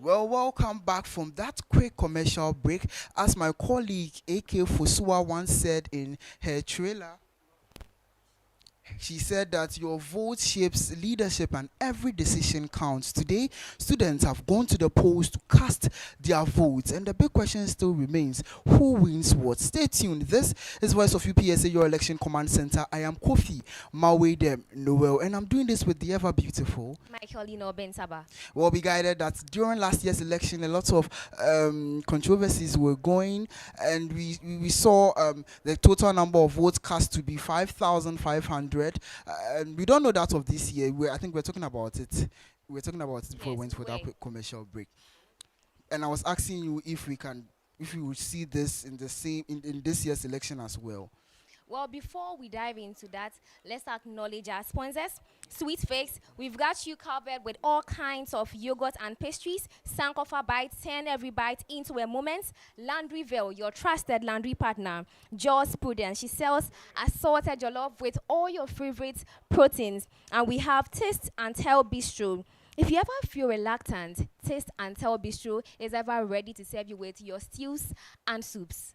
Well, welcome back from that quick commercial break. As my colleague AK Fosua once said in her trailer, she said that your vote shapes leadership and every decision counts. Today, students have gone to the polls to cast their votes, and the big question still remains, who wins what? Stay tuned. This is Voice of UPSA, your election command center. I am Kofi Mawede Noel, and I'm doing this with the ever beautiful Michael Ben Saba. Well, we guided that during last year's election, a lot of controversies were going, and we saw the total number of votes cast to be 5,500. And we don't know that of this year. I think we're talking about it. We were talking about it before we went for that quick commercial break. And I was asking you if we would see this in the same in this year's election as well. Well, before we dive into that, let's acknowledge our sponsors. Sweet Fix, we've got you covered with all kinds of yogurt and pastries. Sankofa Bites, turn every bite into a moment. Landryville, your trusted laundry partner. Jaws Prudence, she sells assorted jollof with all your favorite proteins. And we have Taste and Tell Bistro. If you ever feel reluctant, Taste and Tell Bistro is ever ready to serve you with your stews and soups.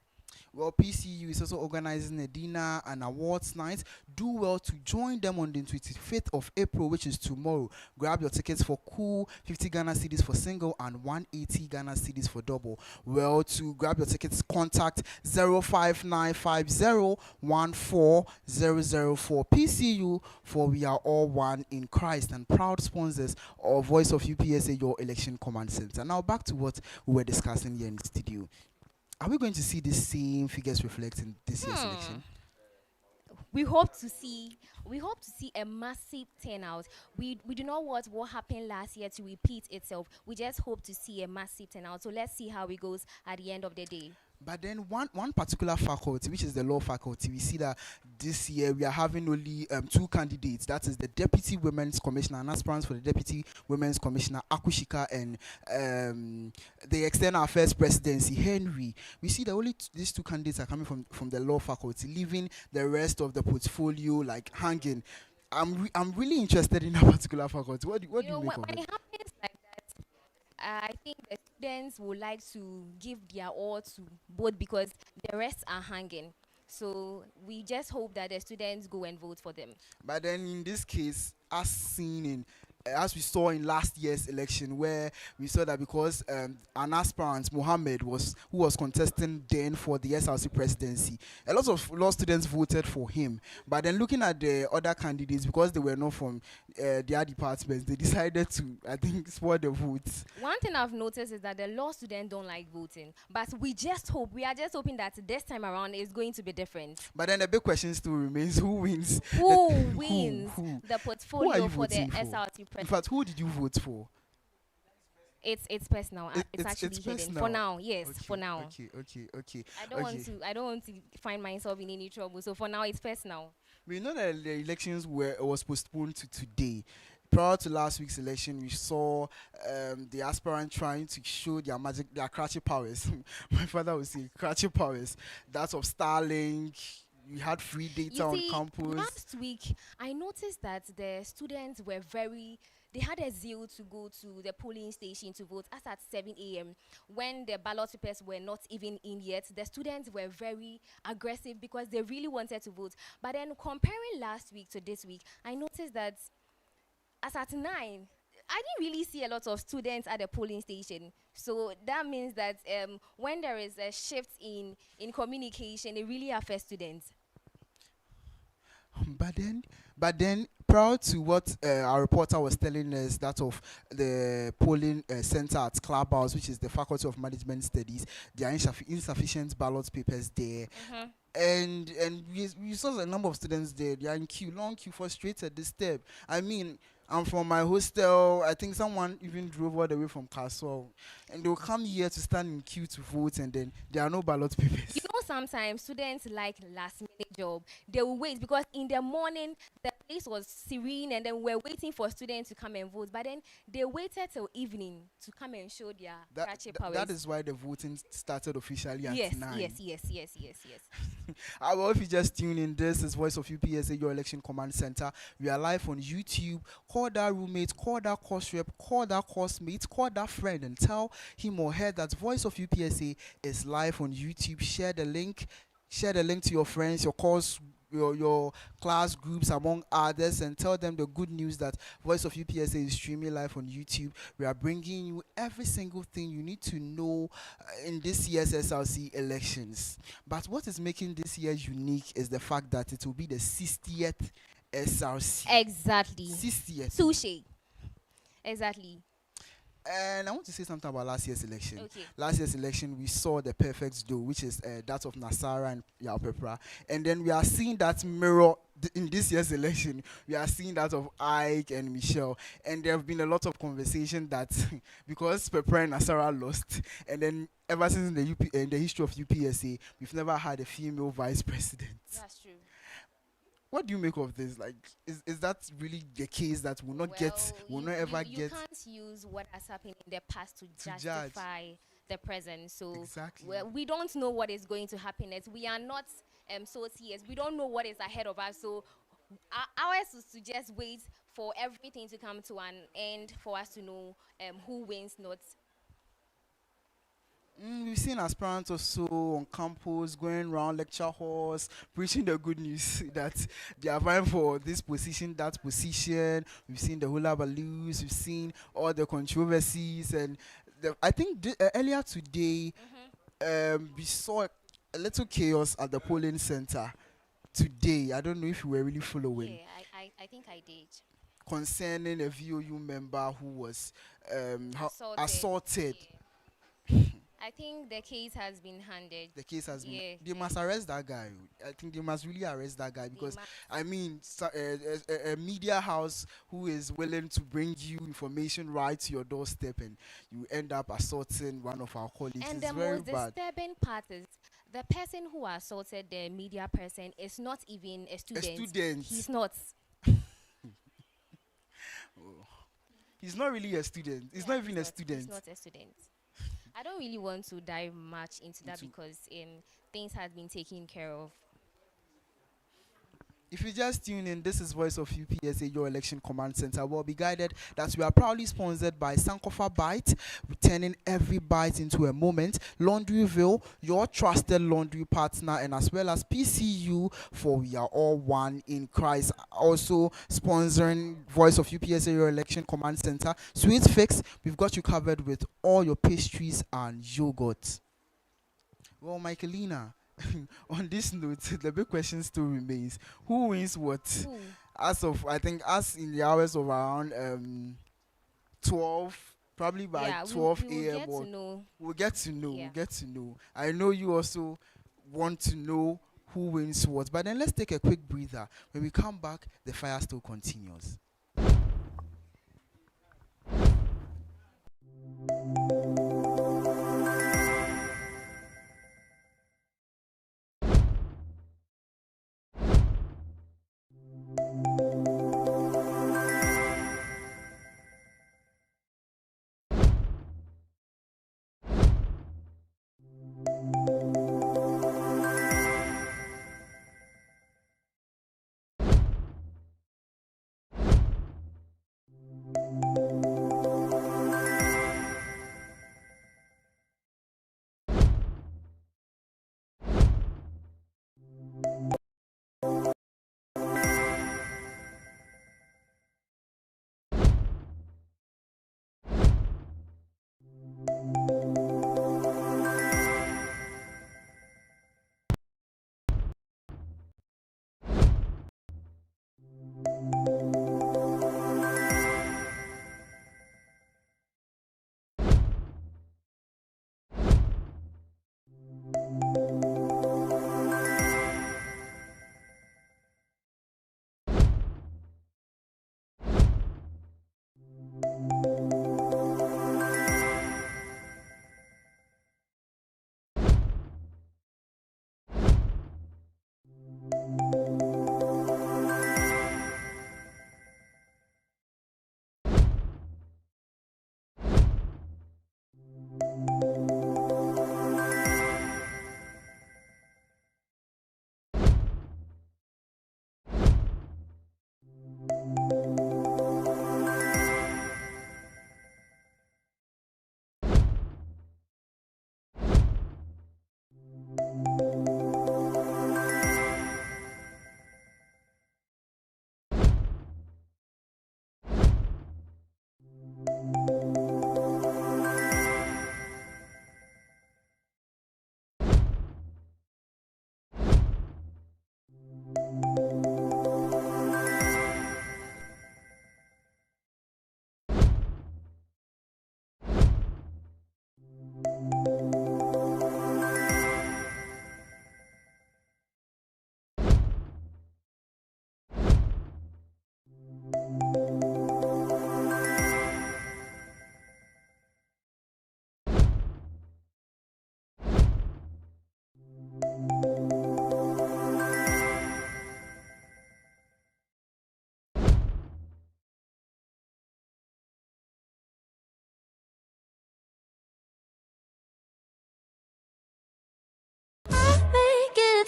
Well, PCU is also organizing a dinner and awards night. Do well to join them on the 25th of April, which is tomorrow. Grab your tickets for cool 50 Ghana cedis for single and 180 Ghana cedis for double. Well, to grab your tickets, contact 05950140004 PCU, for we are all one in Christ, and proud sponsors of Voice of UPSA, your election command center. Now back to what we were discussing here in the studio. Are we going to see the same figures reflect in this year's election? We hope to see a massive turnout. We do not want what happened last year to repeat itself. We just hope to see a massive turnout. So let's see how it goes at the end of the day. But then one particular faculty, which is the law faculty, we see that this year we are having only two candidates. That is the Deputy Women's Commissioner, and aspirants for the Deputy Women's Commissioner, Akushika, and the External Affairs Presidency, Henry. We see that only these two candidates are coming from the law faculty, leaving the rest of the portfolio like hanging. I'm really interested in that particular faculty. What do you make of it? When it happens like that, I think the students would like to give their all to both because the rest are hanging. So we just hope that the students go and vote for them. But then in this case, as we saw in last year's election, where we saw that because an aspirant, Mohammed, who was contesting then for the SRC presidency, a lot of law students voted for him. But then looking at the other candidates, because they were not from their departments, they decided to, I think, spoil the votes. One thing I've noticed is that the law students don't like voting. But we are just hoping that this time around is going to be different. But then the big question still remains, who wins? Who wins the portfolio for the SRC president? In fact, who did you vote for? It's personal. It's actually hidden personal. for now. Yes, Okay, for now. Okay. I don't want to find myself in any trouble. So for now, it's personal. We know that the elections was postponed to today. Prior to last week's election, we saw the aspirant trying to show their cratchy powers. My father would say cratchy powers. That's of Starlink. We had free data on campus. Last week, I noticed that the students were they had a zeal to go to the polling station to vote as at 7 a.m. when the ballot papers were not even in yet. The students were very aggressive because they really wanted to vote. But then comparing last week to this week, I noticed that as at 9, I didn't really see a lot of students at the polling station. So that means that when there is a shift in communication, it really affects students. But then, prior to what our reporter was telling us, that of the polling center at Clubhouse, which is the Faculty of Management Studies, there are insufficient ballot papers there. And we saw a number of students there. They are in long queue, frustrated, disturbed. I mean, I'm from my hostel. I think someone even drove all the way from Castle, and they'll come here to stand in queue to vote, and then there are no ballot papers. Sometimes students like last minute job. They will wait because in the morning the place was serene, and then we're waiting for students to come and vote. But then they waited till evening to come and show their crutchy powers. That is why the voting started officially at Yes, 9. yes, yes, yes, yes, yes. Well, if you just tune in, this is Voice of UPSA, your election command center. We are live on YouTube. Call that roommate, call that course rep, call that course mate, call that friend, and tell him or her that Voice of UPSA is live on YouTube. Share the link. Share the link to your friends, your course, your class groups, among others, and tell them the good news that Voice of UPSA is streaming live on YouTube. We are bringing you every single thing you need to know in this year's SRC elections. But what is making this year unique is the fact that it will be the 60th SRC. Exactly. 60th. Sushi. Exactly. And I want to say something about last year's election. Okay. Last year's election, we saw the perfect duo, which is that of Nasara and Yaupepra. And then we are seeing that mirror in this year's election. We are seeing that of Ike and Michelle. And there have been a lot of conversation that because Pepra and Nasara lost, and then ever since in the history of UPSA, we've never had a female vice president. That's true. What do you make of this? Like, is that really the case that we'll not ever get? You can't use what has happened in the past to justify the present. So exactly. We don't know what is going to happen next. We are not socios. We don't know what is ahead of us. So ours is to just wait for everything to come to an end for us to know who wins, not. We've seen aspirants also on campus going around lecture halls preaching the good news that they are vying for this position, that position. We've seen the hula balloons, we've seen all the controversies, and I think earlier today we saw a little chaos at the polling center today. I don't know if you were really following. Yeah, I think I did. Concerning a VOU member who was assaulted. Yeah. I think the case has been handed. The case has been. They must arrest that guy. I think they must really arrest that guy because I mean, a media house who is willing to bring you information right to your doorstep, and you end up assaulting one of our colleagues. And it's the very most bad. disturbing part is the person who assaulted the media person is not even a student. A student. He's not. He's not really a student. He's not even a student. He's not a student. I don't really want to dive much into that because things have been taken care of. If you just tune in, this is Voice of UPSA, your election command center. We'll be guided that we are proudly sponsored by Sankofa Bite, turning every bite into a moment. Laundryville, your trusted laundry partner, and as well as PCU, for we are all one in Christ. Also sponsoring Voice of UPSA, your election command center. Sweet Fix, we've got you covered with all your pastries and yogurt. Well, Michaelina, on this note, the big question still remains: who wins what? Who? As of, I think, as in the hours of around 12, probably by 12 a.m. We'll get to know. Yeah. We'll get to know. I know you also want to know who wins what, but then let's take a quick breather. When we come back, the fire still continues.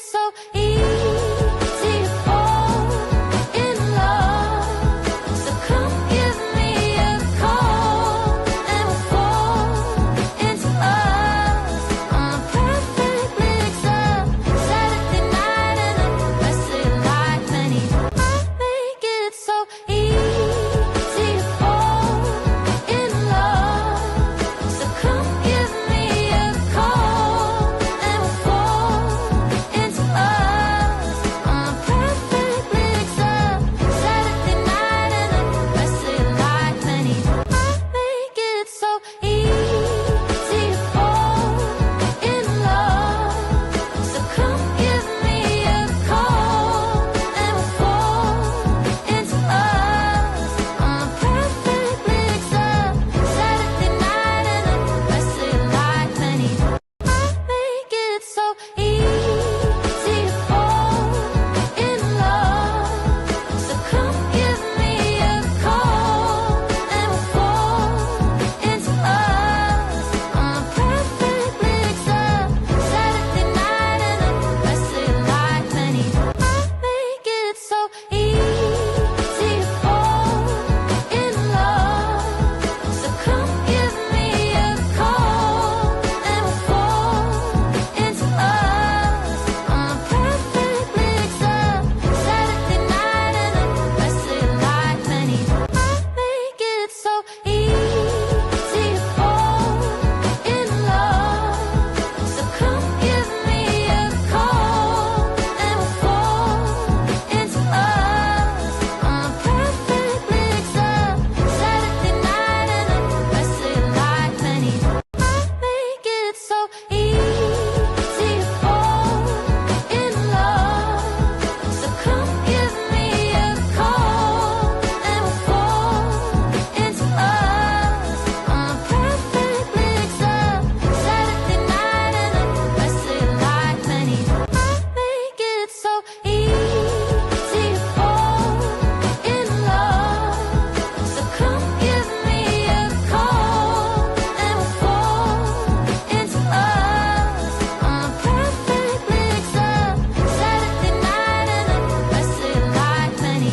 so easy to fall in love. So come give me a call and we'll fall into us on a perfect mix of Saturday night and the rest of your life. Many make it so easy to fall in love. So come give me a call and we'll fall into us on a perfect mix of Saturday night and the rest of your life. Many make it so easy to fall in love. So come give me a call and we'll fall into us on a perfect mix of Saturday night and the rest of your life. Many make it so easy to fall in love. So come give me a call and we'll fall into us on a perfect mix of Saturday night and the rest of your life. Many make it so easy to fall in love. So come give me a call and we'll fall into us on a perfect mix of Saturday night and the rest of your life. Many make it so easy to fall in love. So come give me a call and we'll fall into us on a perfect mix of Saturday night and the rest of your life. Many make it so easy to fall in love. So come give me a call and we'll fall into us on a perfect mix of Saturday night and the rest of your life. Many make it so easy to fall in love. So come give me a call and we'll fall into us on a perfect mix of Saturday night and the rest of your life. Many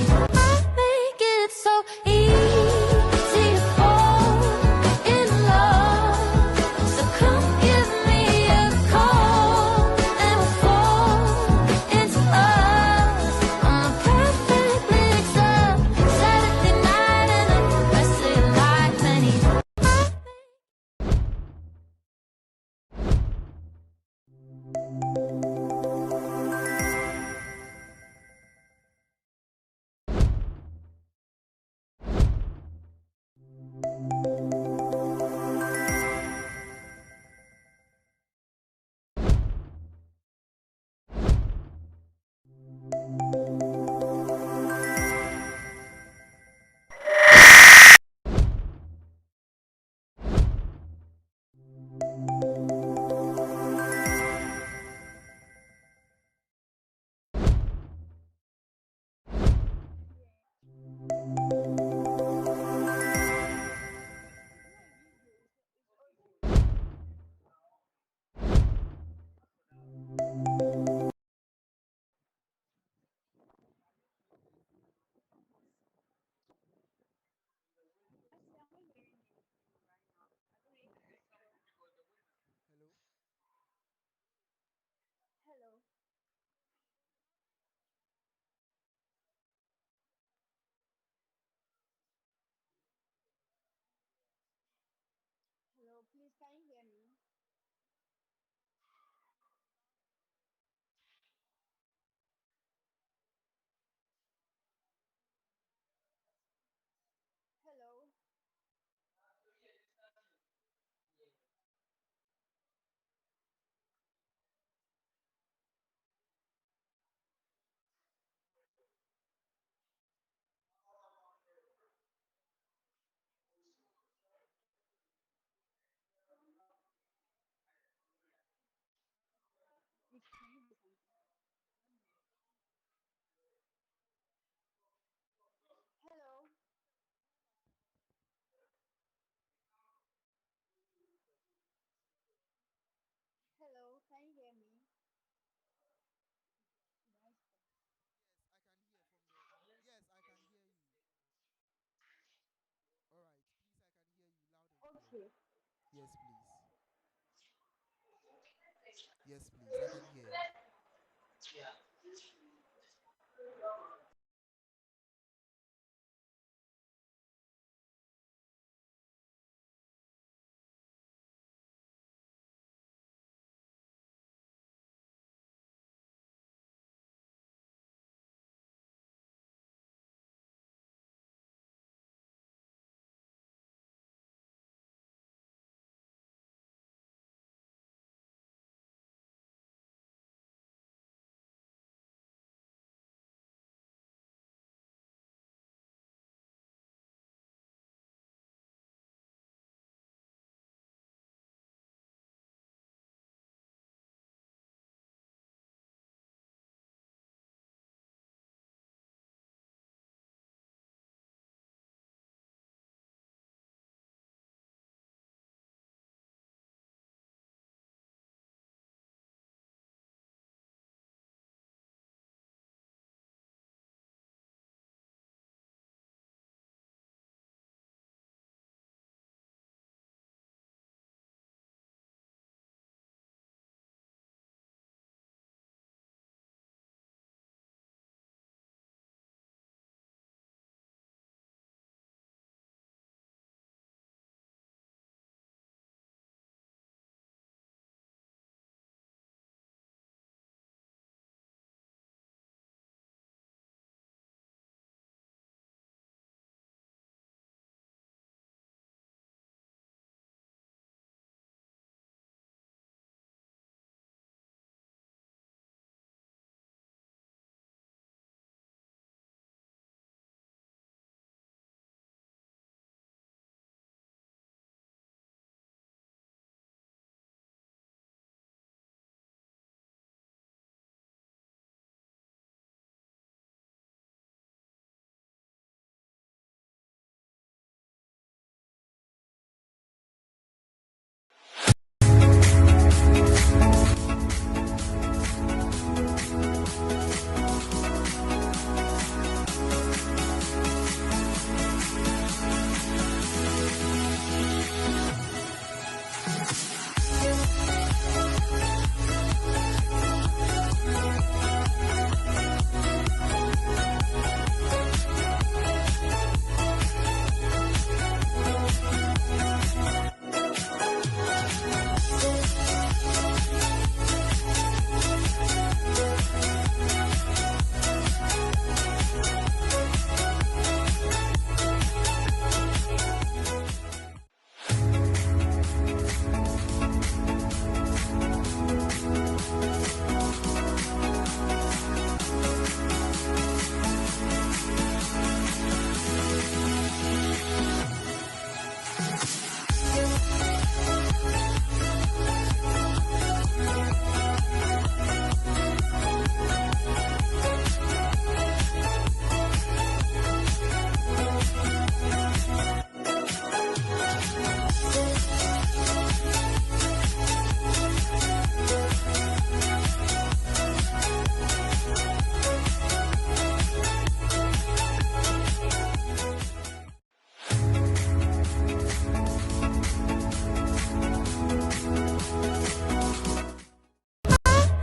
make it so easy to fall in love. So come give me a call and we'll fall into us on a perfect mix of Saturday night and the rest of your life. Many Yes, please. Yes, please. I can hear you.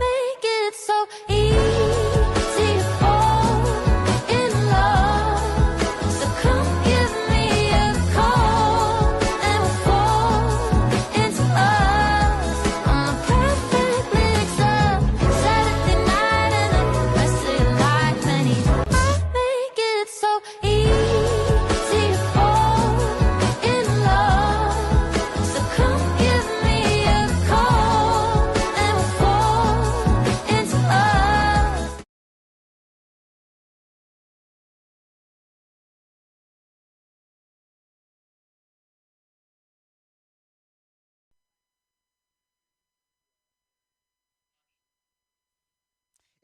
Make it so easy to fall in love. So come give me a call and we'll fall into us on a perfect mix of Saturday night and the rest of your life. And make it so easy to fall in love. So come give me a call and we'll fall into us.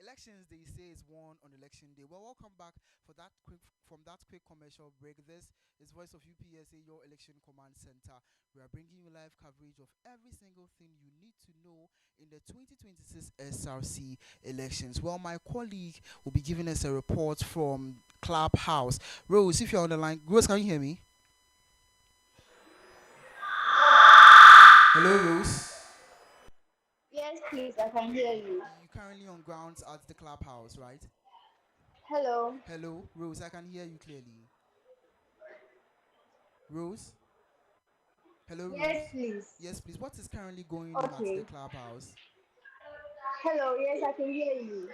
Elections, they say, is won on election day. Well, welcome back for that quick commercial break. This is Voice of UPSA, your election command center. We are bringing you live coverage of every single thing you need to know in the 2026 SRC elections. Well, my colleague will be giving us a report from Clubhouse. Rose, if you're on the line, Rose, can you hear me? Hello, Rose. Yes, please, I can hear you. You currently on grounds at the clubhouse, right? Hello. Hello, Rose. I can hear you clearly. Rose. Hello, Yes, Rose. please. Yes, please. What is currently going on at the Okay. clubhouse? Hello, yes, I can hear you.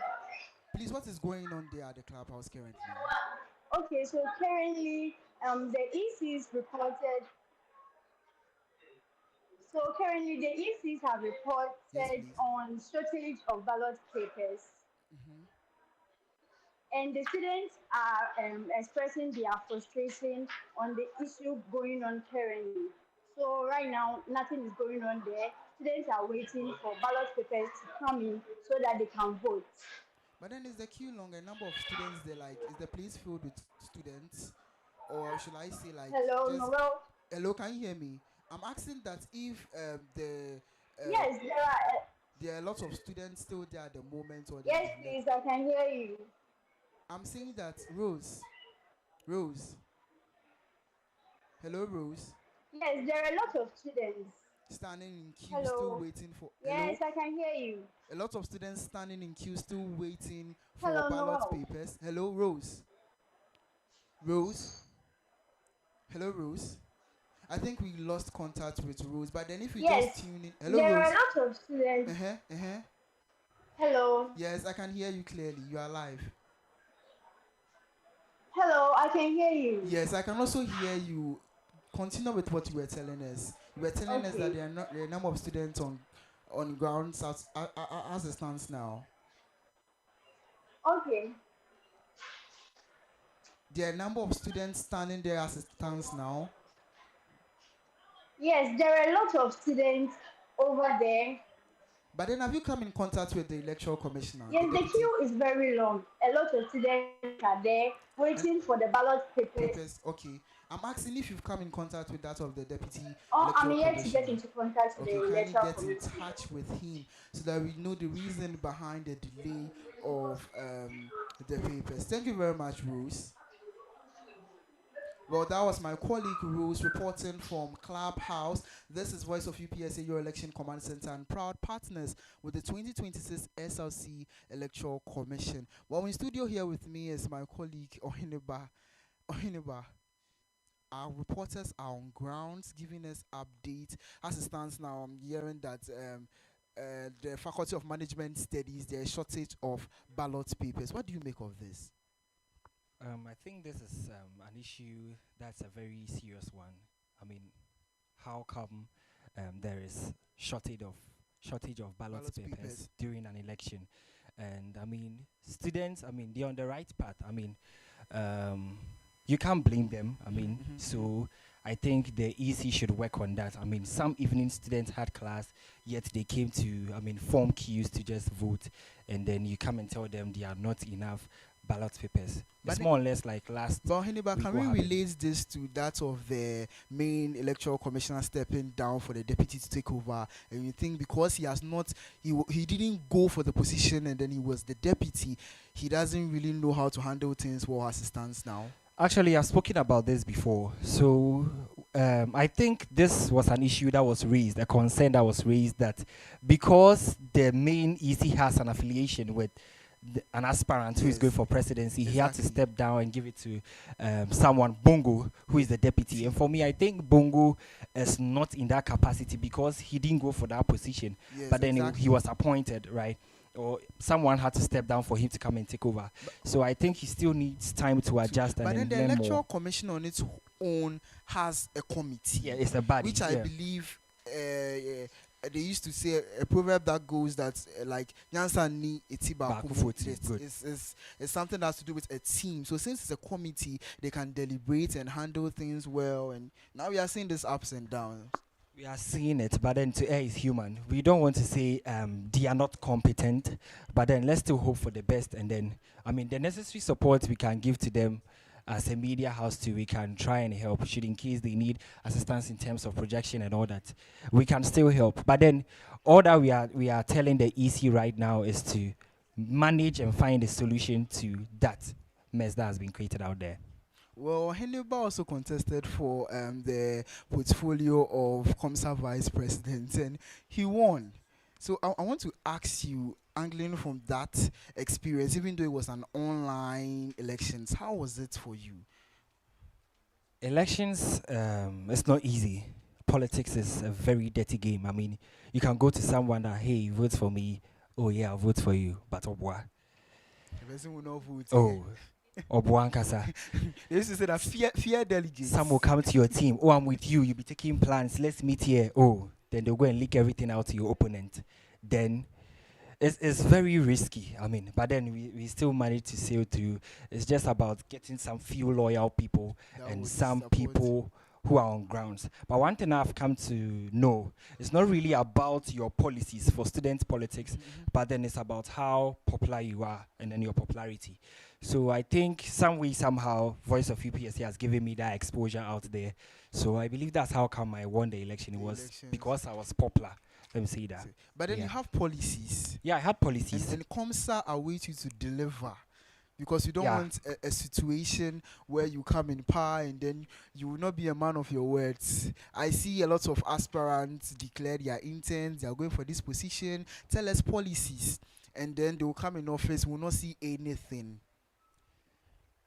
Please, what is going on there at the clubhouse currently? Okay, so currently, the ECs reported. So currently, the ECs have Yes, reported please. on shortage of ballot papers, Mm-hmm. and the students are expressing their frustration on the issue going on currently. So right now, nothing is going on there. Students are waiting for ballot papers to come in so that they can vote. But then is the queue long? A number of students there, like, is the place filled with students? Or should I say, like, Hello, just. Noel. Hello, can you hear me? I'm asking that if uh, Yes, there are. there are lots of students still there at the moment, or Yes, please, I can hear you. I'm saying that Rose, hello, Rose, Yes, there are a lot of students. standing in queue, still Hello. waiting for. Yes, Hello, I can hear you. a lot of students standing in queue, still waiting for Hello, ballot Noel. papers. Hello, Rose, hello, Rose. I think we lost contact with Rose, but then if we just Yes, tune in, hello, there are a Rose. lot of students. Uh-huh. Hello. Yes, I can hear you clearly. You are live. Hello, I can hear you. Yes, I can also hear you. Continue with what you were telling us. You were telling us that Okay. there are a number of students on grounds as it stands now. Okay. There are a number of students standing there as it stands now. Yes, there are a lot of students over there. But then have you come in contact with the electoral commissioner, the Yes, the deputy queue is very long. A lot of students are there and waiting for the ballot papers. papers? Okay. I'm asking if you've come in contact with that of the deputy Oh, I'm electoral yet to get commissioner. into contact with Okay, the kindly electoral get in committee. touch with him so that we know the reason behind the delay of the papers. Thank you very much, Rose. Well, that was my colleague Rose reporting from Clubhouse. This is Voice of UPSA, your election command center, and proud partners with the 2026 SRC Electoral Commission. Well, in studio here with me is my colleague Ohineba. Ohineba, our reporters are on grounds giving us updates. As it stands now, I'm hearing that the Faculty of Management Studies there is shortage of ballot papers. What do you make of this? I think this is an issue that's a very serious one. I mean, how come there is shortage of ballot Ballot papers papers. during an election? And I mean, students, I mean, they're on the right path. I mean, you can't blame them. I mean, Mhm. so I think the EC should work on that. I mean, some evening students had class, yet they came to, I mean, form queues to just vote, and then you come and tell them there are not enough ballot papers. But It's it- more or less like last. But Hannibal, week can what we happened. relate this to that of the main electoral commissioner stepping down for the deputy to take over? And you think because he has not, he didn't go for the position and then he was the deputy, he doesn't really know how to handle things well as it stands now? Actually, I've spoken about this before. So I think this was an issue that was raised, a concern that was raised that because the main EC has an affiliation with an aspirant who is Yes. going for presidency, he had to Exactly. step down and give it to someone, Bongo, who is the deputy. And for me, I think Bongo is not in that capacity because he didn't go for that position. Yes, But then exactly. he was appointed, right? Or someone had to step down for him to come and take over. So I think he still needs time to adjust But then and the learn electoral more. commission on its own has a committee. Yeah, it's a body. Which I yeah. believe they used to say a proverb that goes that like Nyansa ni eti Baako baako foti, it's, good. it's something that has to do with a team. So since it's a committee, they can deliberate and handle things well. And now we are seeing this ups and downs. We are seeing it, but then to err is human. We don't want to say they are not competent, but then let's still hope for the best. And then, I mean, the necessary support we can give to them as a media house too, we can try and help. Should in case they need assistance in terms of projection and all that, we can still help. But then, all that we are telling the EC right now is to manage and find a solution to that mess that has been created out there. Well, Hannibal also contested for the portfolio of Comsa Vice President and he won. So I want to ask you, angling from that experience, even though it was an online elections, how was it for you? Elections, it's not easy. Politics is a very dirty game. I mean, you can go to someone that, hey, vote for me. Oh yeah, I'll vote for you. But obwa. The person will not vote. Oh, obwa kasa. They used to say that fear delegates. Some will come to your team. Oh, I'm with you. You'll be taking plans. Let's meet here. Oh, then they'll go and leak everything out to your opponent. Then it's very risky. I mean, but then we still manage to sail through. It's just about getting some few loyal people That and would some support. people who are on grounds. But one thing I've come to know, it's not really about your policies for student politics, but then it's about how popular you are and then your popularity. So I think some way, somehow, Voice of UPSA has given me that exposure out there. So I believe that's how come I won the election. It The was elections. because I was popular. Let me say that. But then Yeah. you have policies. Yeah, I had policies. And COMSA await you to deliver because you don't Yeah. want a situation where you come in power and then you will not be a man of your words. I see a lot of aspirants declare their intent, they are going for this position, tell us policies, and then they will come in office, will not see anything.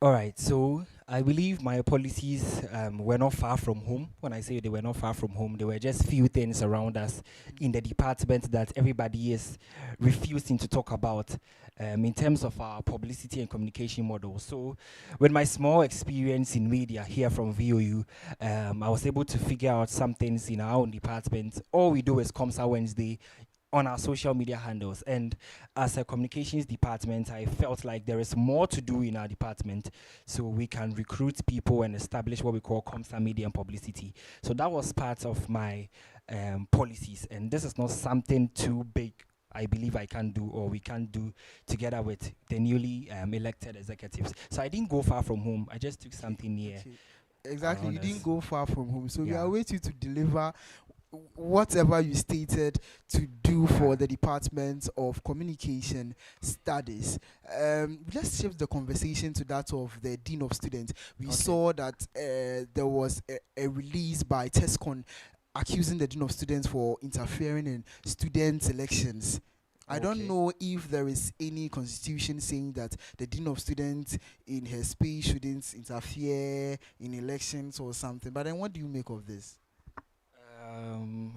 All right, so I believe my policies were not far from home. When I say they were not far from home, there were just few things around us in the department that everybody is refusing to talk about in terms of our publicity and communication model. So, with my small experience in media here from VOU, I was able to figure out some things in our own department. All we do is Comsa Wednesday on our social media handles, and as a communications department, I felt like there is more to do in our department so we can recruit people and establish what we call Comsa media and publicity. So that was part of my policies, and this is not something too big I believe I can do or we can do together with the newly elected executives. So I didn't go far from home. I just took something near. Okay. Exactly, you around us. didn't go far from home, so we Yeah. await you to deliver whatever you stated to do for Yeah. the Department of Communication Studies. Let's shift the conversation to that of the Dean of Students. We Okay. saw that there was a release by TESCON accusing the Dean of Students for interfering in student elections. I don't Okay. know if there is any constitution saying that the Dean of Students in her speech shouldn't interfere in elections or something. But then what do you make of this?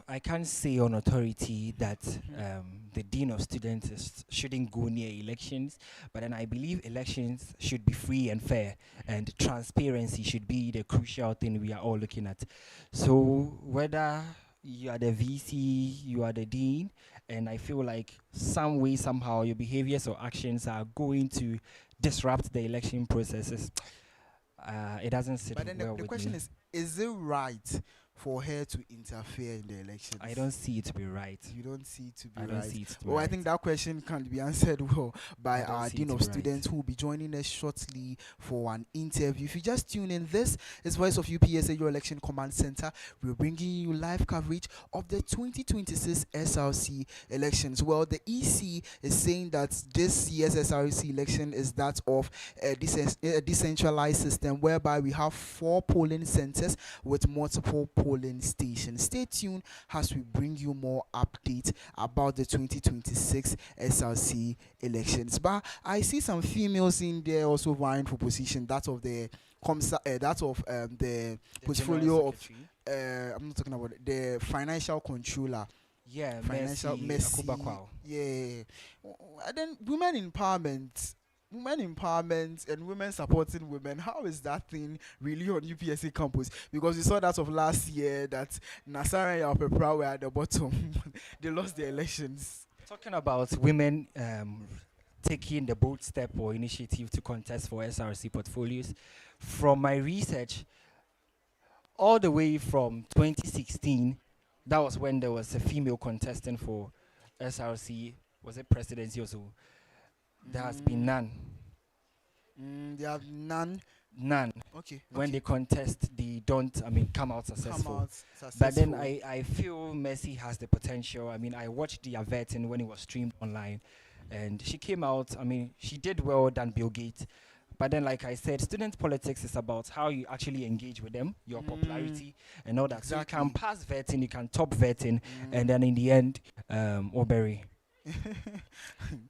I can't say on authority that the dean of students shouldn't go near elections, but then I believe elections should be free and fair, and transparency should be the crucial thing we are all looking at. So whether you are the VC, you are the dean, and I feel like some way, somehow, your behaviors or actions are going to disrupt the election processes. It doesn't sit But then well the with question me. is it right for her to interfere in the elections? I don't see it to be right. You don't see it to be I don't right. see it to be Well, I right. think that question can be answered well by I don't our see Dean it of to be right. Students who will be joining us shortly for an interview. If you just tune in, this is Voice of UPSA, your election command center. We're bringing you live coverage of the 2026 SRC elections. Well, the EC is saying that this year's SRC election is that of a decentralized system whereby we have 4 polling centers with multiple polling stations. Stay tuned as we bring you more updates about the 2026 SRC elections. But I see some females in there also vying for position. That of the that of the portfolio of I'm not talking about the financial controller. Yeah, Financial Messi, Messi. Akubakwao. Yeah. And then women empowerment and women supporting women. How is that thing really on UPSA campus? Because we saw that of last year that Nasara and Yapepra were at the bottom. They lost the elections. Talking about women taking the bold step or initiative to contest for SRC portfolios, from my research, all the way from 2016, that was when there was a female contestant for SRC, was it presidency or so? There has been none. They have none. None. Okay. When they contest, they don't, come out successful. come out But then successful. I feel Messi has the potential. I mean, I watched the vetting when it was streamed online, and she came out. I mean, she did well than Bill Gates, But then, like I said, student politics is about how you actually engage with them, your popularity, and all that. So you can Exactly. pass vetting, you can top vetting, and Mm. then in the end, Oberry.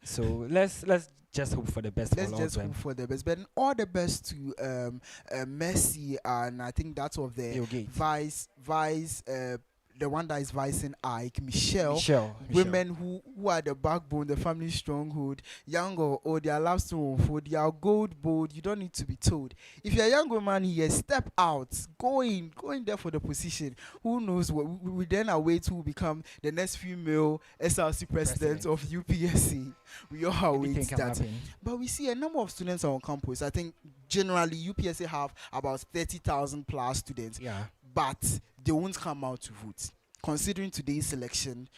So let's just hope for the best for Let's all of just them. hope for the best. But all the best to Messi, and I think that's of the Bill Gates. vice the one that is vicing Ike, Michelle. Michelle. Women who are the backbone, the family stronghold, young or old, their lives to unfold, they are gold bold. You don't need to be told. If you're a young woman here, step out, go in there for the position. Who knows what we then await who will become the next female SRC president of UPSA. We all Anything await can that. happen. But we see a number of students on campus. I think generally UPSA have about 30,000 plus students, Yeah. but they won't come out to vote. Considering today's election,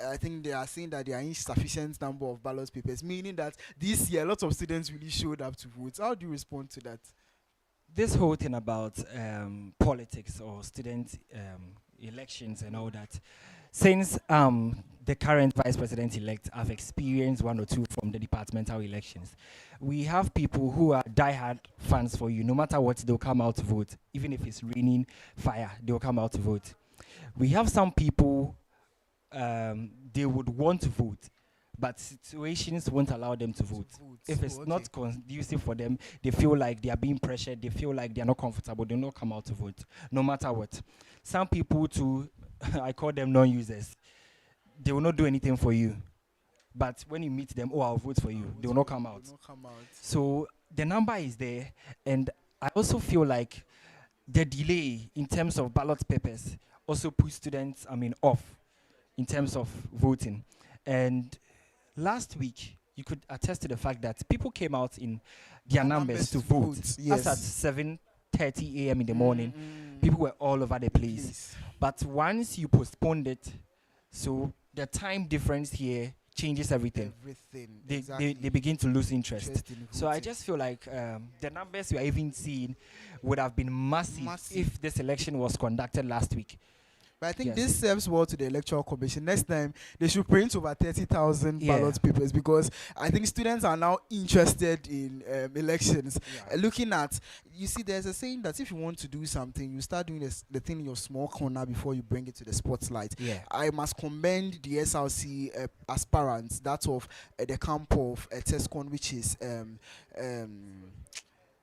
I think they are saying that there are insufficient number of ballot papers, meaning that this year a lot of students really showed up to vote. How do you respond to that? This whole thing about politics or student elections and all that, since the current vice president elect have experienced one or two from the departmental elections, we have people who are diehard fans for you. No matter what, they'll come out to vote. Even if it's raining fire, they'll come out to vote. We have some people, they would want to vote, but situations won't allow them to vote. If it's not conducive for them, they feel like they are being pressured, they feel like they are not comfortable, they'll not come out to vote, no matter what. Some people too, I call them non-users, they will not do anything for you. But when you meet them, oh, I'll vote for you, they will not come out. So the number is there, and I also feel like the delay in terms of ballot papers also puts students, off in terms of voting. And last week, you could attest to the fact that people came out in their numbers to vote. Yes. As at 7:30 a.m. in the morning, people were all over the place. Yes. But once you postponed it, so the time difference here changes everything. They begin to lose interest. So I just feel like the numbers we are even seeing would have been massive if this election was conducted last week. But I think Yes. this serves well to the Electoral Commission. Next time, they should print over 30,000 Yeah. ballot papers, because I think students are now interested in elections. Looking at, you see, there's a saying that if you want to do something, you start doing the thing in your small corner before you bring it to the spotlight. Yeah. I must commend the SRC aspirants, that of the camp of Tescon, which is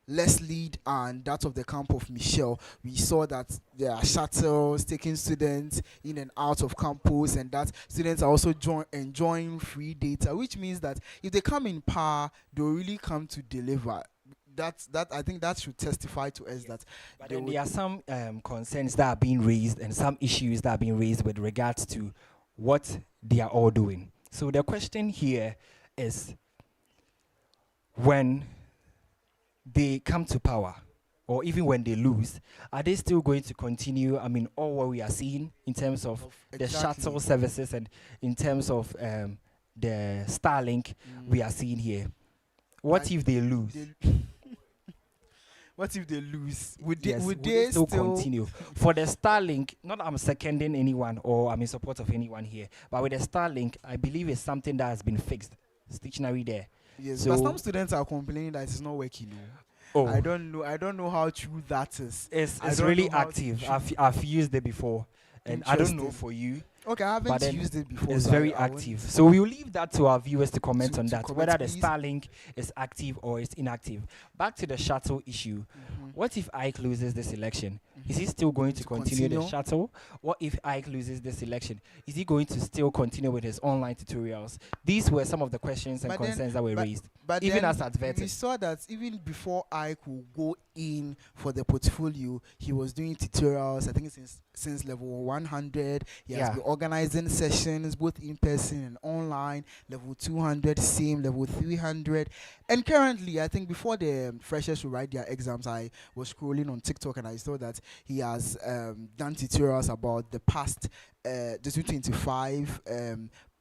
Leslie, and that of the camp of Michelle. We saw that there are shuttles taking students in and out of campus, and that students are also enjoying free data, which means that if they come in power, they'll really come to deliver. That I think that should testify to us that. But then there are some concerns that are being raised and some issues that are being raised with regards to what they are all doing. So the question here is, when they come to power, or even when they lose, are they still going to continue? All what we are seeing in terms of the shuttle services and in terms of the Starlink we are seeing here. What if they lose? What if they lose? Would they still continue? For the Starlink, not I'm seconding anyone or I'm in support of anyone here, but with the Starlink, I believe it's something that has been fixed, stationary there. Yes, So- but some students are complaining that it's not working. Oh, I don't know how true that is. it's I it's don't really know how active. to- I've used it before, and I don't know Interesting. for you. Okay, I But haven't then used it before. It's so very I won't- active. So we'll leave that to our viewers to comment To- on to that, comment, whether the please. Starlink is active or it's inactive. Back to the shuttle issue. What if Ike loses this election? Is he still going to continue the shuttle? What if Ike loses this election? Is he going to still continue with his online tutorials? These were some of the questions and But then- concerns that were raised. But even then as adverted. we saw that even before Ike will go in for the portfolio, he was doing tutorials. I think since level 100, he has Yeah. been organizing sessions both in person and online. Level 200, same. Level 300, and currently, I think before the freshers will write their exams, I was scrolling on TikTok and I saw that he has done tutorials about the past, the 2025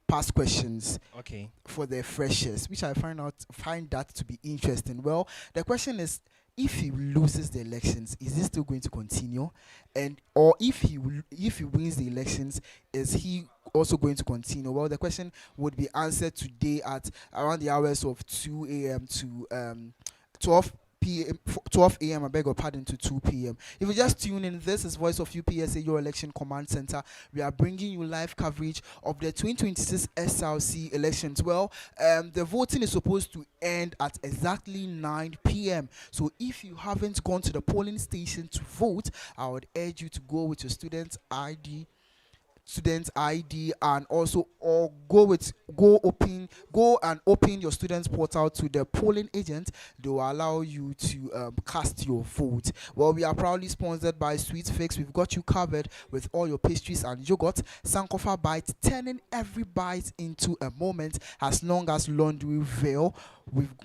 past questions Okay. for the freshers, which I find that to be interesting. Well, the question is, if he loses the elections, is he still going to continue? And or if he wins the elections, is he also going to continue? Well, the question would be answered today at around the hours of 2 a.m. to 12 p.m. 12 a.m. I beg your pardon, to 2 p.m. If you just tune in, this is Voice of UPSA, your election command center. We are bringing you live coverage of the 2026 SRC elections. Well, the voting is supposed to end at exactly 9 p.m. So if you haven't gone to the polling station to vote, I would urge you to go with your student ID, and also or go and open your student's portal to the polling agent. They will allow you to cast your vote. Well, we are proudly sponsored by Sweet Fix. We've got you covered with all your pastries and yogurt. Sankofa Bite, turning every bite into a moment. As long as laundry veil,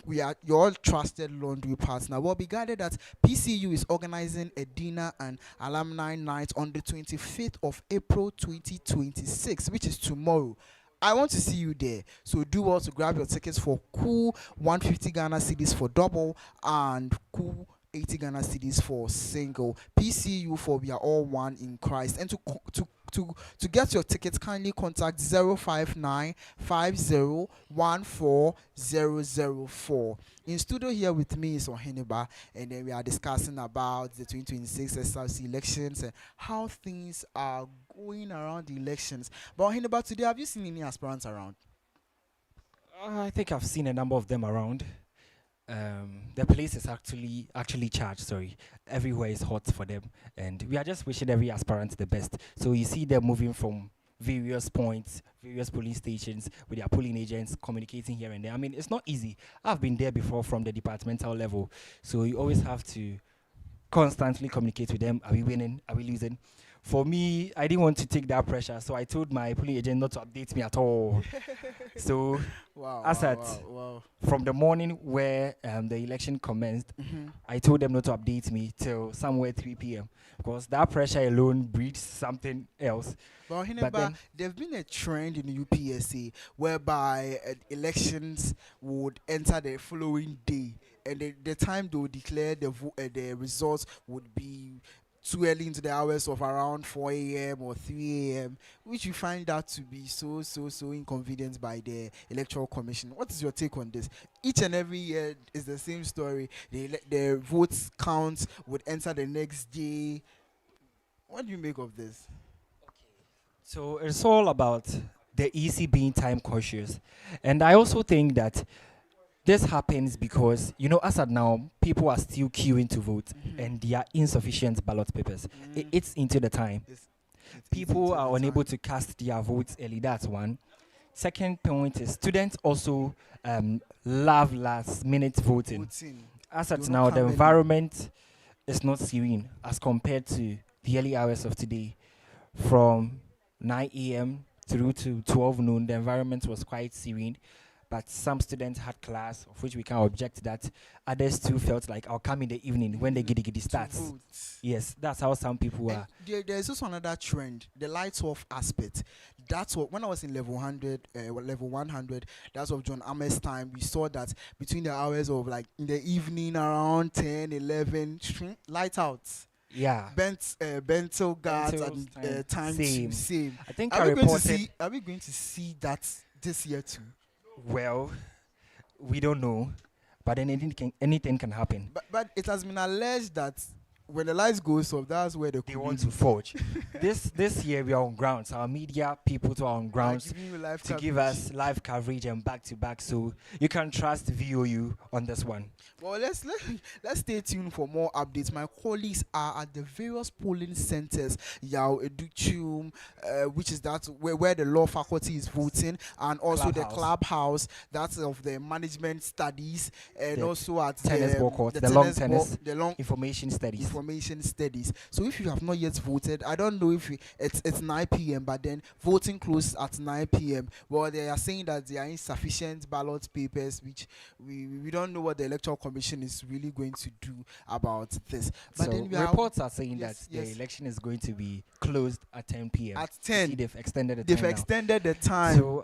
we are your trusted laundry partner. Well, be guided that PCU is organizing a dinner and alumni night on the 25th of April 2026, which is tomorrow. I want to see you there. So do well to grab your tickets for cool 150 Ghana cedis for double and cool 80 Ghana cedis for single. PCU, for we are all one in Christ. And to get your tickets, kindly contact 05950140004. In studio here with me is Oheniba, and then we are discussing about the 2026 SRC elections and how things are going around the elections. But Oheniba, today, have you seen any aspirants around? I think I've seen a number of them around. The place is actually charged. Sorry, everywhere is hot for them, and we are just wishing every aspirant the best. So you see them moving from various points, various polling stations with their polling agents, communicating here and there. I mean, it's not easy. I've been there before from the departmental level, so you always have to constantly communicate with them. Are we winning? Are we losing? For me, I didn't want to take that pressure, so I told my polling agent not to update me at all. So from the morning where the election commenced, I told them not to update me till somewhere 3 p.m. because that pressure alone breeds something else. But then, there's been a trend in the UPSA whereby elections would enter the following day, and the time they would declare the results would be too early into the hours of around 4 a.m. or 3 a.m., which you find that to be so inconvenient by the Electoral Commission. What is your take on this? Each and every year is the same story. The votes count would enter the next day. What do you make of this? So it's all about the EC being time cautious. And I also think that this happens because, as at now, people are still queuing to vote, and there are insufficient ballot papers. It's into the time. People are unable to cast their votes early. That's one. Second point is students also love last-minute voting. As at now, the environment is not serene as compared to the early hours of today. From 9 a.m. through to 12 noon, the environment was quite serene. But some students had class, of which we can object that. Others too felt like I'll come in the evening when the giddy starts. Yes, that's how some people are. There's also another trend, the lights off aspect. That's what, when I was in level 100, that's of John Ames' time, we saw that between the hours of like in the evening around 10, 11, light out. Yeah. Bento guards and time same. I think are we going to see that this year too? Well, we don't know, but then anything can happen. But it has been alleged that when the lights goes off, that's where they want to forge. This year we are on grounds. Our media people are on grounds to give us live coverage and back to back. So you can trust VOU on this one. Well, let's stay tuned for more updates. My colleagues are at the various polling centers, Yao Educhum, which is that where the law faculty is voting, and also the clubhouse, that's of the management studies, and also at tennis ball court, the long information studies. So if you have not yet voted, I don't know if it's 9 p.m., but then voting closes at 9 p.m. Well, they are saying that there are insufficient ballot papers, which we don't know what the Electoral Commission is really going to do about this. But so then reports are saying that the election is going to be closed at 10 p.m. At 10, they've extended the time. So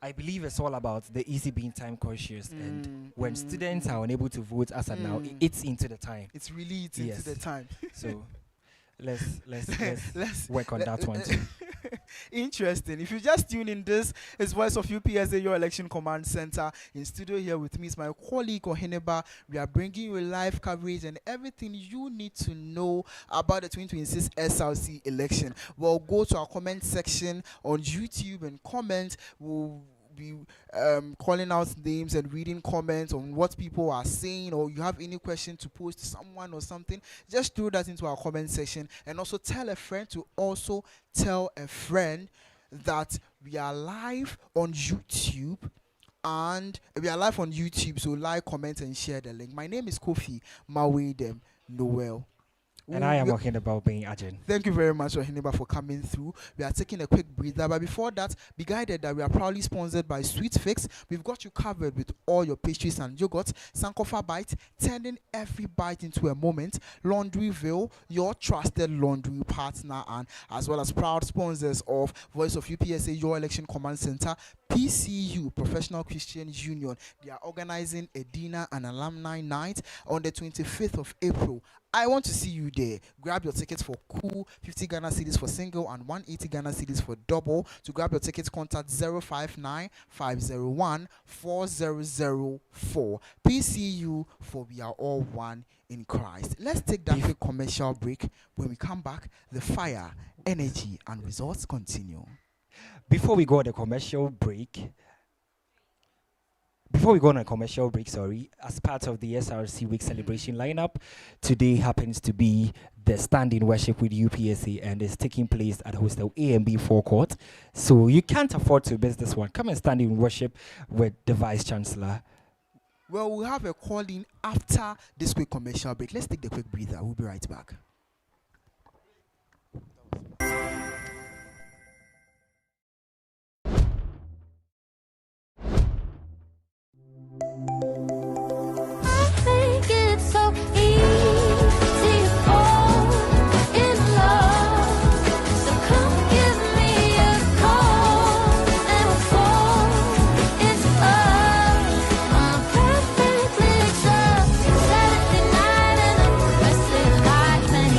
I believe it's all about the EC being time cautious, and when students are unable to vote as of now, it's into the time. It's really into the time. So let's work on that one too. Interesting. If you just tune in, this is Voice of UPSA, your election command center. In studio here with me is my colleague Oheneba. We are bringing you live coverage and everything you need to know about the 2026 SRC election. We'll go to our comment section on YouTube and comment. We'll be calling out names and reading comments on what people are saying, or you have any question to pose to someone or something, just throw that into our comment section. And also tell a friend to also tell a friend that we are live on YouTube. And we are live on YouTube, so like, comment, and share the link. My name is Kofi Mawedem Noel. And I am talking about being agent. Thank you very much, Ohineba, for coming through. We are taking a quick breather, but before that, be guided that we are proudly sponsored by Sweet Fix. We've got you covered with all your pastries and yogurts. Sankofa Bite, turning every bite into a moment. Laundryville, your trusted laundry partner, and as well as proud sponsors of Voice of UPSA, your election command center. PCU, Professional Christian Union. They are organizing a dinner and alumni night on the 25th of April. I want to see you there. Grab your tickets for cool 50 Ghana cedis for single and 180 Ghana cedis for double. To grab your tickets, contact 059-501-4004. PCU, for we are all one in Christ. Let's take that quick commercial break. When we come back, the fire, energy, and results continue. Before we go on a commercial break, as part of the SRC Week celebration lineup, today happens to be the stand-in worship with UPSA, and it's taking place at Hostel A and B forecourt. So you can't afford to miss this one. Come and stand in worship with the Vice Chancellor. Well, we'll have a call in after this quick commercial break. Let's take the quick breather. We'll be right back. Think it's so easy to fall in love. So come give me a call and we'll fall into love on a perfect mix of Saturday night and a restless life and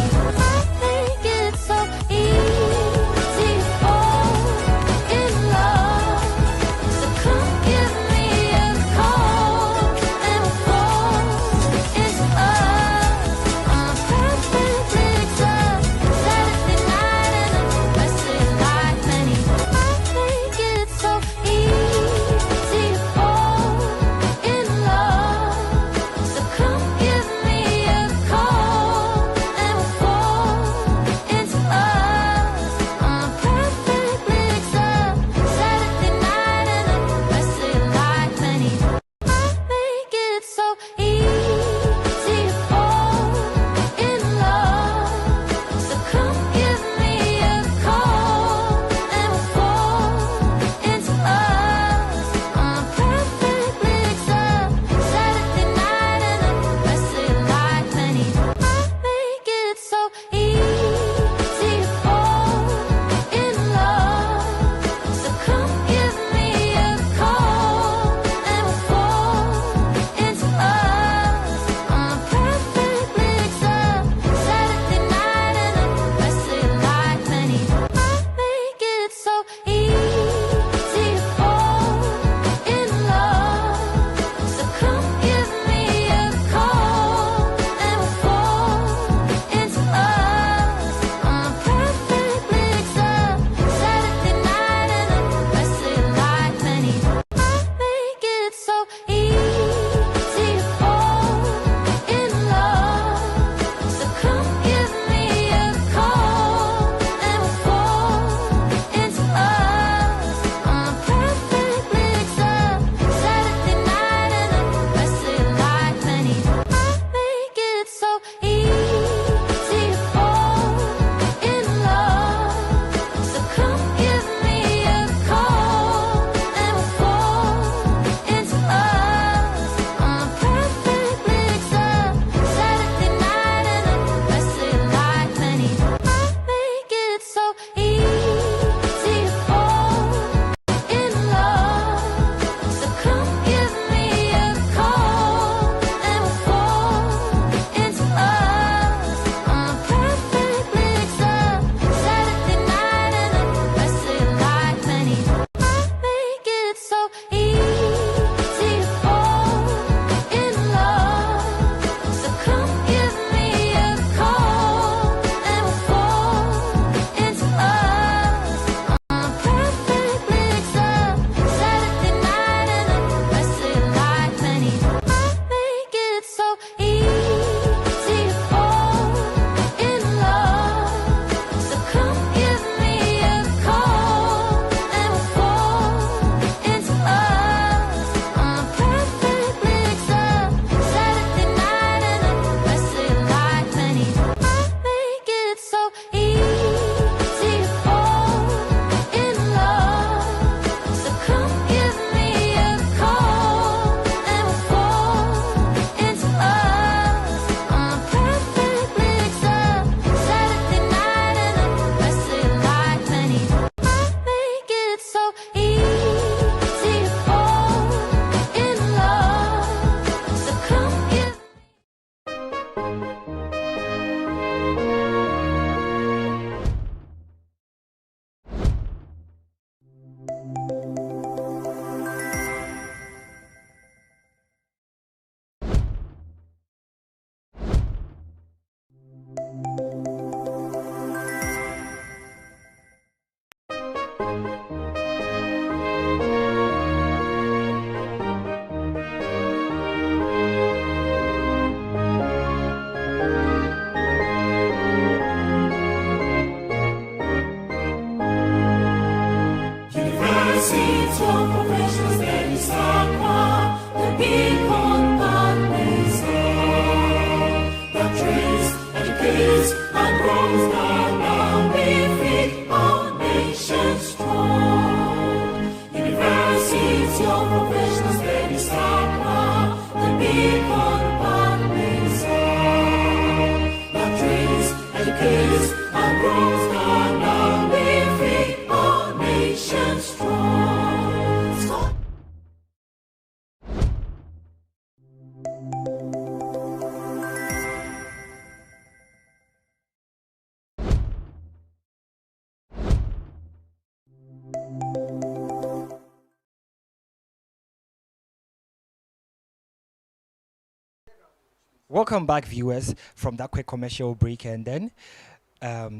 Welcome back, viewers, from that quick commercial break. And then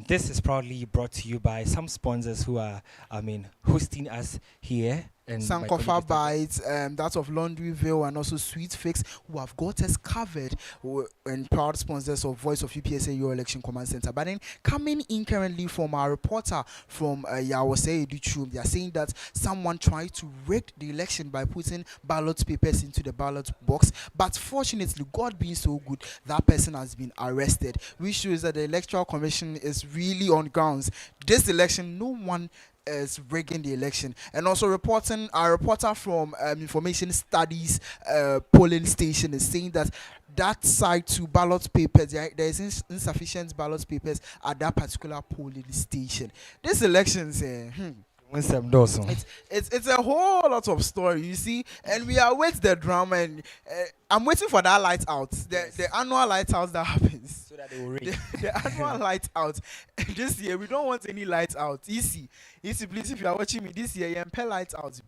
this is proudly brought to you by some sponsors who are, hosting us here. And my colleague Sankofa is talking- Bites, that of Laundryville, and also Sweet Fix, who have got us covered, and proud sponsors of Voice of UPSA Election Command Center. But then coming in currently from our reporter from Yawase Educhum, they are saying that someone tried to rig the election by putting ballot papers into the ballot box. But fortunately, God being so good, that person has been arrested, which shows that the Electoral Commission is really on grounds. This election, no one is rigging the election. And also reporting, our reporter from Information Studies polling station is saying that that side to ballot papers, there is insufficient ballot papers at that particular polling station. This elections, it's a whole lot of story, you see, and we are with the drama, and I'm waiting for that light out, the annual light out that happens. So that they will rig. The annual light out. This year we don't want any light out. Easy, please, if you are watching me this year, you light out.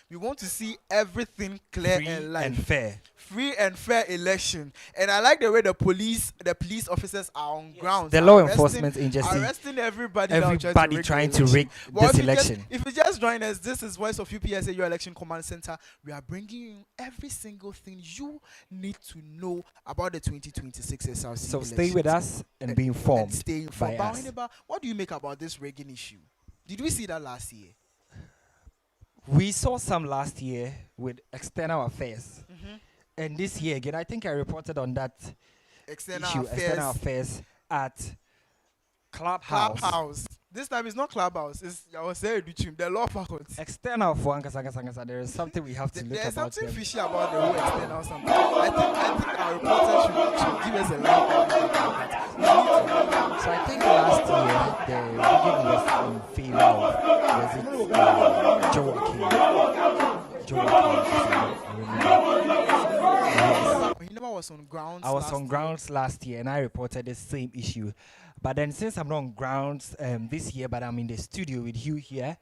We want to see everything clear Free and live. and fair. Free and fair election. And I like the way the police officers are on ground. The law enforcement agency. Arresting everybody Trying to rig this election. If you just join us, this is Voice of UPSA Election Command Center. We are bringing you every single thing you need to know about the 2026 SRC So elections. stay with us and be informed. And stay informed. by But us. Winneba, what do you make about this rigging issue? Did we see that last year? We saw some last year with external affairs. And this year again, I think I reported on that External issue, external affairs. affairs at Clubhouse. This time it's not Clubhouse. It's I was saying the law faculty. External for Ankasa. There is something we have to look There's about something them. fishy about the whole external something. I think our reporter should give us a line. So I think last year the rigging was in favor of Joaquin. I remember. Yes. He never was on grounds. I was last on year. grounds last year and I reported the same issue. But then since I'm not on grounds this year, but I'm in the studio with you here,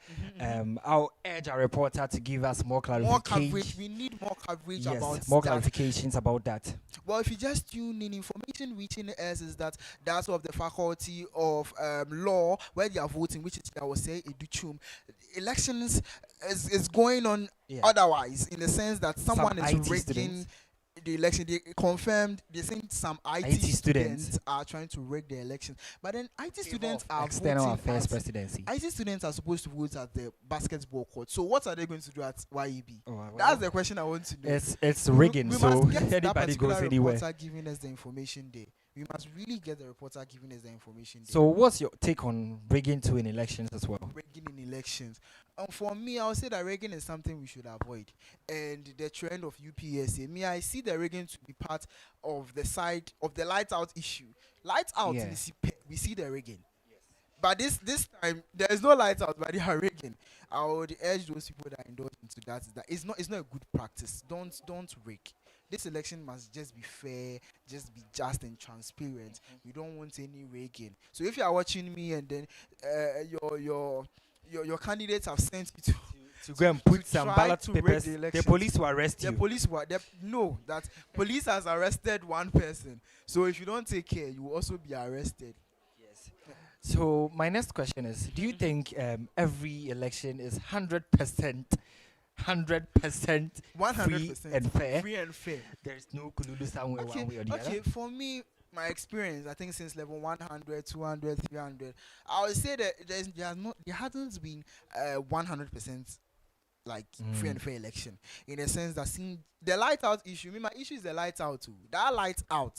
I'll urge our reporter to give us more More clarification. coverage. We need more coverage Yes, about more that. clarifications about that. Well, if you just tune in, information reaching us is that that's of the faculty of law where they are voting, which is I would say Educhum. Elections is going on Yeah. otherwise, in the sense that someone Some is IT rigging students. the election. They confirmed. They think some IT students. students are trying to rig the election, but then IT students are External voting Affairs at, Presidency. IT students are supposed to vote at the basketball court. So what are they going to do at YEB? Oh, well, That's the question I want to know. it's rigging, We so must get that anybody particular goes anywhere. reporter giving us the information there. We must really get the reporter giving us the information there. So what's your take on rigging to in elections as well? Rigging in elections. For me, I would say that rigging is something we should avoid. And the trend of UPSA, I see the rigging to be part of the side of the light out issue. Light out, Yeah. we see the rigging. But this time there is no light out, but they are rigging. I would urge those people that indulge into that is that it's not a good practice. Don't rig. This election must just be fair, just be just and transparent. We don't want any rigging. So if you are watching me and then your candidates have sent you To go and put to some try ballot to rig papers, the the elections. police will arrest the you. police were no, that police has arrested one person. So if you don't take care, you will also be arrested. Yes. So my next question is: do you think every election is 100%, 100% 100% and fair? Free and fair. There is no kululu somewhere one way or the Okay, other. for me, my experience, I think since level 100, 200, 300, I would say that there hasn't been 100% like free and fair election, in a sense that seeing the light out issue. My issue is the light out too. That light out,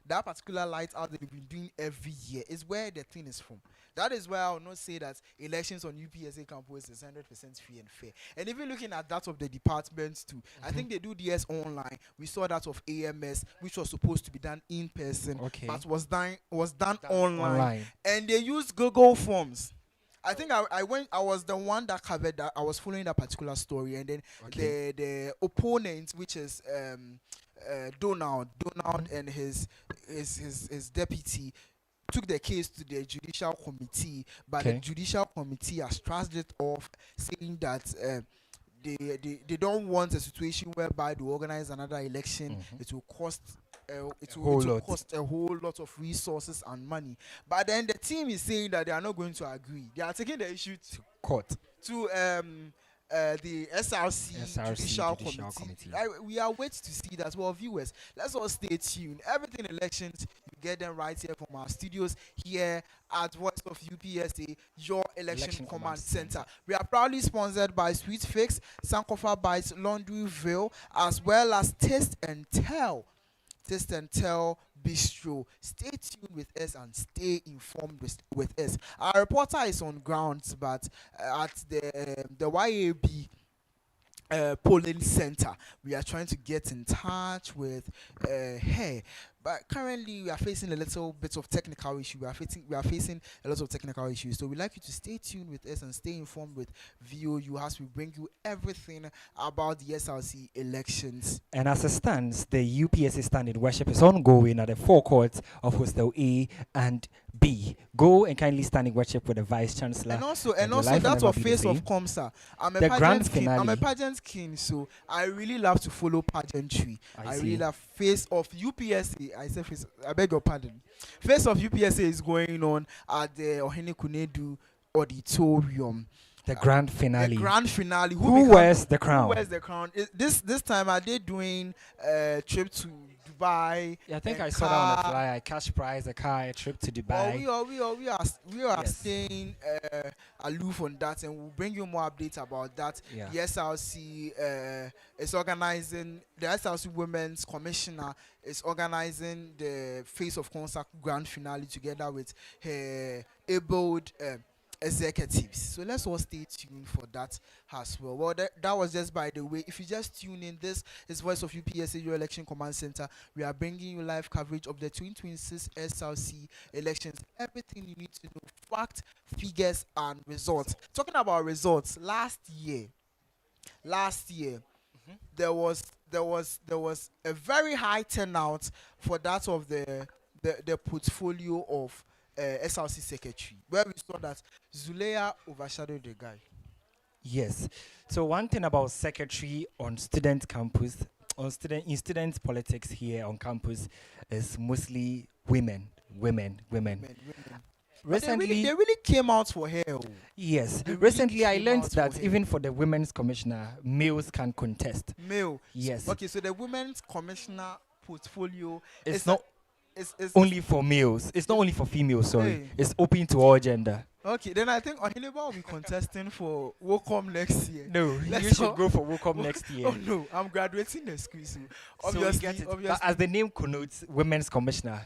that particular light out that we've been doing every year is where the thing is from. That is why I will not say that elections on UPSA campus is 100% free and fair. And even looking at that of the departments too, I think they do DS online. We saw that of AMS, which was supposed to be done in person, Okay. but was done online. Online. And they used Google Forms. I think I was the one that covered that. I was following that particular story, and then Okay. the opponent, which is Donald and his deputy, took the case to the judicial committee, but the Okay. judicial committee has trashed it off, saying that they don't want a situation whereby they organize another election. It will cost it A will, whole it will lot. cost a whole lot of resources and money. But then the team is saying that they are not going to agree. They are taking the issue Court. to the SRC SRC Judicial Judicial Committee. Committee. We are waiting to see that. Well, viewers, let's all stay tuned. Everything elections, you get them right here from our studios here at Voice of UPSA, your election command center. We are proudly sponsored by Sweet Fix, Sankofa Bites, Laundryville, as well as Taste and Tell. Taste and Tell Bistro. Stay tuned with us and stay informed with us. Our reporter is on ground, but at the YAB polling center, we are trying to get in touch with her. But currently, we are facing a little bit of technical issue. We are facing a lot of technical issues. So we'd like you to stay tuned with us and stay informed with VOU as we bring you everything about the SRC elections. And as it stands, the UPSA standing worship is ongoing at the forecourt of Hostel A and B. Go and kindly standing worship with the Vice Chancellor. And also your life will that's never our be the face of same. COMSA. I'm a The grand pageant king. I'm a finale. pageant king, so I really love to follow pageantry. I really see. love face of UPSA. I said face. I beg your pardon. Face of UPSA is going on at the Ohene Kunedu Auditorium. The grand finale. The grand finale. Who wears the crown? Who wears the crown? This time are they doing a trip to Dubai? Yeah, I think a I saw that on the car? flyer. Cash prize, a car, a trip to Well, Dubai. we are Yes. staying aloof on that, and we'll bring you more updates about that. Yeah. The SRC is organizing. The SRC Women's Commissioner is organizing the Face of Concert Grand Finale together with her abled executives. So let's all stay tuned for that as well. Well, that was just by the way. If you just tune in, this is Voice of UPSA, your election command center. We are bringing you live coverage of the 2026 SRC elections. Everything you need to know, fact, figures, and results. Talking about results, last year, there was a very high turnout for that of the portfolio of SRC secretary, where we saw that Zulea overshadowed the guy. Yes. So one thing about secretary on student campus, in student politics here on campus, is mostly women. But Recently, they really came out for her. yes. they really Recently, I came learned out that for her. even for the women's commissioner, males can contest. Male. Yes. Okay, so the women's commissioner portfolio It's is not it's only for males. It's not only for females. Sorry, Hey. it's open to all gender. okay. Then I think Ohineba will be contesting for Wocom next year. No, Let's you should not- go for Welcome next year. Oh no, I'm graduating the school, so So you obviously, get it. obviously. But as the name connotes, women's commissioner.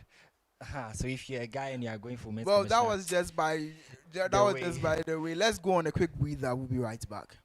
So if you're a guy and you are going for women's Well, commissioner, that was just by The just way. by the way. Let's go on a quick breather. We'll be right back.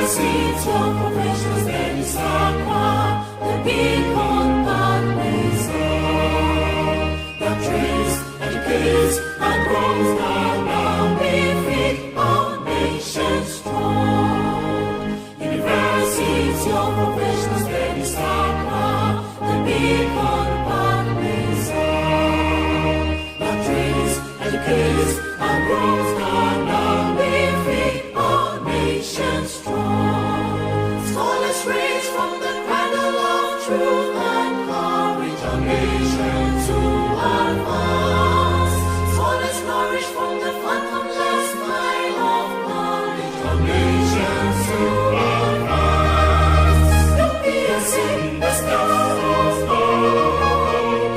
University of Professionals, there is Aqua, the beacon pathways that trace, educates, and grows now we feed our nation strong. University of Professionals, there is Aqua, the beacon pathways that trace, educates, and grows now we feed our nation strong. Scholars raise from the cradle of truth and courage our nation to advance. Scholars nourish from the fathomless mine of knowledge our nation to advance. UPSA, the star of gold.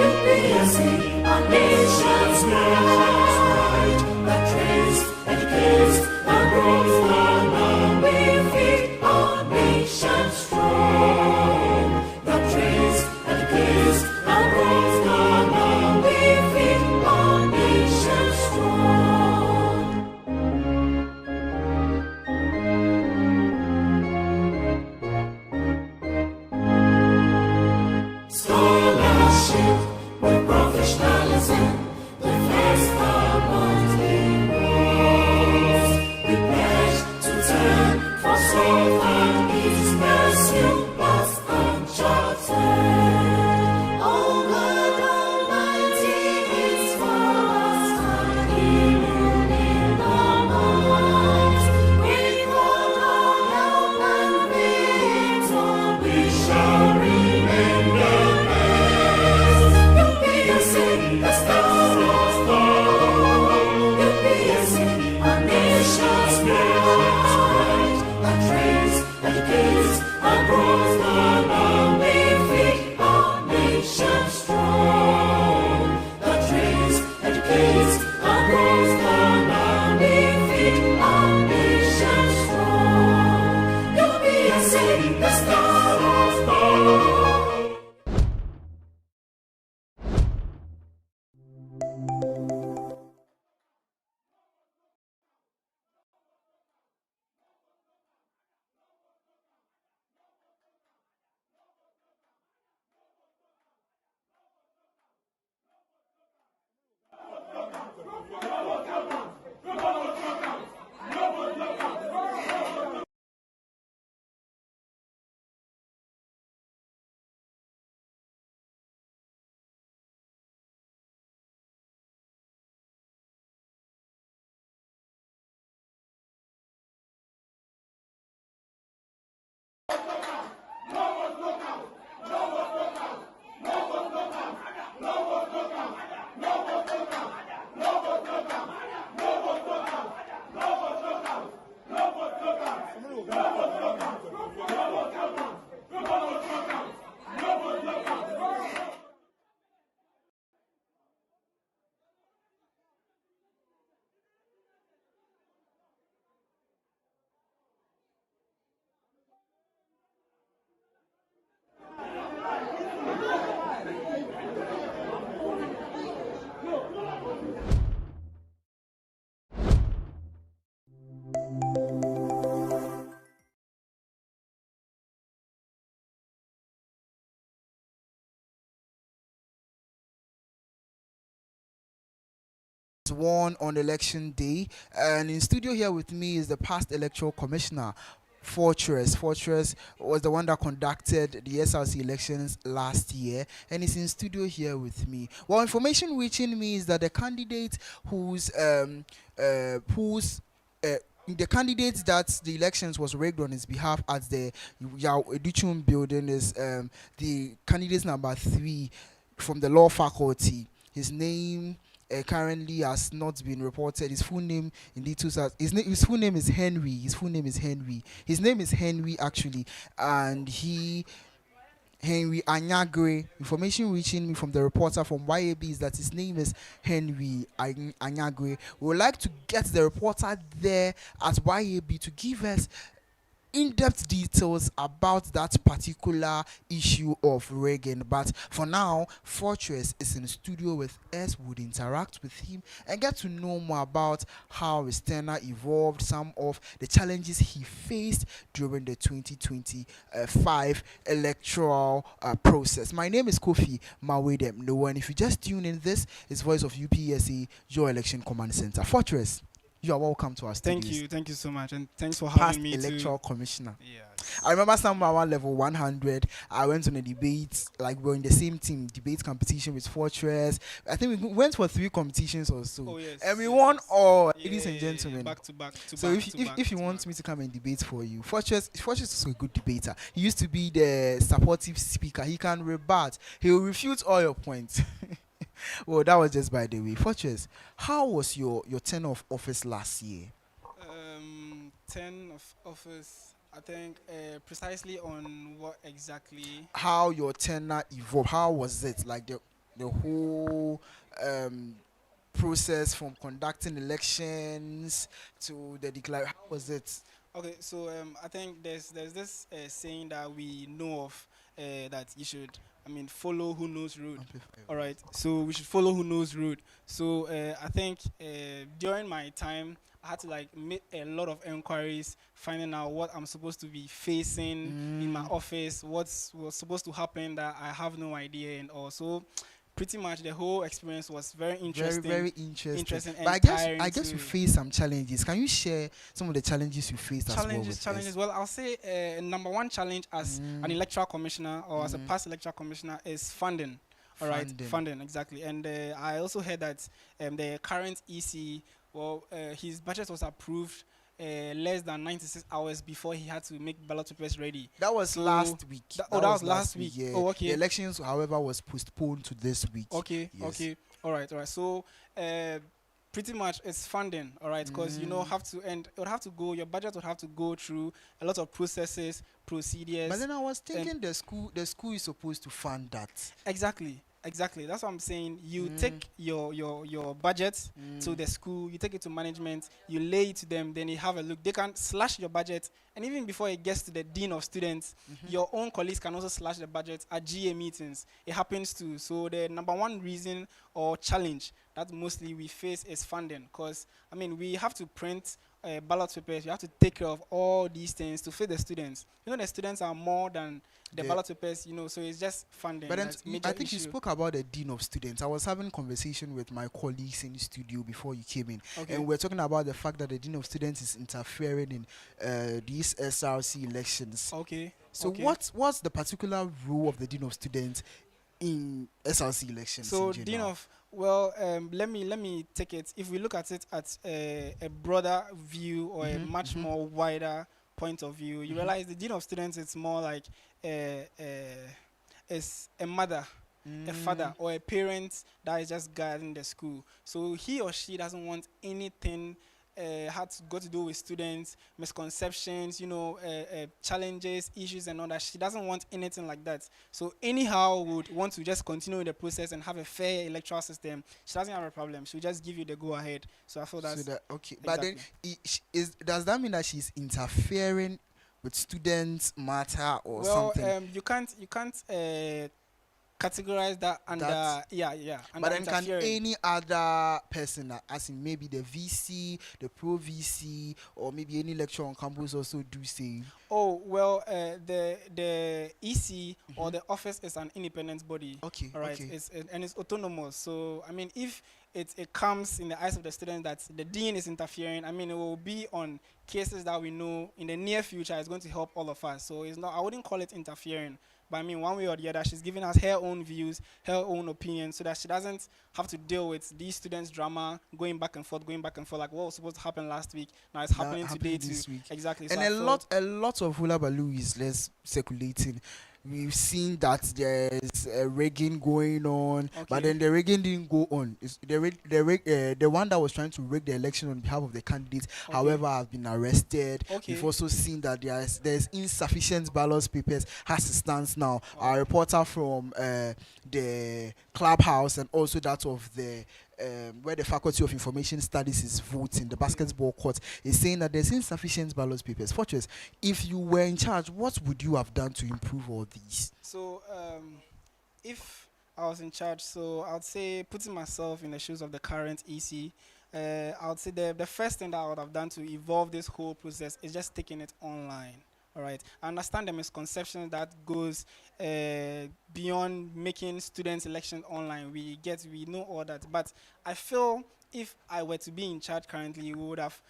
UPSA, our nation's pride, that trains, educates, and grows now we feed our nation strong. That trains, educates, and grows now we feed our nation strong. Scholarship with professionalism, the first among equals. We pledge to turn for south and east, pursue past uncharted. Oh God Almighty is for us, and illumine our minds. With God our help and victor, we shall remain the best. UPSA, the star of gold. UPSA, our nation's pride, that trains, educates, and grows now we feed our nation strong. That trains, educates, and grows now we feed our nation strong. UPSA, the star of gold. Won on election day, and in studio here with me is the past electoral commissioner, Fortress was the one that conducted the SRC elections last year, and is in studio here with me. Well, information reaching me is that the candidate the candidate that the elections was rigged on his behalf at the Yao Edichum building is the candidate number 3 from the law faculty. His name currently has not been reported. His full name indeed his full name is Henry. His name is Henry actually, and Henry Anyagre. Information reaching me from the reporter from YAB is that his name is Henry Anyagre. We would like to get the reporter there at YAB to give us in-depth details about that particular issue of rigging. But for now, Fortress is in the studio with us. Would interact with him and get to know more about how his tenure evolved, some of the challenges he faced during the 2025 electoral process. My name is Kofi Mawedem No, and if you just tune in, this is Voice of UPSA, your election command center. Fortress, you are welcome to our studios. Thank you so much, and thanks for Past having me. electoral commissioner. Yes. I remember somewhere around level 100, I went on a debate, like we were in the same team, debate competition with Fortress. I think we went for 3 competitions or so. Oh yes. And we yes, won yes. all, Yeah, ladies and gentlemen. Back to back. So if you want me to come and debate for you, Fortress is a good debater. He used to be the supportive speaker. He can rebut. He will refute all your points. Well, that was just by the way. Fortress, how was your tenure of office last year? 10 of office. I think precisely on what exactly. How your tenure evolved? How was it? Like the whole process from conducting elections to the declare. How was it? Okay, so I think there's this saying that we know of that you should, follow who knows road. All right, so we should follow who knows road. So I think during my time, I had to like make a lot of inquiries, finding out what I'm supposed to be facing in my office, was supposed to happen that I have no idea, and also pretty much the whole experience was very interesting. Very interesting. and But I guess tiring you too. faced some challenges. Can you share some of the challenges you faced as well? Challenges. Well, I'll say number one challenge as an electoral commissioner or as a past electoral commissioner is funding. All right, funding exactly. And I also heard that the current EC, his budget was approved less than 96 hours before he had to make ballot papers ready. That was last week. That was last week. Yeah. Oh, okay. The elections, however, was postponed to this week. Okay. Yes. Okay. All right. So pretty much it's funding. All right, because it would have to go. Your budget would have to go through a lot of processes, procedures. But then I was thinking the school is supposed to fund that. Exactly. That's what I'm saying. You take your budget to the school, you take it to management, you lay it to them, then you have a look. They can slash your budget, and even before it gets to the dean of students, your own colleagues can also slash the budget at GA meetings. It happens too. So the number one reason or challenge that mostly we face is funding, because we have to print ballot papers. You have to take care of all these things to fit the students. The students are more than the ballot papers, so it's just funding. But then I think issue. you spoke about the dean of students. I was having a conversation with my colleagues in the studio before you came in, and we're talking about the fact that the dean of students is interfering in these SRC elections. Okay. So what's the particular role of the dean of students in SRC elections? So dean of let me take it. If we look at it at a broader view or a much more wider point of view, you realize the dean of students is more like is a mother, a father, or a parent that is just guiding the school. So he or she doesn't want anything had to do with students, misconceptions, challenges, issues, and all that. She doesn't want anything like that. So anyhow, would want to just continue the process and have a fair electoral system. She doesn't have a problem. She'll just give you the go ahead. So I feel that's okay. Exactly. But then, does that mean that she's interfering with students' matter or something? You can't categorize that under But then can any other person, as in maybe the VC, the pro VC, or maybe any lecturer on campus also do same? The EC or the office is an independent body. Okay. All right. Okay. It's autonomous. So if it comes in the eyes of the student that the dean is interfering, it will be on cases that we know in the near future is going to help all of us. So it's not. I wouldn't call it interfering. But one way or the other, she's giving us her own views, her own opinions, so that she doesn't have to deal with these students' drama, going back and forth, like what was supposed to happen last week. Now it's happening today this too. week. Exactly. And so a lot of hula baloo is less circulating. We've seen that there's a rigging going on, but then the rigging didn't go on. It's the one that was trying to rig the election on behalf of the candidate, however, has been arrested. We've also seen that there's insufficient ballot papers as it stands now. Our reporter from the clubhouse and also that of the where the Faculty of Information Studies is voting, the basketball court, is saying that there's insufficient ballot papers. Fortress, if you were in charge, what would you have done to improve all these? So, if I was in charge, so I would say putting myself in the shoes of the current EC, I would say the first thing that I would have done to evolve this whole process is just taking it online. All right. I understand the misconception that goes beyond making students' election online. We know all that, but I feel if I were to be in charge currently, we would have,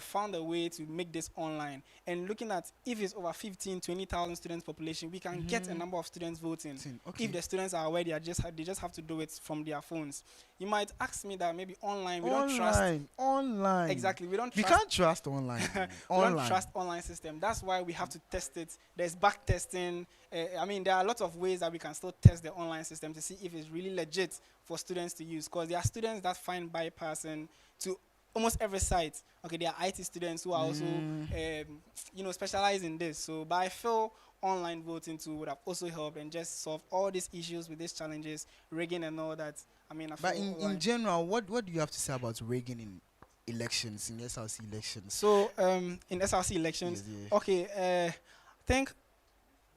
found a way to make this online. And looking at if it's over 20,000 students population, we can get a number of students voting. Okay. If the students are aware, they just have to do it from their phones. You might ask me that maybe online we don't trust. Online. Exactly, we can't trust online. We don't trust online system. That's why we have to test it. There's back testing. There are a lot of ways that we can still test the online system to see if it's really legit for students to use. Because there are students that find bypassing to almost every site. Okay, there are IT students who are also, specialize in this. So, but I feel online voting too would have also helped and just solve all these issues with these challenges, rigging and all that. But in general, what do you have to say about rigging in elections, in SRC elections? So, in SRC elections, okay, I think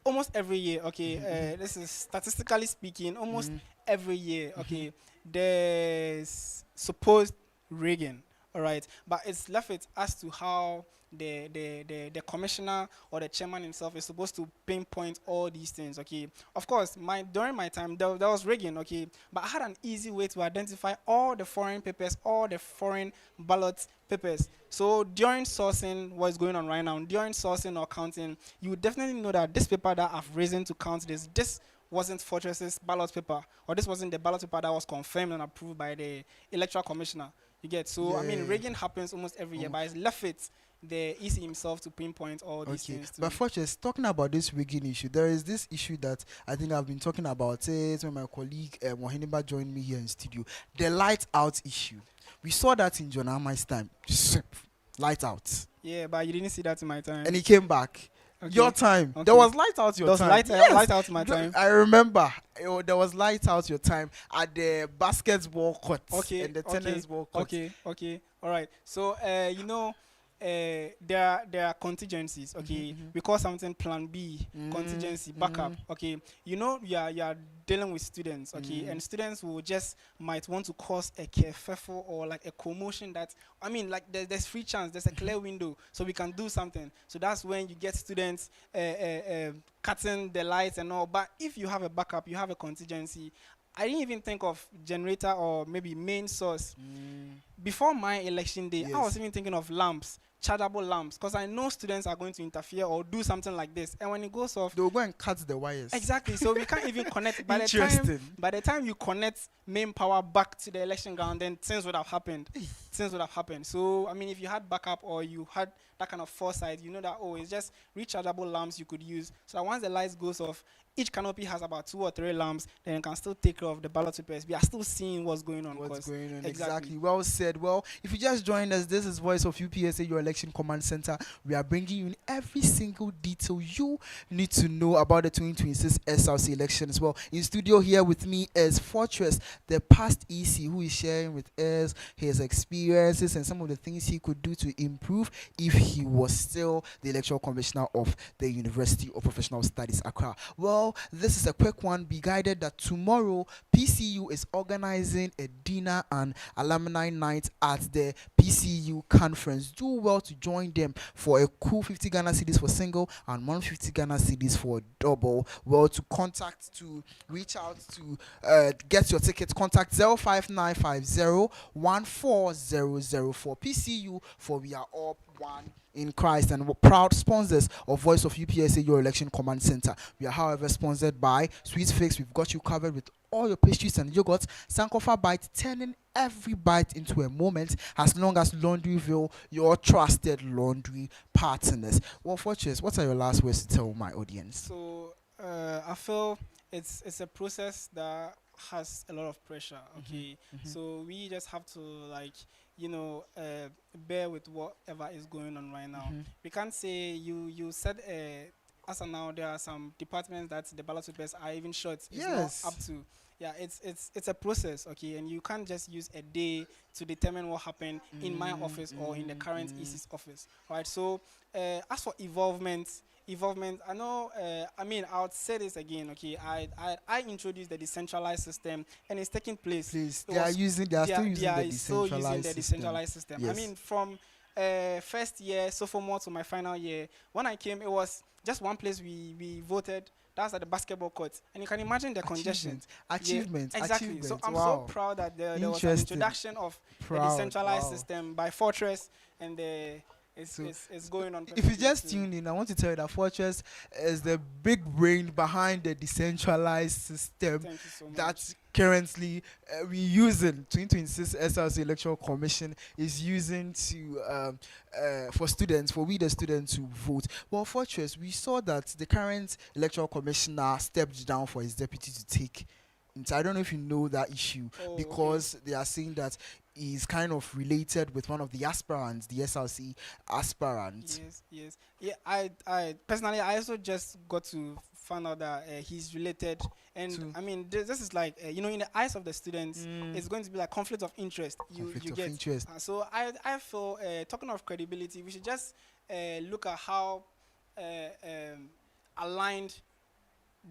almost every year, okay, this is statistically speaking, almost every year, okay, there's supposed rigging, all right, but it's left it as to how the commissioner or the chairman himself is supposed to pinpoint all these things, okay. Of course, during my time, there was rigging, okay, but I had an easy way to identify all the foreign papers, all the foreign ballot papers. So during sourcing, what's going on right now, during sourcing or counting, you would definitely know that this paper that I've risen to count this wasn't Fortress's ballot paper, or this wasn't the ballot paper that was confirmed and approved by the electoral commissioner. You get? So, rigging happens almost every year, but it's left it the EC himself to pinpoint all these things. But Fortress, talking about this rigging issue, there is this issue that I think I've been talking about it when my colleague Mohiniba joined me here in studio. The light out issue. We saw that in John Amai's time. Light out. Yeah, but you didn't see that in my time. And he came back. Okay. Your time. Okay. There was light out your time. Light out my time. I remember. There was light out your time at the basketball court and the tennis ball court. Okay. All right. So, there are contingencies, okay. We call something plan B, contingency, backup, okay. You are dealing with students, okay, and students will might want to cause a kerfuffle or like a commotion that, there's free chance, there's a clear window, so we can do something. So that's when you get students cutting the lights and all. But if you have a backup, you have a contingency. I didn't even think of generator or maybe main source. Before my election day, I was even thinking of lamps, chargeable lamps, because I know students are going to interfere or do something like this. And when it goes off, they'll go and cut the wires. Exactly. So we can't even connect. By the time you connect main power back to the election ground, then things would have happened. So, if you had backup or you had that kind of foresight, you know that, it's just rechargeable lamps you could use. So that once the lights goes off, each canopy has about 2 or 3 lamps, then you can still take care of the ballot papers. We are still seeing what's going on. Exactly. Well said. Well, if you just joined us, this is Voice of UPSA, your election command center. We are bringing you every single detail you need to know about the 2026 SRC elections. Well, in studio here with me is Fortress, the past EC, who is sharing with us his experiences and some of the things he could do to improve if he was still the electoral commissioner of the University of Professional Studies, Accra. Well, this is a quick one. Be guided that tomorrow PCU is organizing a dinner and alumni night at the PCU conference. Do well to join them for a cool 50 Ghana cedis for single and 150 Ghana cedis for double. Well, to reach out to get your tickets, contact 05950-14004 PCU, for we are all one in Christ, and we're proud sponsors of Voice of UPSA, your election command center. We are, however, sponsored by Sweet Fix. We've got you covered with all your pastries and yogurts. Sankofa Bite, turning every bite into a moment, as long as Laundryville, your trusted laundry partners. Well, Fortress, what are your last words to tell my audience? So, I feel it's a process that has a lot of pressure, okay. So we just have to bear with whatever is going on right now. We can't say you set as of now, there are some departments that the ballot papers are even short. It's Yes. not up to. Yeah, it's a process, okay, and you can't just use a day to determine what happened in my office or in the current EC's office, right? So, as for evolvement, I know. I mean, I would say this again, okay. I introduced the decentralized system, and it's taking place. Please, It they are was- using. They are still they using are the still using the decentralized system. decentralized system. I Yes. mean, from first year, sophomore to my final year, when I came, it was just one place we voted. That's at the basketball court, and you can imagine the congestion. Achievement. Yeah, exactly. So Achievement. I'm Wow. so proud that there was an Interesting. introduction of Proud. the decentralized Wow. system by Fortress, and So, it's going on. If you perfectly just too. tuned in, I want to tell you that Fortress is the big brain behind the decentralized system Thank you so much. that currently we using 2026 SRC Electoral Commission is using to for students, for we the students to vote. Well, Fortress, we saw that the current Electoral Commissioner stepped down for his deputy to take. I don't know if you know that issue, Oh, okay. because they are saying that he's kind of related with one of the aspirants, the SRC aspirant. Yes. Yeah, I personally, I also just got to find out that he's related, and To- I mean, this is like, in the eyes of the students, it's going to be like conflict of interest. Conflict You of get. interest. So I feel, talking of credibility, we should just look at how aligned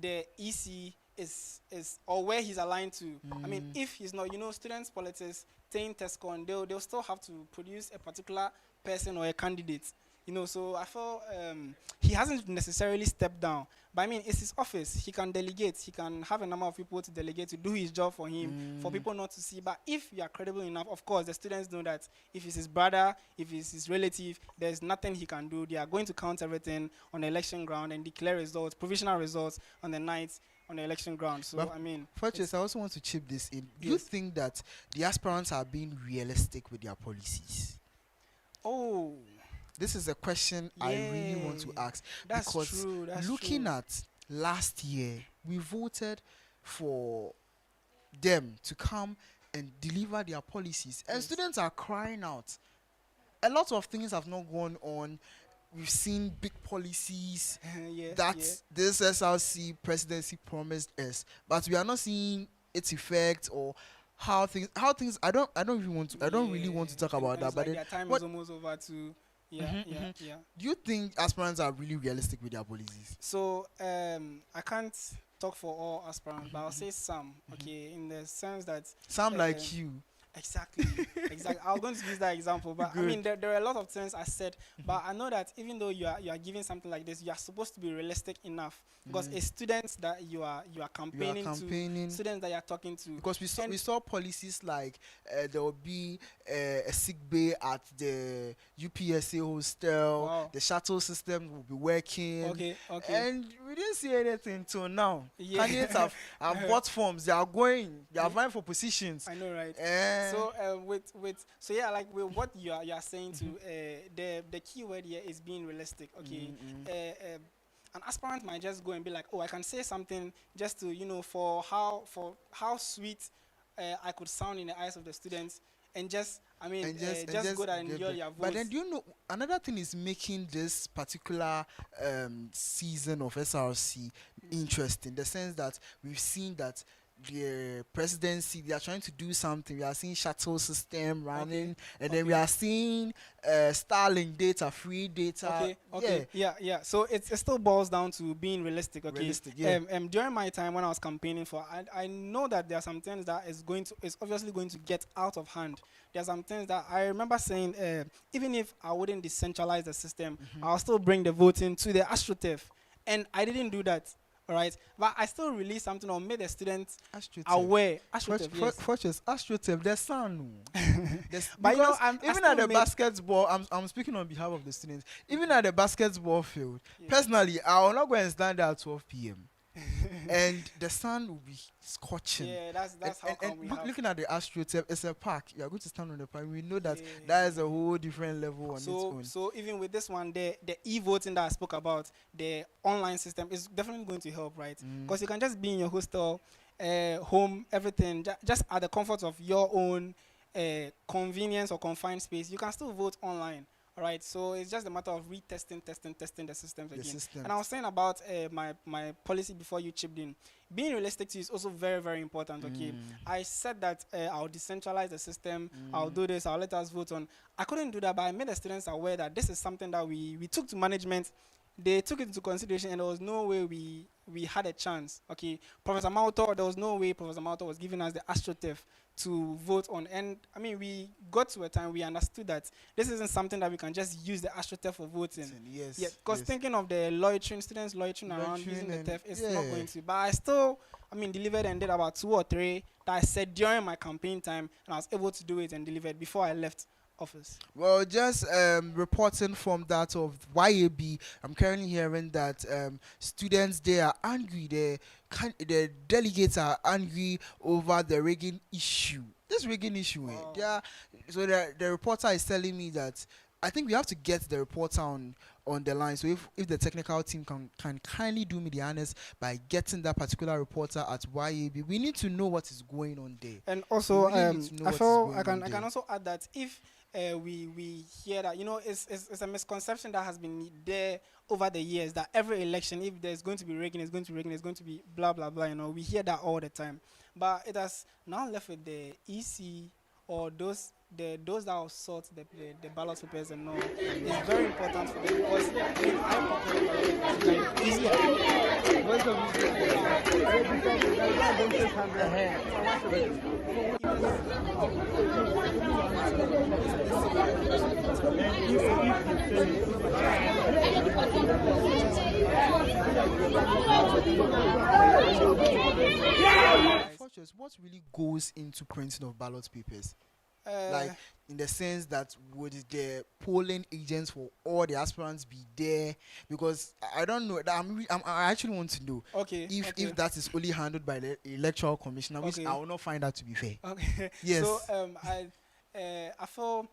the EC is or where he's aligned to. I mean, if he's not, students politics, Tain Tescon, they'll still have to produce a particular person or a candidate. So I feel he hasn't necessarily stepped down. But I mean, it's his office. He can delegate. He can have a number of people to delegate to do his job for him, for people not to see. But if you are credible enough, of course, the students know that if it's his brother, if it's his relative, there's nothing he can do. They are going to count everything on the election ground and declare results, provisional results on the night on the election ground. So, But I mean, Fortress, I also want to chip this in. Do you Yes. think that the aspirants are being realistic with their policies? oh, This is a question I really want to Yeah. ask. that's because true. That's looking true. at last year, we voted for them to come and deliver their policies, and Yes. students are crying out. A lot of things have not gone on. We've seen big policies Yes, that yeah. this SRC presidency promised us, but we are not seeing its effect or how things. I don't even want to. I don't really want to talk And about that. it's But like then, their time what- is almost over too. Yeah, Mhm, yeah, mhm. yeah. do you think aspirants are really realistic with their policies? So I can't talk for all aspirants, but I'll say some. Okay, in the sense that Some like Uh, you. exactly. I was going to use that example, but I mean there are a lot of things I said, but I know that even though you are giving something like this, you are supposed to be realistic enough, because it's students that you are campaigning, campaigning. to, students that you are talking to. Because we And- saw policies like there will be a sick bay at the UPSA hostel. Wow. The shuttle system will be working. Okay. And we didn't see anything till now. Yeah. Candidates have bought forms. They are going. They are vying for positions. I know, right? Eh, So with like with what you are saying to the key word here is being realistic. Okay, an aspirant might just go and be like, oh, I can say something just to for how sweet I could sound in the eyes of the students, and just go there and get enjoy there. your votes. But then, do you know another thing is making this particular season of SRC interesting? The sense that we've seen that the presidency, they are trying to do something. We are seeing shuttle system running, and then we are seeing Starlink data, free data. Okay. Yeah. So it still boils down to being realistic. Okay. Realistic, yeah. During my time when I was campaigning for, I know that there are some things that is obviously going to get out of hand. There are some things that I remember saying, even if I wouldn't decentralize the system, I'll still bring the voting to the AstroTurf, and I didn't do that. All right, but I still released something or made the students aware. AstroTurf, yes. Fortress, AstroTurf, the sun. But Because I even still at the made- basketball, I'm speaking on behalf of the students. Even at the basketball field, Yeah. personally, I will not go and stand there at 12 p.m. and the sun will be scorching. Yeah, that's how come we have. Looking at the AstroTurf, it's a park. You are going to stand on the park. We know that Yeah. that is a whole different level on its own. So even with this one, the e-voting that I spoke about, the online system is definitely going to help, right? Because you can just be in your hostel, home, everything, just at the comfort of your own convenience or confined space. You can still vote online. All right, so it's just a matter of retesting, testing the systems The again. systems. And I was saying about my policy before you chipped in. Being realistic to you is also very, very important. Okay, I said that I'll decentralize the system. I'll do this. I'll let us vote on. I couldn't do that, but I made the students aware that this is something that we took to management. They took it into consideration, and there was no way we had a chance. Okay, Professor Mauto, there was no way Professor Mauto was giving us the AstroTurf to vote on. And I mean, we got to a time we understood that this isn't something that we can just use the AstroTurf for voting. Yes. Yeah, because thinking of the loitering, students loitering around Loitering using the and- turf, it's yeah. not going to. But I still, delivered and did about 2 or 3 that I said during my campaign time, and I was able to do it and delivered before I left office. Well, just reporting from that of YAB, I'm currently hearing that students there are angry. The delegates are angry over the rigging issue. This rigging issue, Wow. so the reporter is telling me that I think we have to get the reporter on the line. So if the technical team can kindly do me the honors by getting that particular reporter at YAB, we need to know what is going on there. And also, We really need to know I what is feel going I can on I there. can also add that if we hear that, it's a misconception that has been there over the years that every election, if there's going to be rigging, it's going to be rigging, it's going to be blah blah blah. We hear that all the time, but it has now left with the EC or those that will sort the ballot papers and all. It's very important for them because I prepare ballot papers, like, Fortress, what really goes into printing of ballot papers? uh, Like, in the sense that would the polling agents for all the aspirants be there? Because I don't know. I actually want to know okay, if that is only handled by the electoral commissioner, which Okay. I will not find that to be fair. okay. Yes. So I feel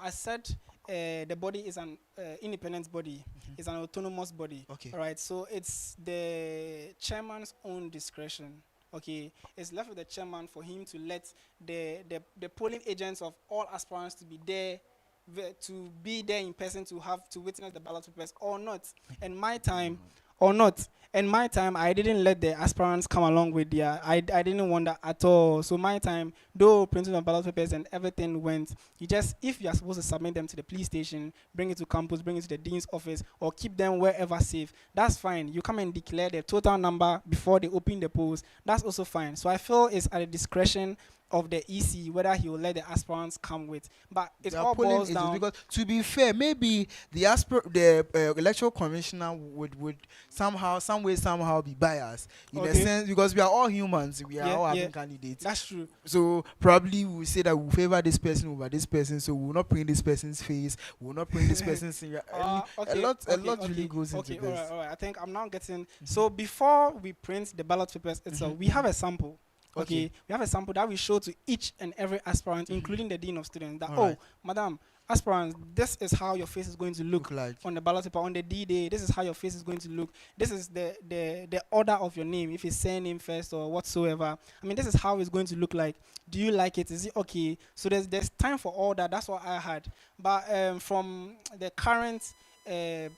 I said the body is an independent body. It's an autonomous body. Okay. All right. So it's the chairman's own discretion. Okay, it's left with the chairman for him to let the polling agents of all aspirants to be there, in person to witness the ballot papers or not. And my time or not. And my time, I didn't let the aspirants come along with their. I didn't want that at all. So my time, though printing of ballot papers and everything went, if you are supposed to submit them to the police station, bring it to campus, bring it to the dean's office, or keep them wherever safe, that's fine. You come and declare the total number before they open the polls. That's also fine. So I feel it's at the discretion of the EC whether he will let the aspirants come with. But it They are all polling boils agents, down. because to be fair, maybe the electoral commissioner would somehow be biased in a Okay. sense, because we are all humans, we are Yeah, all yeah. having candidates. That's true. So probably we'll say that we'll favor this person over this person, so we'll not print this person's face, we'll not print this person's finger. A lot really goes into Okay, this. all right. I think I'm now getting. So before we print the ballot papers itself, we have a sample. Okay, we have a sample that we show to each and every aspirant, including the dean of students. That Alright. madam, aspirants, this is how your face is going to look Look like. on the ballot paper on the D-Day. This is how your face is going to look. This is the order of your name, if it's surname first or whatsoever. This is how it's going to look like. Do you like it? Is it okay? So there's time for all that. That's what I had. But from the current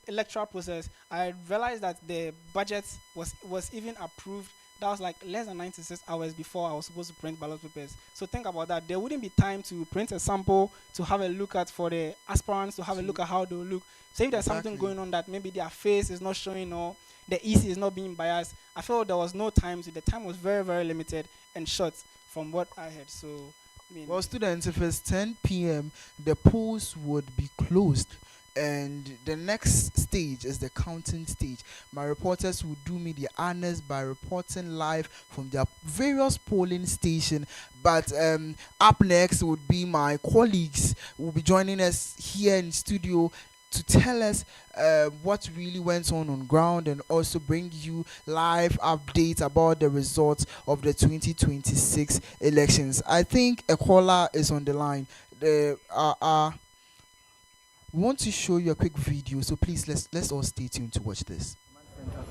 electoral process, I realized that the budget was even approved. That was like less than 96 hours before I was supposed to print ballot papers. So think about that. There wouldn't be time to print a sample, to have a look at for the aspirants, to have a look at how they look. So if there's something Exactly. going on that maybe their face is not showing or the EC is not being biased, I felt there was no time. So the time was very, very limited and short from what I had. So, Well, students, if it's 10 p.m., the polls would be closed. And the next stage is the counting stage. My reporters will do me the honors by reporting live from their various polling stations. But up next would be my colleagues who will be joining us here in studio to tell us what really went on ground, and also bring you live updates about the results of the 2026 elections. I think a caller is on the line. We want to show you a quick video, so please let's all stay tuned to watch this.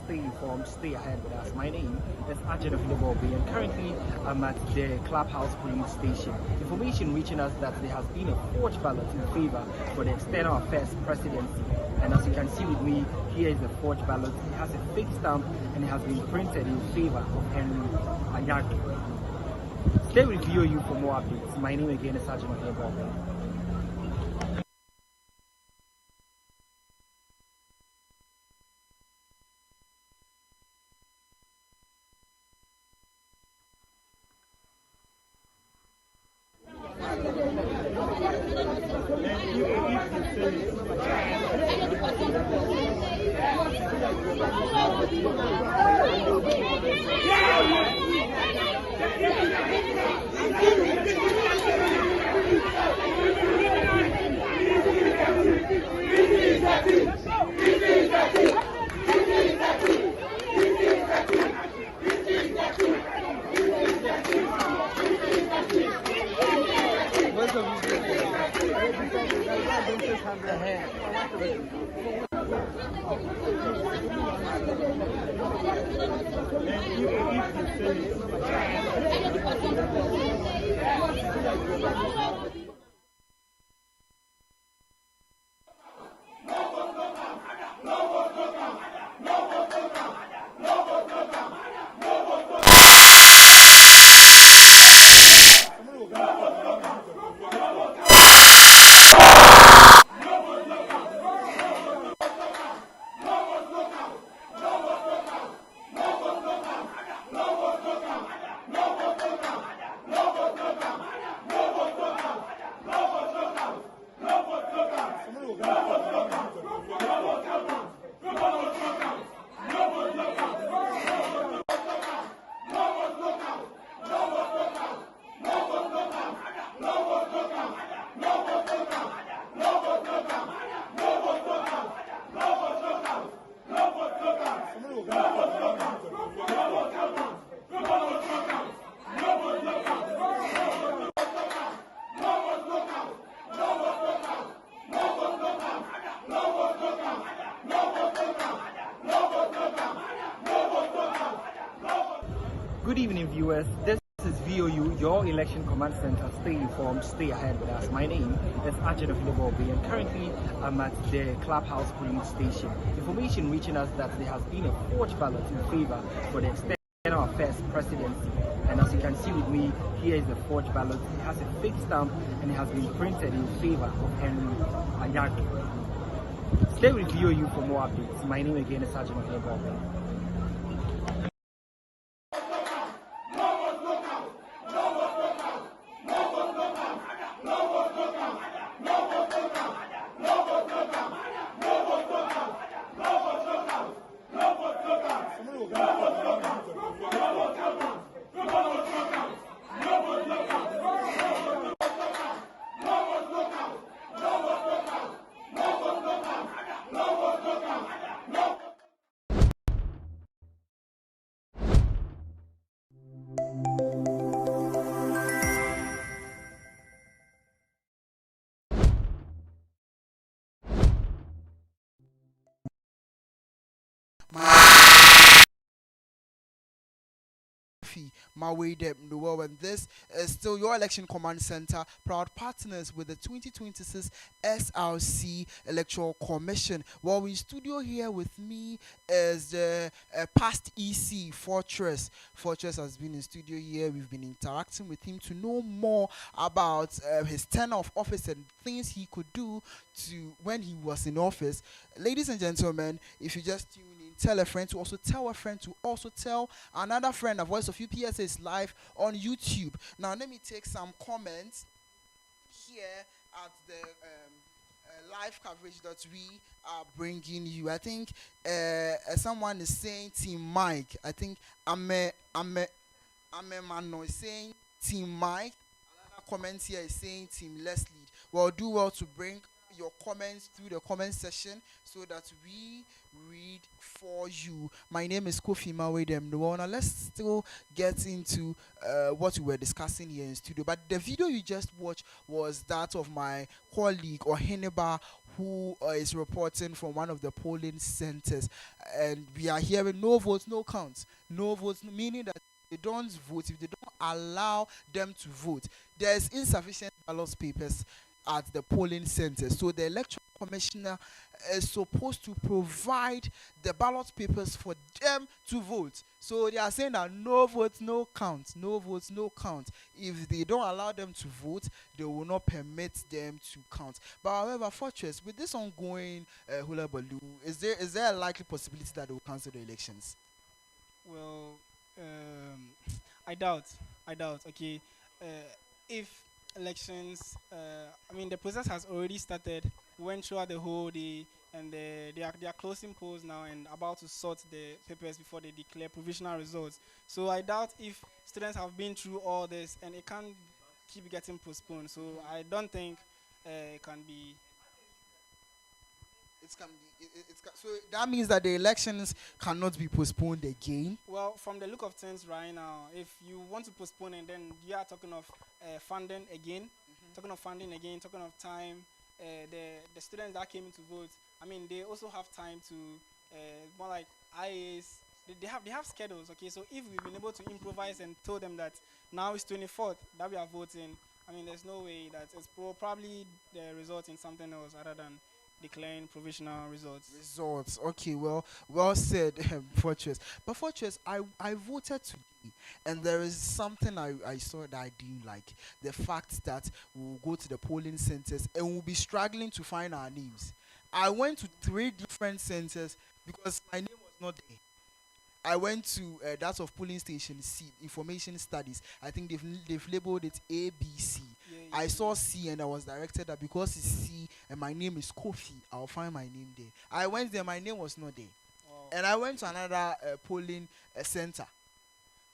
stay informed, stay ahead with us. My name is Ajay Obi, and currently I'm at the Clubhouse polling station. Information reaching us that there has been a forged ballot in favor for the External Affairs presidency. And as you can see with me, here is the forged ballot. It has a fake stamp and it has been printed in favor of Henry Ayagi. Stay with VOU for more updates. My name again is Ajay Obi. Good evening, viewers. This is VOU, your election command center. Stay informed, stay ahead with us. My name is Ajay Obi, and currently I'm at the Clubhouse polling station. Information reaching us that there has been a forged ballot in favor for the External Affairs presidency. And as you can see with me, here is the forged ballot. It has a fake stamp and it has been printed in favor of Henry Ayagi. Stay with VOU for more updates. My name again is Ajay Obi. My way them the world, and this is still your election command center, proud partners with the 2026 SRC Electoral Commission. Well, in studio here with me is the past EC Fortress. Fortress has been in studio here. We've been interacting with him to know more about his tenure of office and things he could do to when he was in office. Ladies and gentlemen, if you just tune in, tell a friend to also tell a friend to also tell another friend. A Voice of UPSA is live on YouTube. Now, let me take some comments here at the live coverage that we are bringing you. I think someone is saying Team Mike. I think Ame Mano is saying Team Mike. Another comment here is saying Team Leslie. Well, do well to bring your comments through the comment section so that we read for you. My name is Kofi Mawedem. Now let's still get into what we were discussing here in studio. But the video you just watched was that of my colleague or Heneba, who is reporting from one of the polling centers, and we are hearing no votes, no counts, no votes, meaning that they don't vote, if they don't allow them to vote, there's insufficient ballot papers at the polling center. So the electoral commissioner is supposed to provide the ballot papers for them to vote. So they are saying that no votes, no count, no votes, no count. If they don't allow them to vote, they will not permit them to count. But however, Fortress, with this ongoing hula baloo, is there a likely possibility that they will cancel the elections? Well, I doubt. Okay, uh, if elections, I mean, the process has already started. We went throughout the whole day, and they are closing polls now and about to sort the papers before they declare provisional results. So I doubt if students have been through all this, and it can't keep getting postponed. So I don't think it can be. So that means that the elections cannot be postponed again. Well, from the look of things right now, if you want to postpone it, then you are talking of funding again, talking of time. The students that came in to vote, I mean, they also have time to more like IAs. They have schedules. Okay, so if we've been able to improvise and told them that now it's 24th that we are voting, I mean, there's no way that it's probably the result in something else other than declaring provisional results. Okay, well said, Fortress. But Fortress, I voted today, and there is something I saw that I didn't like. The fact that we'll go to the polling centers and we'll be struggling to find our names. I went to 3 different centers because my name was not there. I went to that of polling station C, information studies. I think they've labeled it A, B, C. I saw C and I was directed that because it's C and my name is Kofi, I'll find my name there. I went there, my name was not there. And I went to another polling center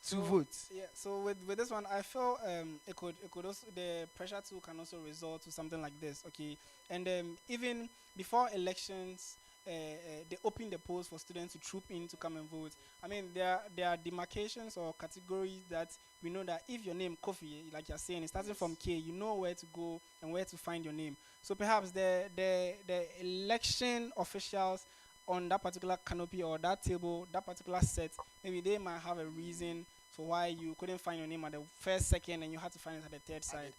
to vote. Yeah, so with this one, I feel it could also, the pressure too can also result to something like this, okay? And even before elections, they open the polls for students to troop in to come and vote. I mean, there are demarcations or categories that we know that if your name Kofi, like you're saying, is starting from K, you know where to go and where to find your name. So perhaps the election officials on that particular canopy or that table, that particular set, maybe they might have a reason for why you couldn't find your name at the first, second, and you had to find it at the third side.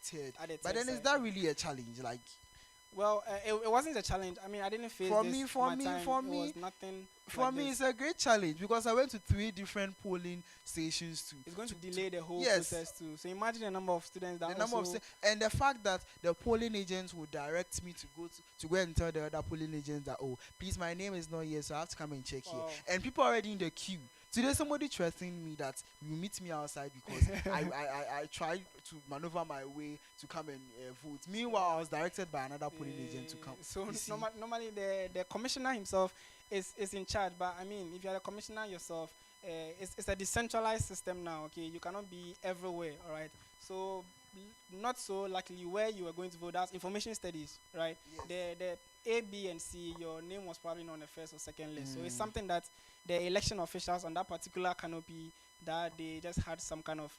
But then is that really a challenge? Like, well, it wasn't a challenge. I mean, I didn't face this. It was nothing. For me, it's a great challenge because I went to 3 different polling stations too. It's going to delay the whole process too. So imagine the number of students that and the fact that the polling agents will direct me to go and tell the other polling agents that, oh, please, my name is not here, so I have to come and check here. And people are already in the queue. Today, somebody threatened me that you meet me outside because I tried to maneuver my way to come and vote. Meanwhile, I was directed by another polling agent to come. So normally the commissioner himself is in charge. But I mean, if you are the commissioner yourself, it's a decentralized system now. Okay, you cannot be everywhere. All right. So not so likely where you are going to vote. That's information studies, right? Yes. The A, B, and C, your name was probably not on the first or second list. So it's something that the election officials on that particular canopy, that they just had some kind of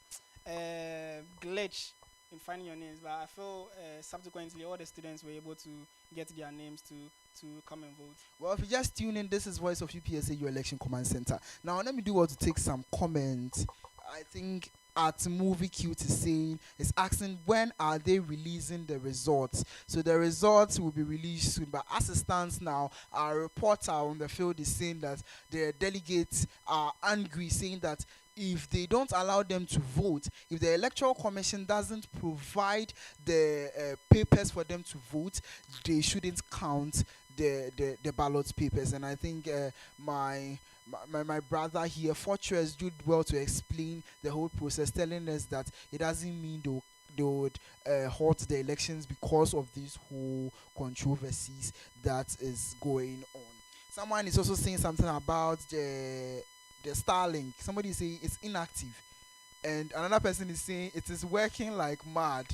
glitch in finding your names. But I feel subsequently all the students were able to get their names to come and vote. Well, if you just tune in, this is Voice of UPSA, your election command center. Now, let me do what to take some comments. I think at Movie Cute is asking when are they releasing the results. So the results will be released soon, but as it stands now, our reporter on the field is saying that the delegates are angry, saying that if they don't allow them to vote, if the electoral commission doesn't provide the papers for them to vote, they shouldn't count the ballot papers. And I think my brother here, Fortress, did well to explain the whole process, telling us that it doesn't mean they would halt the elections because of these whole controversies that is going on. Someone is also saying something about the Starlink. Somebody is saying it's inactive, and another person is saying it is working like mad.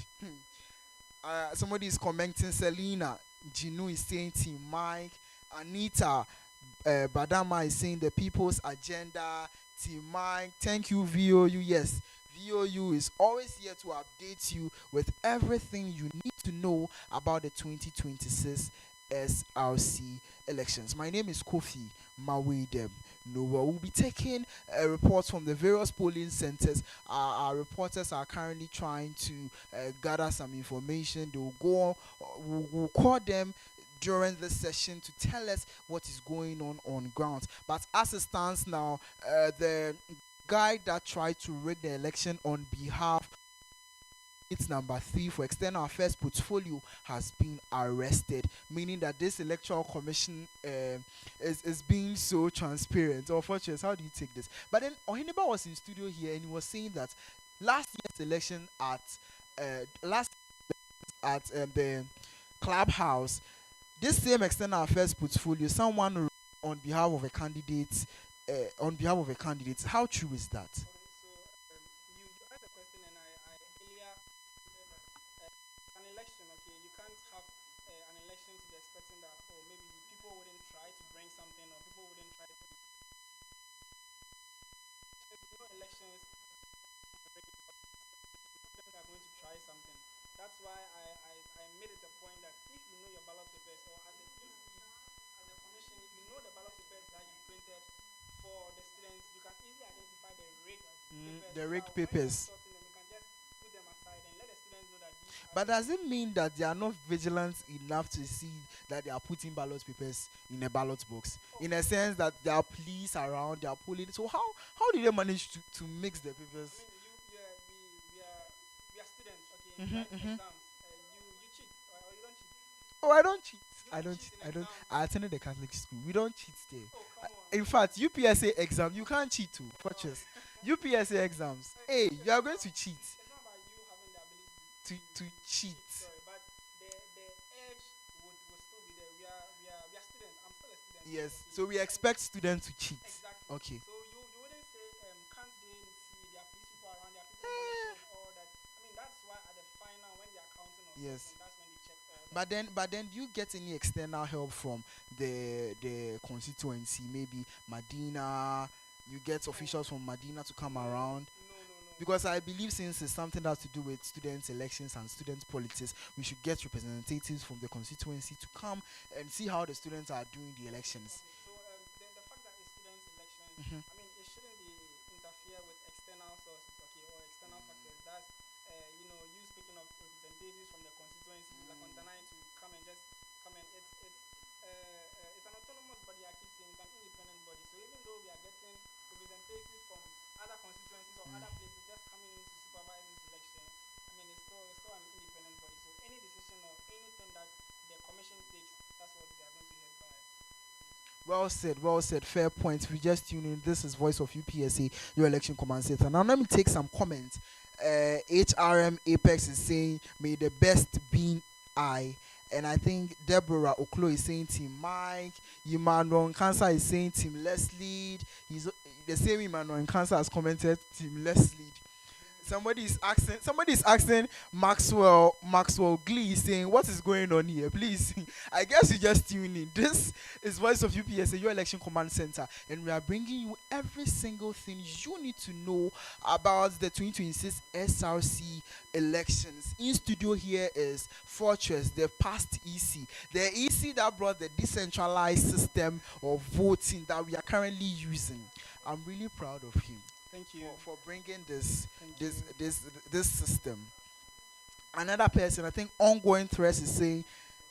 Somebody is commenting, Selena, Jinu is saying Team Mike. Anita Badama is saying the People's Agenda. Team Mike. Thank you, VOU. Yes, VOU is always here to update you with everything you need to know about the 2026 SRC elections. My name is Kofi Mawedem. Noah will be taking reports from the various polling centers. Our reporters are currently trying to gather some information. They will go on, we'll call them during this session to tell us what is going on ground. But as it stands now, the guy that tried to rig the election on behalf it's number 3 for external affairs portfolio has been arrested, meaning that this electoral commission is being so transparent. Unfortunately, how do you take this? But then Ohiniba was in studio here and he was saying that last year's election at the clubhouse, this same external affairs portfolio, someone on behalf of a candidate, how true is that? You asked a question and I earlier stated that an election, okay, you can't have an election to be expecting that, or maybe people wouldn't try to bring something, or people wouldn't try to. Elections, students are going to try something. That's why I made it a point that if you know your ballot papers, or as the EC, as the commission, if you know the ballot papers that you printed for the students, you can easily identify the rigged papers. The rigged Now, when papers. you're sorting them, you can just put them aside and let the students know that these are. But does it mean that they are not vigilant enough to see that they are putting ballot papers in a ballot box? In a sense that there are police around, they are pulling. So how do they manage to mix the papers? I mean, we are students, okay? You write exams, you cheat, or you don't cheat. Oh, I don't cheat. You don't cheat in exams. I attended the Catholic school. We don't cheat there. Oh, come on. In fact, UPSA exam, you can't cheat too. Purchase. UPSA exams. Hey, you are going to cheat. It's not about you having the ability To cheat. sorry, but the edge would still be there. We are students. I'm still a student. Yes. Okay. So we expect students to cheat. Exactly. Okay. So you wouldn't say can't they see there are police people around, there are people monitoring all that. I mean that's why at the final when they are counting or Yes. something, that's when they check all that. But then, do you get any external help from the constituency? Maybe Medina. You get officials from Medina to come around. No. Because I believe since it's something that has to do with students' elections and student politics, we should get representatives from the constituency to come and see how the students are doing the elections. So the fact that it's students' elections, Mhm. I mean, it shouldn't be interfere with external sources, okay, or external factors. That's you speaking of representatives from the constituency, like on Tanai to come and it's an autonomous body. I keep saying it's an independent body. So even though we are getting representatives from other constituencies or other places just coming in to supervise this election, I mean, it's still an independent body. So any decision or anything that the commission takes, that's what they are going to head by. Well said. Fair point. We just tune in. This is Voice of UPSA, your election command center. Now let me take some comments. HRM Apex is saying, "May the best be I." And I think Deborah Oklo is saying Team Mike. Emmanuel Cancer is saying Team Leslie. He's the same Emmanuel Cancer has commented Team Leslie. Somebody is asking Maxwell Glee is saying, what is going on here? Please, I guess you just tune in. This is Voice of UPSA, your election command center, and we are bringing you every single thing you need to know about the 2026 SRC elections. In studio here is Fortress, the past EC, the EC that brought the decentralized system of voting that we are currently using. I'm really proud of him. Thank you. For bringing this Thank you. this system. Another person, I think ongoing threats is saying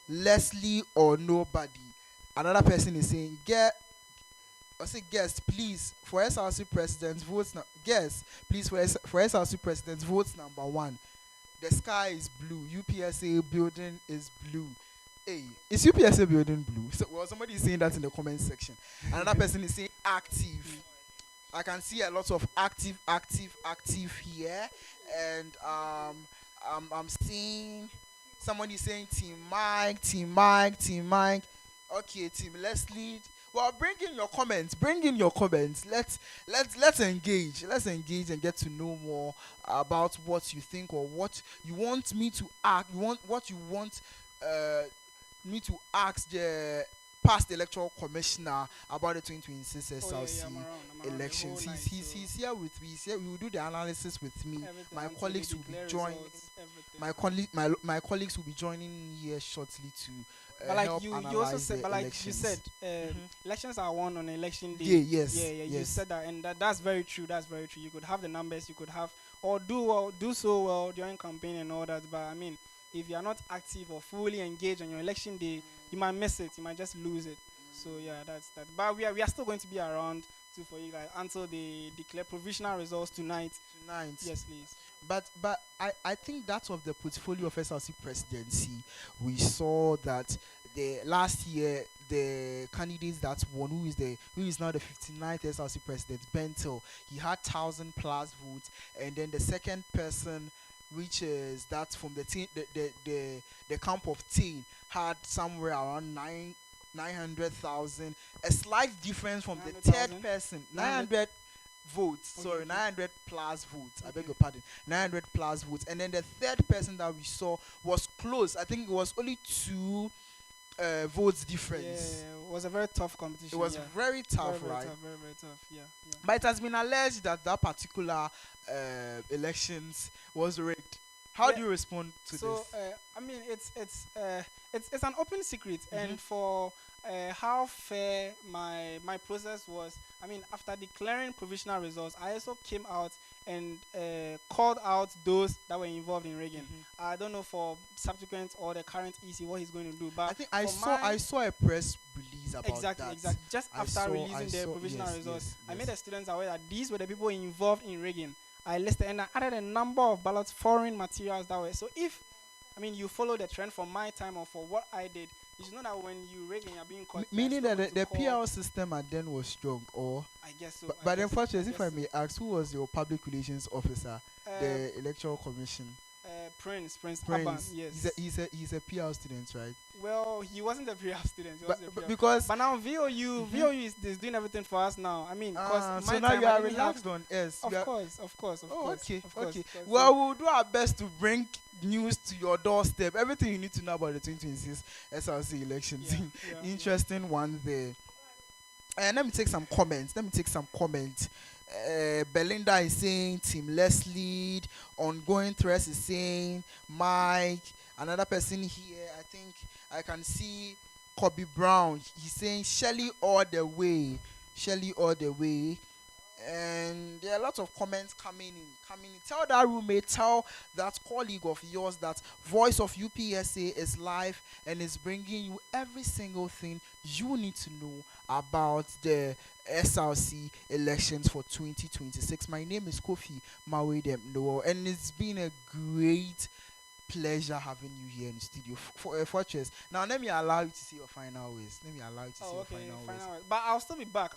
Leslie or nobody. Another person is saying guest, please for SRC president votes guest, please for SRC president votes number 1. The sky is blue. UPSA building is blue. Hey, is UPSA building blue? Somebody is saying that in the comment section. Another person is saying active. I can see a lot of active here, and I'm seeing somebody saying Team Mike. Okay, Team Leslie. Well, bring in your comments. Let's engage. Let's engage and get to know more about what you think or what you want me to act. What you want me to ask the past electoral commissioner about the 2026 Oh yeah, SRC I'm around. I'm around the whole elections. night. He's here with me. He's here. We will do the analysis with me. everything My until they colleagues will be declare joining. results, everything. My colleagues will be joining here shortly to But like help you also analyze said, the but like elections. you said, Mhm. elections are won on election day. Yeah, yes, Yeah. You yes. said that, and that's very true. That's very true. You could have the numbers, you could have, or do so well during campaign and all that. But I mean, if you are not active or fully engaged on your election day, you might miss it. You might just lose it. So yeah, that's that. But we are still going to be around too for you guys until they declare provisional results tonight. Tonight. Yes, please. But I think that of the portfolio of SRC presidency, we saw that the last year the candidates that won, who is now the 59th SRC president, Bentel, he had 1,000 plus votes, and then the second person, which is that from the team, the camp of Teen, had somewhere around 900,000, a slight difference from the third 900,000? person, 900 900 votes. Okay, Sorry, okay. 900 plus votes. I beg Okay. your pardon. 900 plus votes. And then the third person that we saw was close. I think it was only two votes difference. Yeah, it was a very tough competition. It was yeah. very tough, very, right? Tough, very, very tough. Yeah. But it has been alleged that that particular elections was rigged. How Yeah. do you respond to So this? I mean, it's an open secret, Mhm. and for how fair my process was. I mean, after declaring provisional results, I also came out and called out those that were involved in rigging. Mhm. I don't know for subsequent or the current EC what he's going to do, but I think I for saw my- I saw a press release about Exactly, that. exactly. Just I after saw- releasing I the saw- provisional yes, results, yes, I yes. made the students aware that these were the people involved in rigging. I listed and I added a number of ballots, foreign materials that way. So if, I mean, you follow the trend from my time or for what I did, you should know that when you rig and you're being caught, you're Meaning still that going to the call- PL system and then was strong, or I guess so. but I unfortunately, guess if I so. may ask, who was your public relations officer, the electoral commission? Prince Abban, Prince. yes. He's a PR student, right? Well, he wasn't a PR student. He wasn't a But PR. because But now VOU is doing everything for us now. I mean, because so my now time you I are didn't have- relaxed on us. Of You are- course. Oh, Of okay, course, okay. of course. Well, we'll do our best to bring news to your doorstep. Everything you need to know about the 2026 SRC elections. Yeah. Interesting one there. And let me take some comments. Belinda is saying Team Leslie. Ongoing Threats is saying Mike. Another person here, I think I can see Kobe Brown. He's saying Shelly all the way. And there are lots of comments coming in. Tell that roommate, tell that colleague of yours that Voice of UPSA is live and is bringing you every single thing you need to know about the SRC elections for 2026. My name is Kofi Mawedem Noel, and it's been a great pleasure having you here in the studio. Fortress. Now let me allow you to say your final words. Oh, okay, final word. But I'll still be back.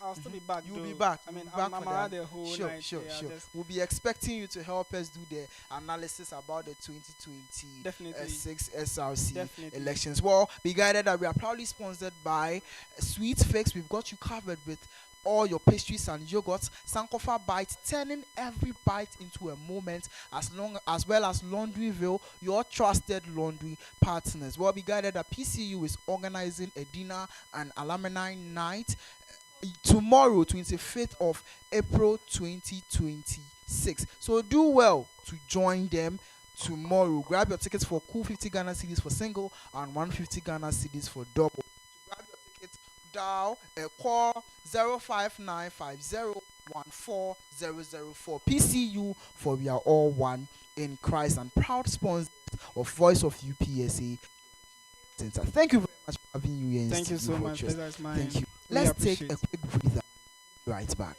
You'll though. be back. I mean, You'll be back I'm for around that. the whole Sure. night. Yeah, I'll just- We'll be expecting you to help us do the analysis about the 2026 Definitely. SRC Definitely. elections. Well, be guided that we are proudly sponsored by Sweet Fix. We've got you covered with all your pastries and yogurts. Sankofa Bite, turning every bite into a moment, as well as Laundryville, your trusted laundry partners. Well, be guided that PCU is organizing a dinner and alumni night tomorrow, 25th of April 2026. So do well to join them tomorrow. Grab your tickets for cool 50 Ghana cedis for single and 150 Ghana cedis for double. To grab your tickets, dial call 05950140004 PCU, for we are all one in Christ, and proud sponsors of Voice of UPSA Center. Thank you very much for having you here in Thank you Studio so much. Fortress. Pleasure is mine. Thank you. Really Let's take appreciate a quick breather. Right back.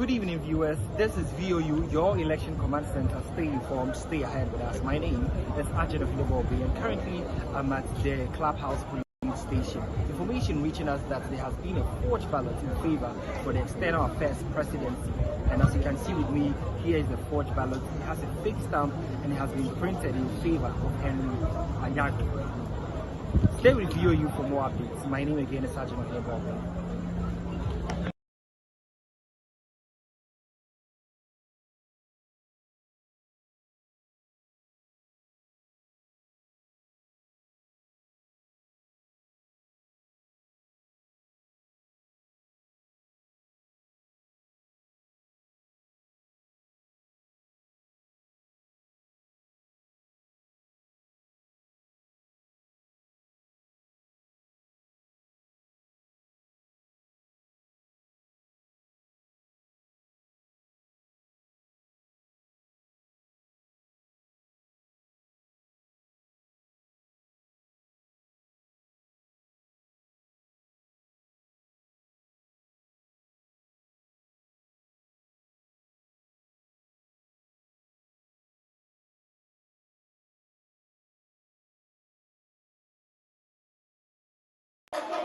Good evening, viewers. This is VOU, your election command center. Stay informed, stay ahead with us. My name is Ajay Bobby, and currently I'm at the clubhouse polling station. Information reaching us that there has been a forged ballot in favor for the external affairs presidency. And as you can see with me, here is the forged ballot. It has a fake stamp and it has been printed in favor of Henry Ayagi. Stay with VOU for more updates. My name again is Ajay Bobby. Thank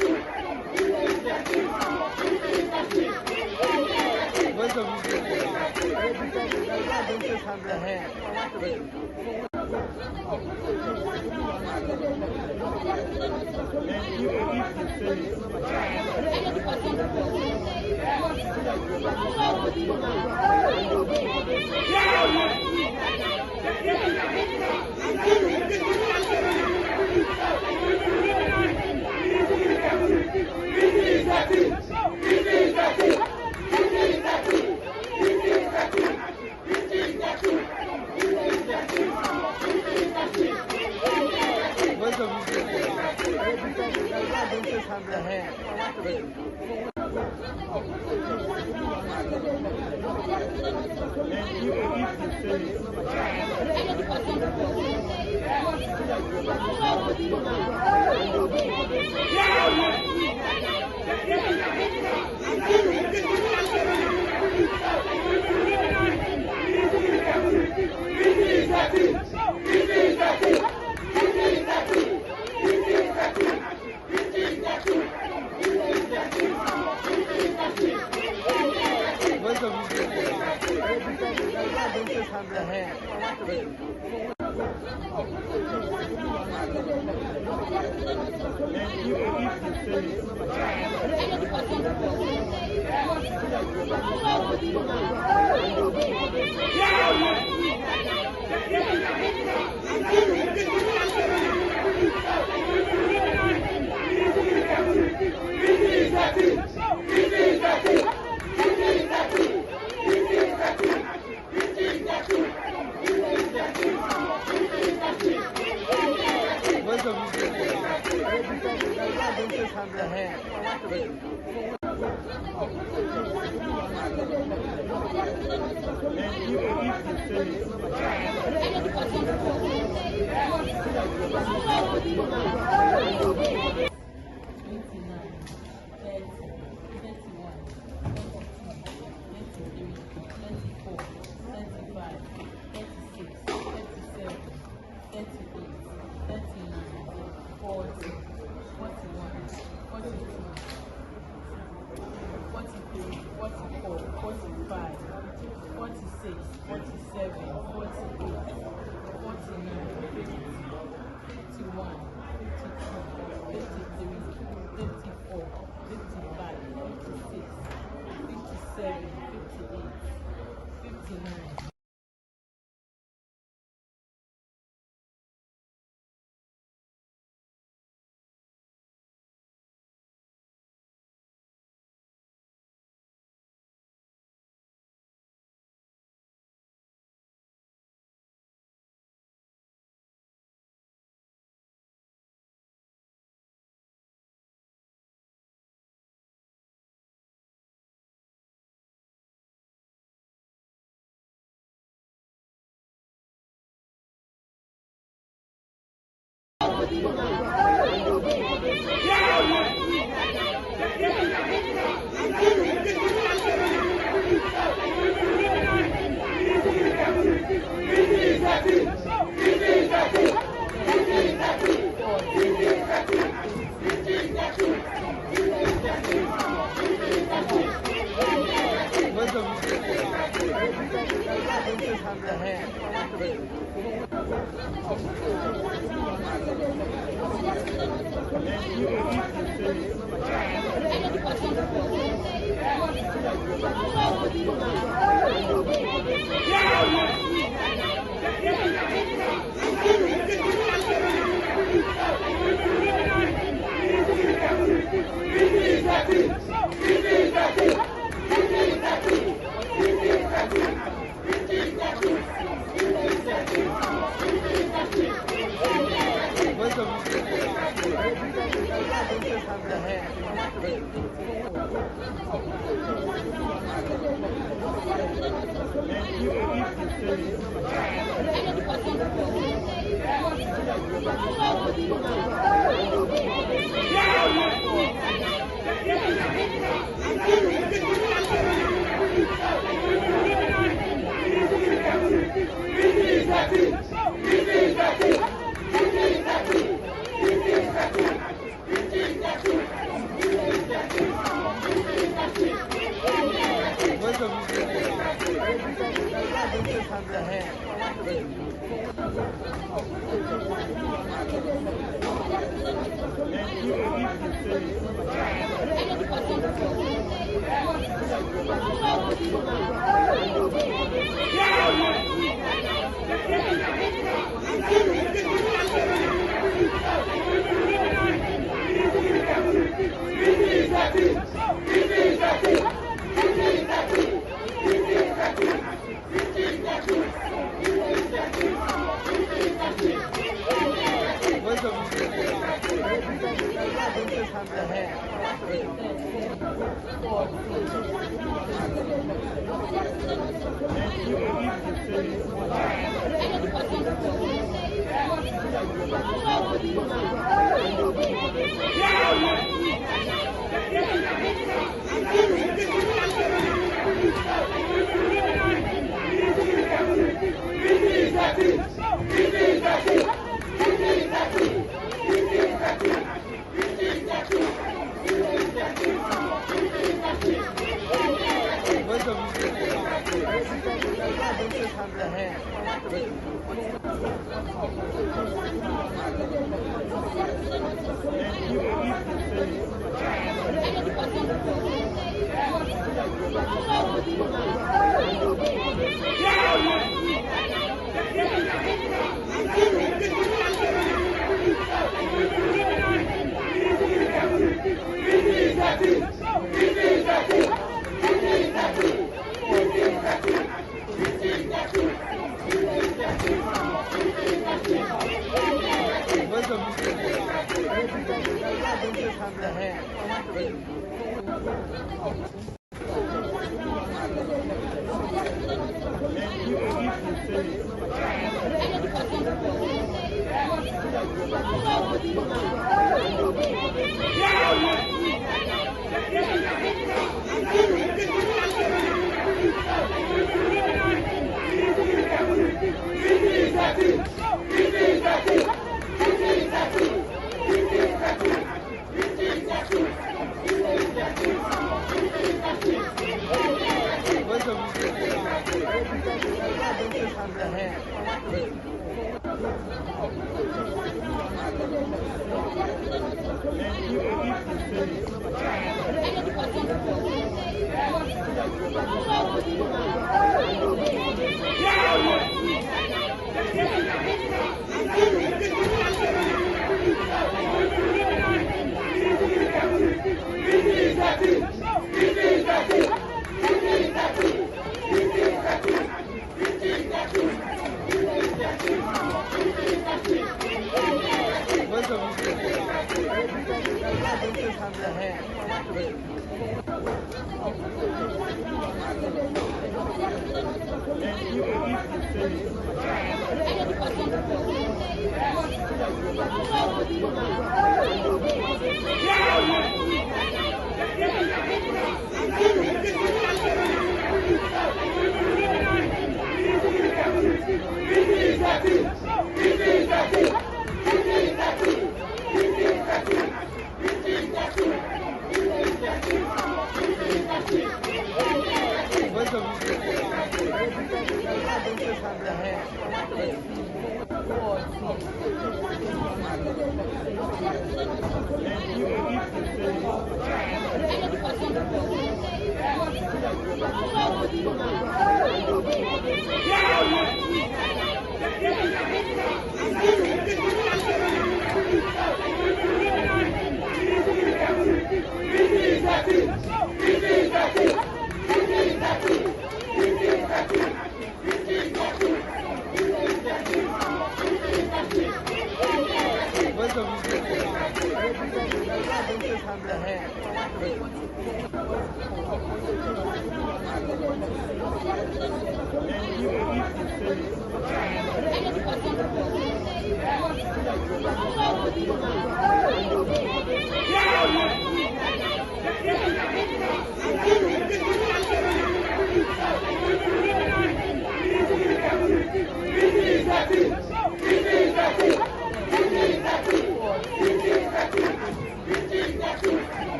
you.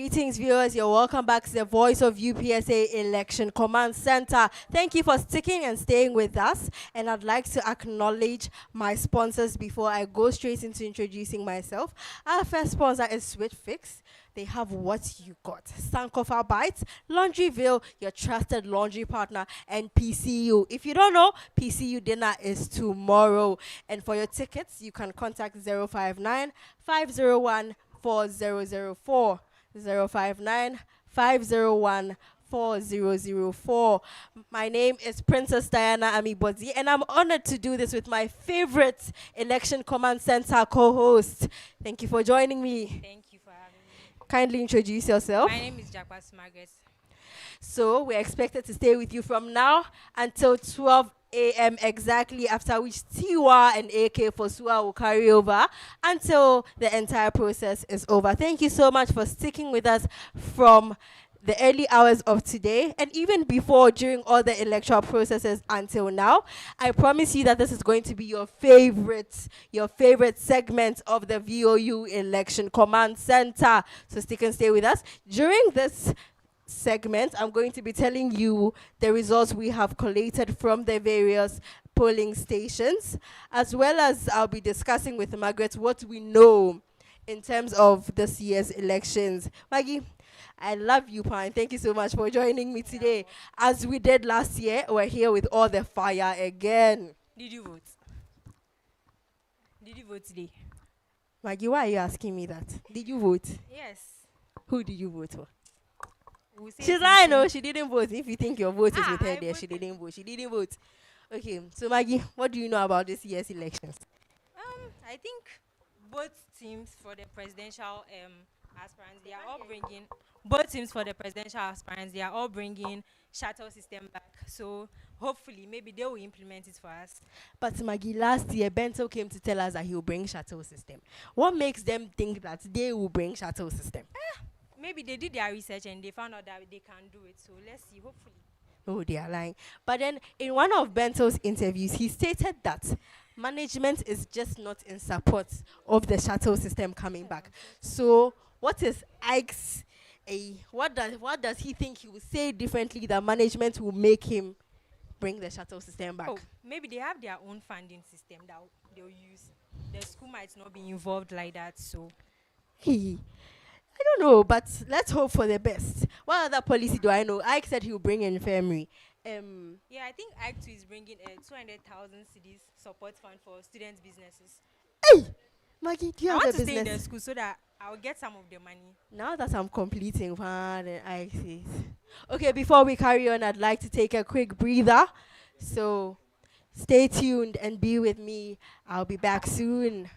Greetings, viewers. You're welcome back to the Voice of UPSA Election Command Center. Thank you for sticking and staying with us. And I'd like to acknowledge my sponsors before I go straight into introducing myself. Our first sponsor is Switch Fix. They have what you got. Sankofa Bites, Laundryville, your trusted laundry partner, and PCU. If you don't know, PCU dinner is tomorrow. And for your tickets, you can contact 059 501 4004. 059 501 4004. My name is Princess Diana Amibodzi, and I'm honored to do this with my favorite Election Command Center co-host. Thank you for joining me. Thank you for having me. Kindly introduce yourself. My name is Jakwas Margaret. So we're expected to stay with you from now until 12 a.m. exactly, after which Tiwa and AK Fosua will carry over until the entire process is over. Thank you so much for sticking with us from the early hours of today and even before, during all the electoral processes until now. I promise you that this is going to be your favorite segment of the VOU Election Command Center. So stick and stay with us. During this segment, I'm going to be telling you the results we have collated from the various polling stations, as well as I'll be discussing with Margaret what we know in terms of this year's elections. Maggie, I love you, Pine. Thank you so much for joining me today. As we did last year, we're here with all the fire again. Did you vote? Did you vote today? Maggie, why are you asking me that? Did you vote? Yes. Who did you vote for? We'll say She's it lying, in- no, she didn't vote. If you think your vote is with her I there, she voted. didn't vote. She didn't vote. Okay, so Maggie, what do you know about this year's elections? I think both teams for the presidential aspirants, they are all bringing shuttle system back. So hopefully, maybe they will implement it for us. But Maggie, last year, Bento came to tell us that he will bring shuttle system. What makes them think that they will bring shuttle system? Maybe they did their research and they found out that they can do it. So let's see. Hopefully. Oh, they are lying. But then, in one of Bento's interviews, he stated that management is just not in support of the shuttle system coming back. So, what is Ike's? What does he think he will say differently that management will make him bring the shuttle system back? Oh, maybe they have their own funding system that they'll use. The school might not be involved like that. So I don't know, but let's hope for the best. What other policy do I know? Ike said he will bring infirmary. yeah, I think Act 2 is bringing a 200,000 cedis support fund for students' businesses. Hey, Maggie, do you I have want a to stay in the business? school so that I'll get some of the money. Now that I'm completing, then Ike says. Okay, before we carry on, I'd like to take a quick breather. So stay tuned and be with me. I'll be back soon.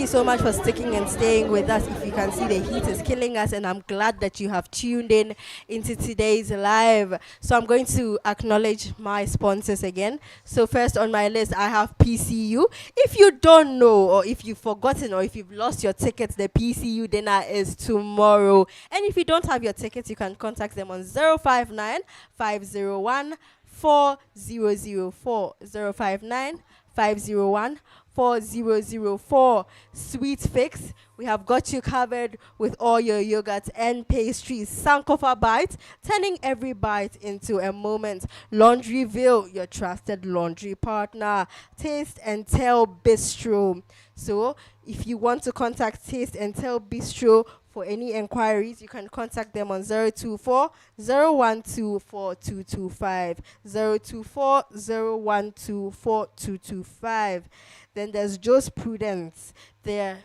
you so much for sticking and staying with us. If you can see, the heat is killing us, and I'm glad that you have tuned in into today's live. So I'm going to acknowledge my sponsors again. So first on my list, I have PCU. If you don't know, or if you've forgotten, or if you've lost your tickets, the PCU dinner is tomorrow. And if you don't have your tickets, you can contact them on 059 501 4004 059 501 4004. Sweet Fix, we have got you covered with all your yogurts and pastries. Sankofa Bites, turning every bite into a moment. Laundryville, your trusted laundry partner. Taste and Tell Bistro. So if you want to contact Taste and Tell Bistro for any enquiries, you can contact them on 024 012 4225. 024 012 4225. Then there's Joe's Prudence. They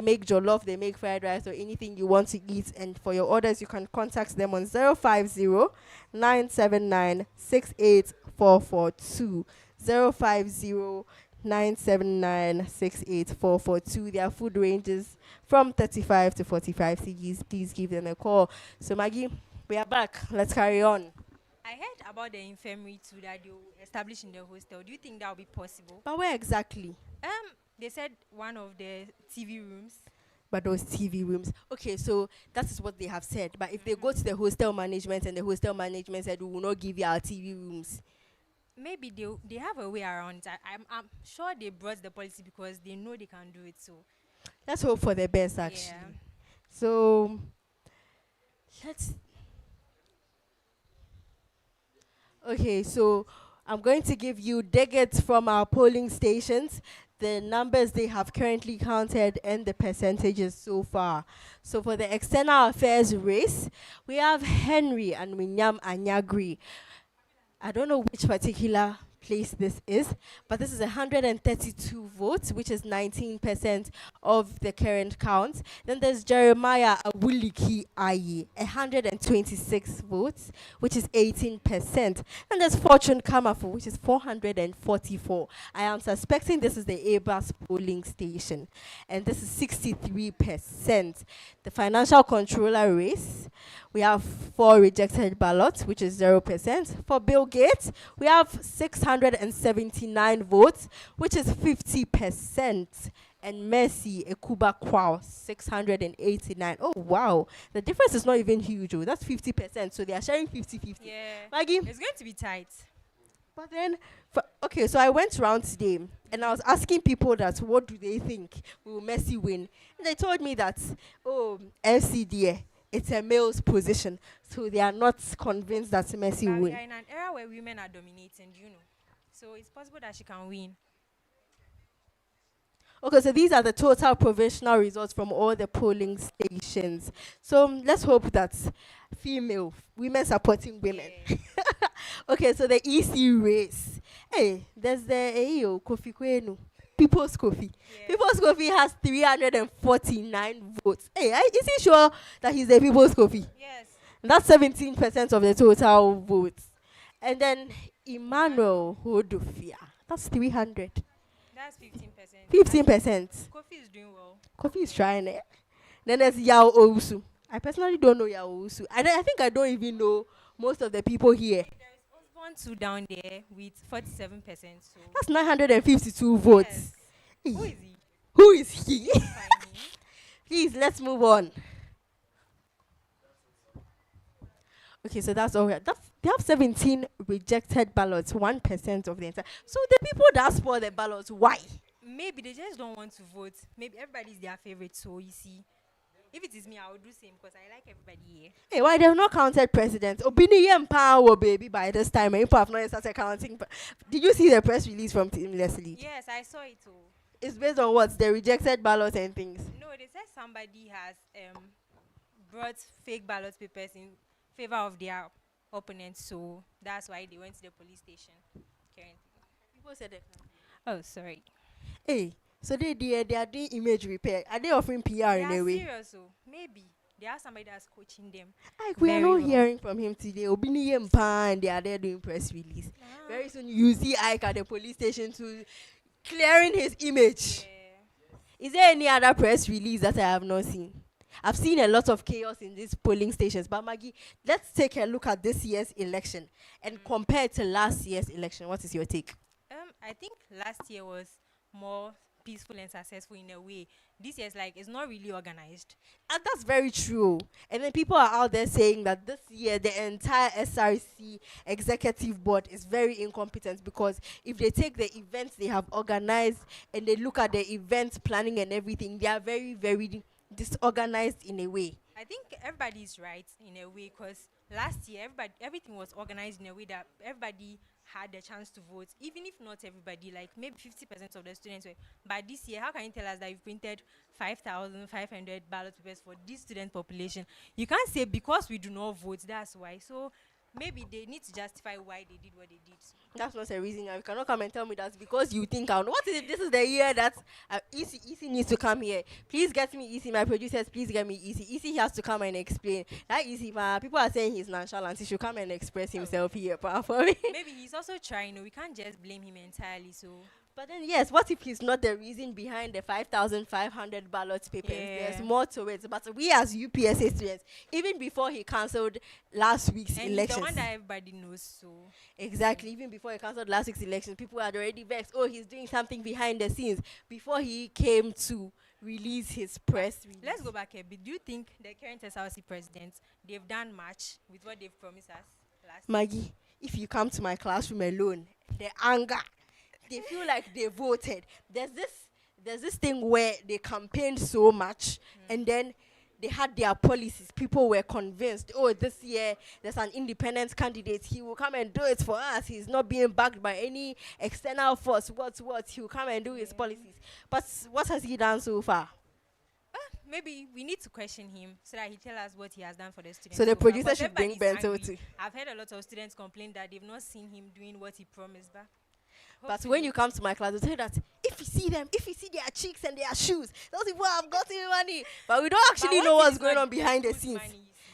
make jollof, they make fried rice, or anything you want to eat. And for your orders, you can contact them on 050 979 68442. 050 979 68442. Their food ranges from 35 to 45 CGs. Please give them a call. So Maggie, we are back. Let's carry on. I heard about the infirmary too that they will establish in the hostel. Do you think that will be possible? But where exactly? They said one of the TV rooms. But those TV rooms. Okay, so that is what they have said. But if they go to the hostel management and the hostel management said we will not give you our TV rooms, maybe they have a way around. I'm sure they brought the policy because they know they can do it. So let's hope for the best, actually. Yeah. So let's. Okay, so I'm going to give you digits from our polling stations, the numbers they have currently counted, and the percentages so far. So for the external affairs race, we have Henry and Winyam Anyagri. I don't know which particular place this is, but this is 132 votes, which is 19% of the current count. Then there's Jeremiah Awuliki Ayi, 126 votes, which is 18%. And there's Fortune Kamafu, which is 444. I am suspecting this is the ABAS polling station, and this is 63%. The financial controller race, we have 4 rejected ballots, which is 0%. For Bill Gates, we have 679 votes, which is 50%. And Mercy Ekuba Kwao, 689. Oh, wow. The difference is not even huge. Oh. That's 50%. So they are sharing 50-50. Yeah. Maggie? It's going to be tight. But then, okay, so I went around today and I was asking people that what do they think will Messi win? And they told me that, FCDA, it's a male's position. So they are not convinced that Messi will We win. are in an era where women are dominating, you know. So it's possible that she can win. Okay, so these are the total provisional results from all the polling stations. So let's hope that women supporting women. Yeah. Okay, so the EC race. Hey, there's the Kofi Kwenu. People's Coffee. Yeah. People's Coffee has 349 votes. Hey, is he sure that he's the People's Coffee? Yes. That's 17% of the total votes. And then Emmanuel Hodofia. That's 300. That's 15%. 15%. Kofi is doing well. Coffee is trying it. Then there's Yao Ousu. I personally don't know Yao Ousu. I think I don't even know most of the people here. There's Osborne 2 down there with 47%. So That's 952 votes. yes. Hey, Who is he? who is he? Find him. Please, let's move on. Okay, so that's all. They have 17 rejected ballots, 1% of the entire. So the people that asked for the ballots, why? Maybe they just don't want to vote. Maybe everybody's their favorite. So you see, if it is me, I will do same because I like everybody here. Hey, why they have not counted presidents? Obini and Power, baby, by this time. And people have not started counting. Did you see the press release from Team Leslie? Yes, I saw it too. It's based on what? The rejected ballots and things. No, they said somebody has brought fake ballot papers in favor of their opponents. So that's why they went to the police station. Currently. People said that. Oh, sorry. Hey, so they are doing image repair. Are they offering PR They in are a way? serious, so maybe they have somebody that's coaching them. Like, we are Very not well. hearing from him today. Obini and Pan, they are there doing press release. Very soon you see Ike at the police station to clearing his image. Yeah. Is there any other press release that I have not seen? I've seen a lot of chaos in these polling stations. But Maggie, let's take a look at this year's election and compare it to last year's election. What is your take? I think last year was more peaceful and successful in a way. This year's like it's not really organized. And that's very true. And then people are out there saying that this year the entire SRC executive board is very incompetent, because if they take the events they have organized and they look at the event planning and everything, they are very, very disorganized in a way. I think everybody's right in a way, because last year everything was organized in a way that everybody had the chance to vote, even if not everybody, like maybe 50% of the students were. But this year, how can you tell us that you've printed 5,500 ballot papers for this student population? You can't say because we do not vote, that's why. So maybe they need to justify why they did what they did. That's not a reason. You cannot come and tell me that's because you think I know. What is it? This is the year that EC needs to come here. Please get me EC. My producers, please get me EC. EC has to come and explain. That EC, people are saying he's nonchalant. He should come and express himself here. For me. Maybe he's also trying. We can't just blame him entirely. So. But then, yes, what if he's not the reason behind the 5,500 ballot papers? Yeah. There's more to it. But we as UPSA students, even before he cancelled last week's elections. The one that everybody knows, so. Exactly. Even before he cancelled last week's elections, people had already vexed. Oh, he's doing something behind the scenes before he came to release his press release. Let's go back a bit. Do you think the current SRC presidents, they've done much with what they've promised us last Maggie, if you come to my classroom alone, the anger, they feel like they voted. There's this thing where they campaigned so much, and then they had their policies. People were convinced, oh, this year there's an independent candidate. He will come and do it for us. He's not being backed by any external force. What? He will come and do his policies. But what has he done so far? Maybe we need to question him so that he tell us what he has done for the students. So the far. producer But should bring everybody's Bento angry. too. I've heard a lot of students complain that they've not seen him doing what he promised. But when you come to my class, they'll tell you that if you see them, if you see their cheeks and their shoes, those people have gotten money. But we don't actually know what's going on behind the scenes.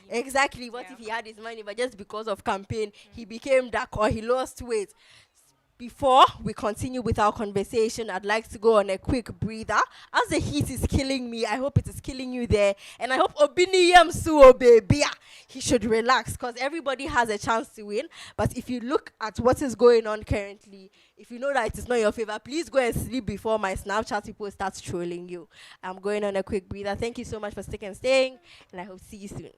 Exactly. What if he had his money, but just because of campaign, he became dark or he lost weight? Before we continue with our conversation, I'd like to go on a quick breather. As the heat is killing me, I hope it is killing you there. And I hope Obiniyam Suo baby, he should relax, because everybody has a chance to win. But if you look at what is going on currently, if you know that it is not your favor, please go and sleep before my Snapchat people start trolling you. I'm going on a quick breather. Thank you so much for sticking and staying, and I hope to see you soon.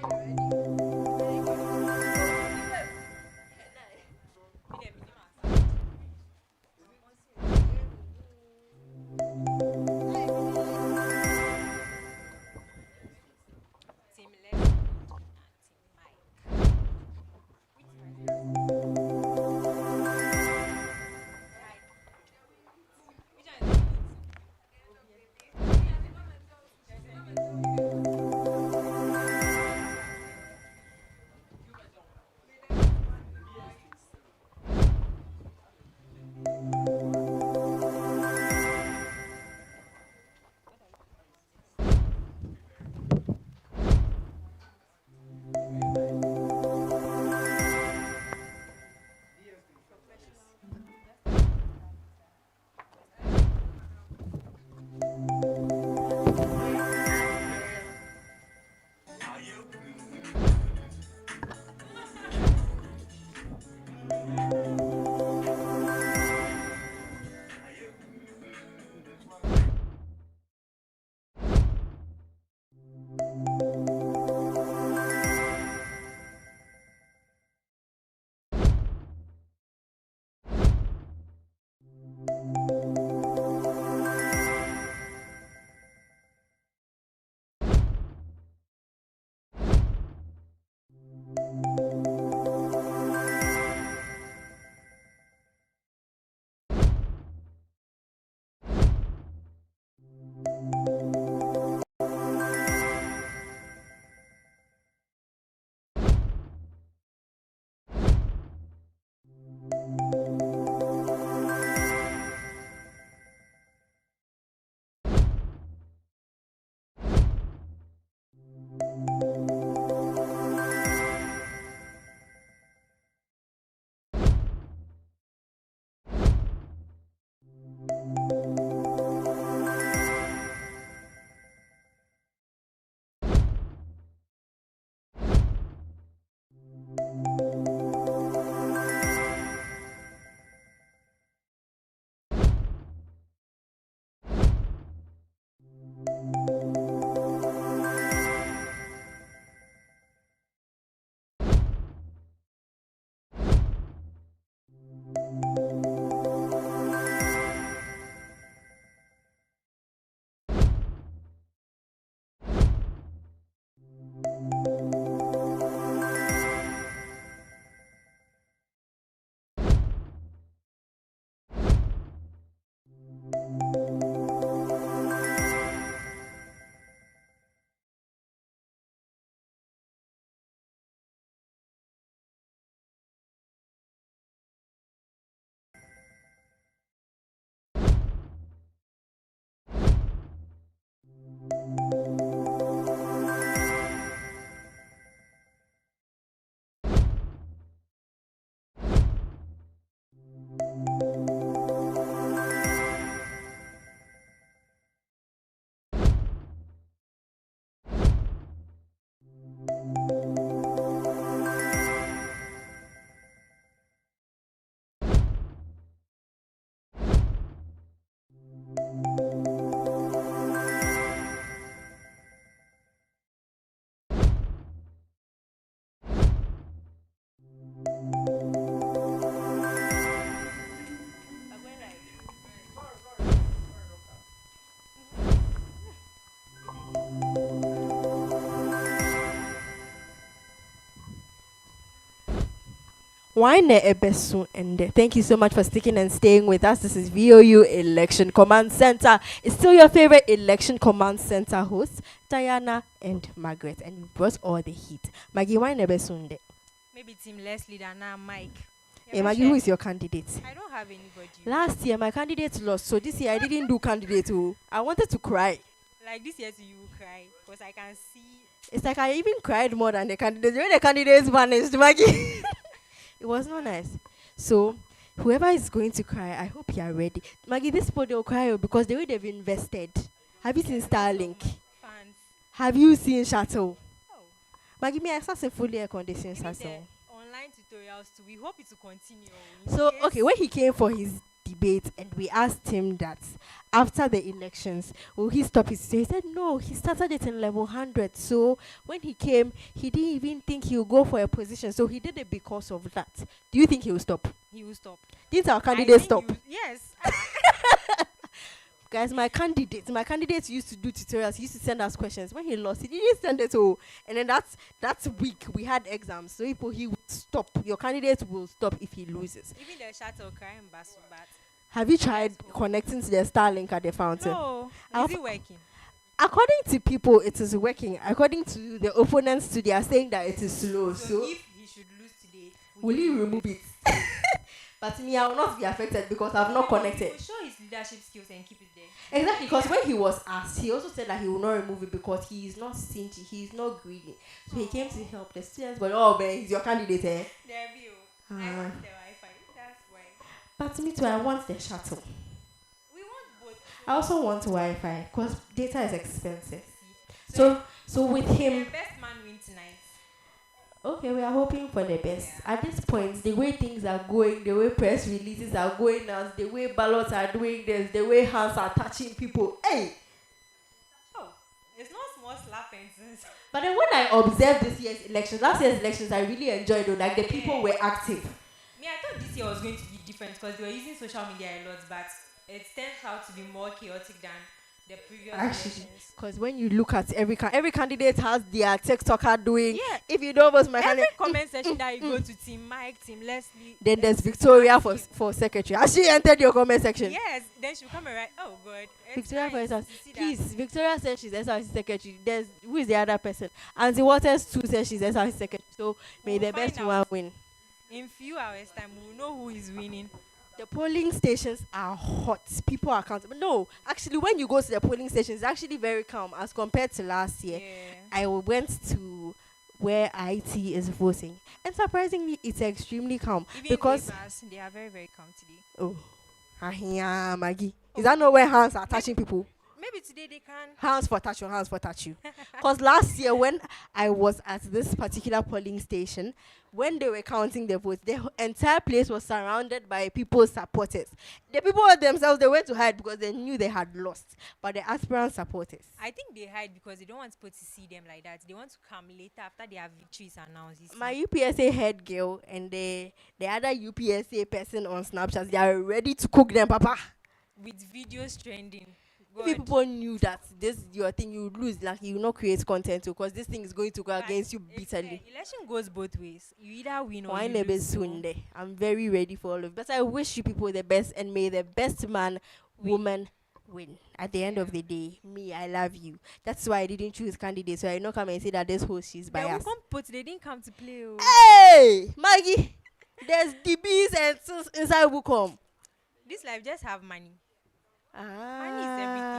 Team left and team Mike. Which one is Wine ebesu and thank you so much for sticking and staying with us. This is VOU Election Command Center. It's still your favorite Election Command Center hosts, Diana and Margaret, and we brought all the heat. Maggie, wine ebesu. maybe Team Leslie than now Mike. Hey, Maggie, who is your candidate? I don't have anybody. Last year, my candidate lost, so this year I didn't do candidate. Oh, I wanted to cry. Like this year, you will cry because I can see. It's like I even cried more than the candidates. When the candidates vanished, Maggie. It was not nice. So, whoever is going to cry, I hope you are ready. Maggie, this people they'll cry because the way they've invested. Have you seen Starlink? Fans. Have you seen Shuttle? Oh. Maggie, me I start a fully air conditioned Even Shuttle. the online tutorials too. We hope it will continue. So, okay, when he came for his debate, and we asked him that after the elections, will he stop his? He said no, he started it in level 100. So when he came, he didn't even think he would go for a position. So he did it because of that. Do you think he will stop? He will stop. Didn't our I candidate think stop? Yes. Guys, my candidates used to do tutorials. He used to send us questions. When he lost, he didn't send it all. And then that's week we had exams. So he would stop. Your candidate will stop if he loses. Even the shuttle crying bus, but Have you tried connecting to the Starlink at the fountain? no, I'll is it working? According to people, it is working. According to the opponents, they are saying that it is slow. So if he should lose today, will he remove it? But me, I will not be affected because I've not connected. He will show his leadership skills and keep it there. Exactly, because when he was asked, he also said that he will not remove it because he is not stingy, he is not greedy. So he came to help the students, but oh man, he's your candidate, eh? There be. I want the Wi-Fi. That's why. But me too, I want the shuttle. We want both. I also want Wi-Fi because data is expensive. So with him, the best man win tonight. okay, we are hoping for the best. At this point, the way things are going, the way press releases are going out, the way ballots are doing this, the way hands are touching people, hey! Oh, it's not small slap and sense. But then when I observed this year's elections, last year's elections, I really enjoyed it. Like the people were active. Me, I thought this year was going to be different because they were using social media a lot, but it turns out to be more chaotic than the previous Actually, elections. because when you look at every candidate has their TikToker doing. Yeah. If you don't vote my Every candidate, comment section that you go to Team Mike, Team Leslie. then there's Victoria for secretary. Has she entered your comment section? Yes, then she'll come and write, oh God. it's Victoria for nice instance, to see that. please. Victoria says she's SRC secretary. There's who is the other person? Auntie Waters too says she's SRC secretary. So may We'll the best find one out. win. In few hours time, we'll know who is winning. The polling stations are hot. People are accountable. No, actually, when you go to the polling stations, it's actually very calm as compared to last year. Yeah. I went to where IT is voting, and surprisingly, it's extremely calm Even because neighbors, they are very, very calm today. oh, ahia, Maggie, is that not where hands are touching people? Maybe today they can. Hands for touch you, hands for touch you. Because last year when I was at this particular polling station, when they were counting the votes, the entire place was surrounded by people's supporters. The people themselves, they went to hide because they knew they had lost. But the aspirant supporters. I think they hide because they don't want people to see them like that. They want to come later after their victories announced. You see. My UPSA head girl and the other UPSA person on Snapchat, they are ready to cook them, Papa. With videos trending. If God. people knew that this is your thing, you would lose. Like, you will not create content because this thing is going to go But against you it's, bitterly. election goes both ways. You either win or Why you never lose. soon there? I'm very ready for all of it. But I wish you people the best and may the best man, woman win. At the end of the day, me, I love you. That's why I didn't choose candidates. So I not come and say that this host is They will biased. come, but they didn't come to play. Oh. Hey, Maggie, there's DBs and sis inside Wukom. This life just have money. Ah,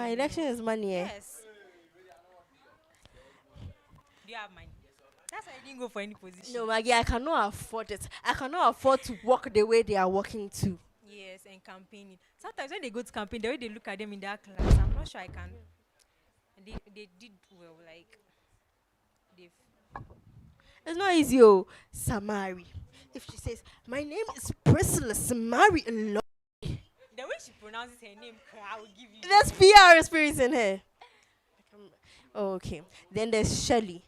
everything. election is money, eh? Yes. Do you have money? That's why I didn't go for any position. No, Maggie, I cannot afford it. I cannot afford to walk the way they are walking too. Yes, and campaigning. Sometimes when they go to campaign, the way they look at them in that class, I'm not sure I can. They did well, like they've. It's not easy, oh. Samari. If she says, my name is Priscilla Samari Alo. The way she pronounces her name, I will give you. There's PR experience in her. Okay. Then there's Shelly.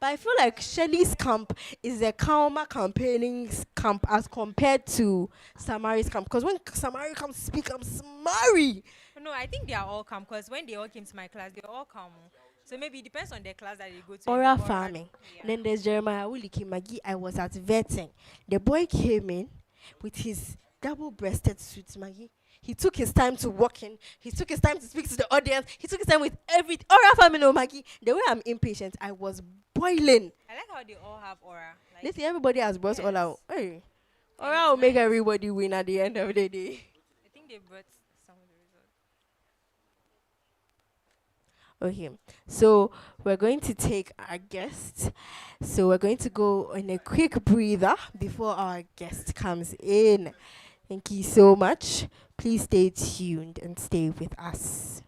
But I feel like Shelly's camp is a calmer campaigning camp as compared to Samari's camp. Because when Samari comes to speak, I'm Samari. No, I think they are all calm because when they all came to my class, they were all calm. So maybe it depends on the class that they go to. Oral farming. Yeah. Then there's Jeremiah Wuliki Magi. I was at vetting. The boy came in with his double-breasted suit, Maggie. He took his time to walk in. He took his time to speak to the audience. He took his time with everything. Oral farming, oh, Maggie. The way I'm impatient, I was boiling. I like how they all have aura. Like, Listen, everybody has brought all out. Hey. And Oral it's will make nice. everybody win at the end of the day. I think they brought some of the results. Okay, so we're going to take our guest. So we're going to go on a quick breather before our guest comes in. Thank you so much. Please stay tuned and stay with us.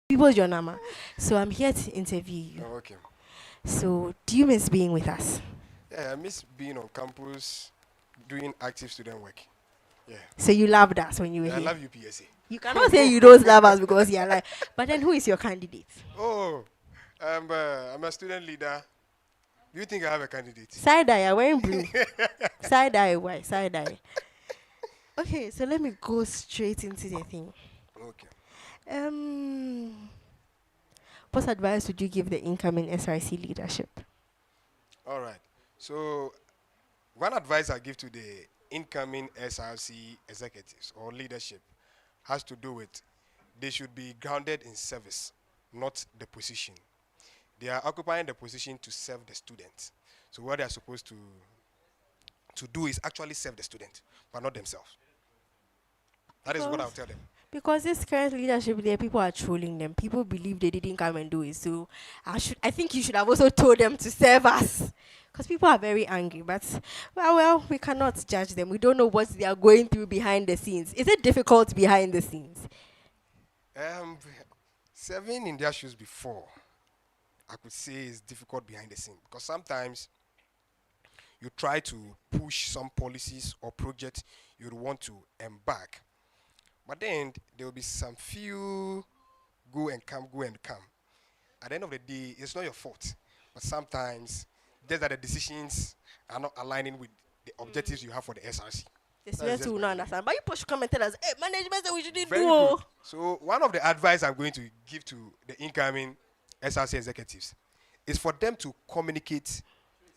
People's your nama. So I'm here to interview you. Oh, okay. So do you miss being with us? Yeah, I miss being on campus doing active student work. Yeah. So you loved us when you were Yeah, I here. love UPSA. You cannot say you don't love us because you're like. But then who is your candidate? Oh, I'm a student leader. Do you think I have a candidate? Side eye, you're wearing blue. Side eye, why? Side eye. Okay, so let me go straight into the thing. Okay. What advice would you give the incoming SRC leadership? All right. So, one advice I give to the incoming SRC executives or leadership has to do with they should be grounded in service, not the position. They are occupying the position to serve the student. So what they are supposed to do is actually serve the student, but not themselves. That is what I'll tell them. Because this current leadership there, people are trolling them. People believe they didn't come and do it. So I think you should have also told them to serve us. Because people are very angry. But, well, we cannot judge them. We don't know what they are going through behind the scenes. Is it difficult behind the scenes? Serving in their shoes before, I could say is difficult behind the scene. Because sometimes you try to push some policies or projects you want to embark. But then there will be some few go and come. At the end of the day, it's not your fault. But sometimes just that the decisions are not aligning with the objectives you have for the SRC. The students will not understand. But you push come and tell us, hey, management said we shouldn't Very do. good. So one of the advice I'm going to give to the incoming SRC executives is for them to communicate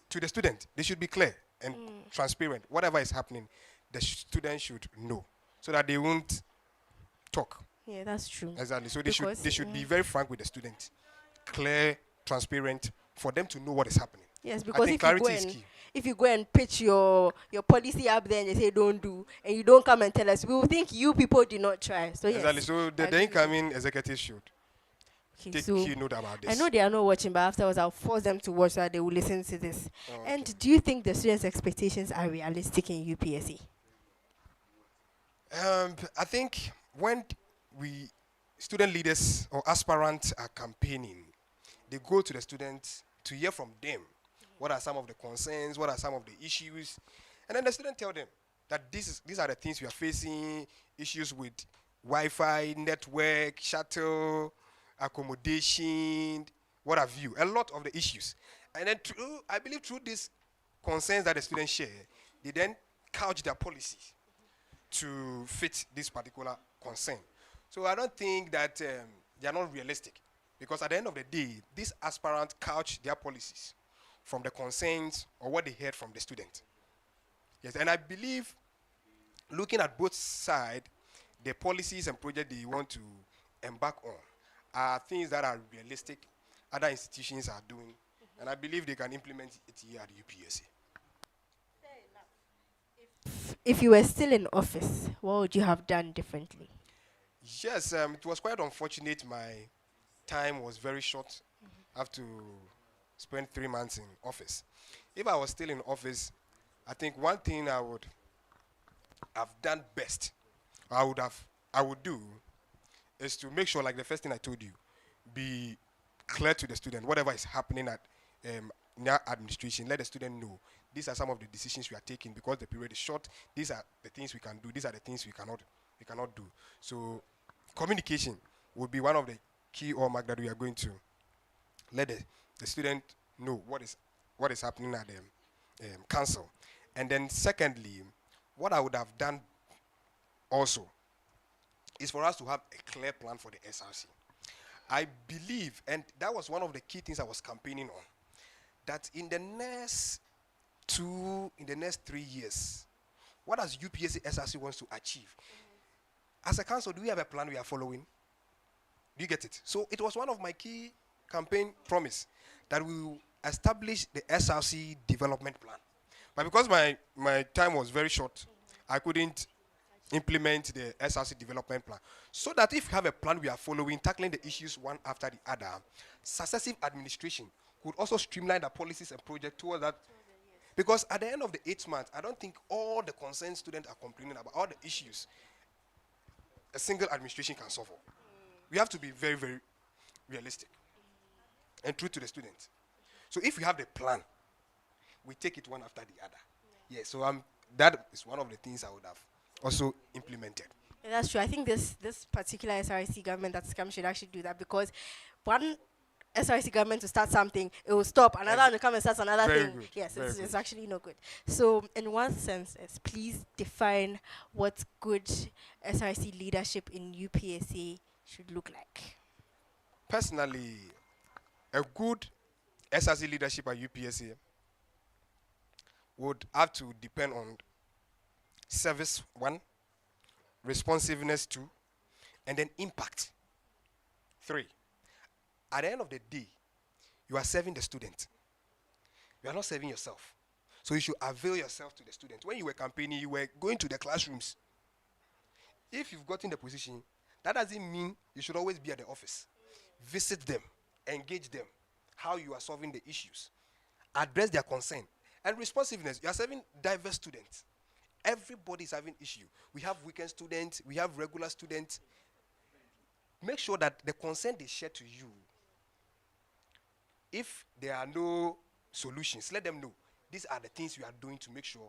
to the student. They should be clear and transparent. Whatever is happening, the student should know so that they won't talk. Yeah, that's true. Exactly. So they should be very frank with the student, clear, transparent, for them to know what is happening. Yes, I because think clarity is key. if you go and pitch your policy up there and you say don't do, and you don't come and tell us, we will think you people did not try. So yes. Exactly. So the incoming executive should Okay, take so key note about this. I know they are not watching, but afterwards I'll force them to watch so that they will listen to this. Oh, okay. And do you think the students' expectations are realistic in UPSA? I think when student leaders or aspirants are campaigning, they go to the students to hear from them. What are some of the concerns? What are some of the issues? And then the student tell them that these are the things we are facing, issues with Wi-Fi, network, shuttle, accommodation, what have you, a lot of the issues. And then I believe through these concerns that the students share, they then couch their policies to fit this particular concern. So I don't think that they are not realistic, because at the end of the day, these aspirants couch their policies from the concerns or what they heard from the student. Yes, and I believe looking at both sides, the policies and projects they want to embark on are things that are realistic, other institutions are doing, and I believe they can implement it here at UPSA. If you were still in office, what would you have done differently? Yes, it was quite unfortunate. My time was very short. I have to spend 3 months in office. If I was still in office, I think one thing I would have done best, I would do, is to make sure, like the first thing I told you, be clear to the student. Whatever is happening at near administration, let the student know these are some of the decisions we are taking because the period is short. These are the things we can do. These are the things we cannot do. So communication would be one of the key hallmarks that we are going to let the student know what is happening at the council. And then secondly, what I would have done also is for us to have a clear plan for the SRC. I believe, and that was one of the key things I was campaigning on, that in the next 3 years, what does UPSA SRC wants to achieve? As a council, do we have a plan we are following? Do you get it? So it was one of my key campaign promise that we will establish the SRC development plan. But because my time was very short, I couldn't implement the SRC development plan. So that if we have a plan we are following, tackling the issues one after the other, successive administration could also streamline the policies and projects towards that. Because at the end of the 8 months, I don't think all the concerned students are complaining about all the issues a single administration can solve. We have to be very, very realistic and true to the student. So if we have the plan, we take it one after the other. Yeah, so that is one of the things I would have also implemented. Yeah, that's true. I think this particular SRC government that's come should actually do that, because one SRC government to start something, it will stop. Another one will come and start another Very thing. good, Yes, very it's good. actually no good. So, in one sense, please define what good SRC leadership in UPSA should look like. Personally, a good SRC leadership at UPSA would have to depend on service, one, responsiveness, two, and then impact, three. At the end of the day, you are serving the student. You are not serving yourself. So you should avail yourself to the student. When you were campaigning, you were going to the classrooms. If you've gotten the position, that doesn't mean you should always be at the office. Visit them, engage them, how you are solving the issues, address their concern. And responsiveness, you are serving diverse students. Everybody is having issue. We have weekend students, we have regular students. Make sure that the concern they share to you, if there are no solutions, let them know these are the things we are doing to make sure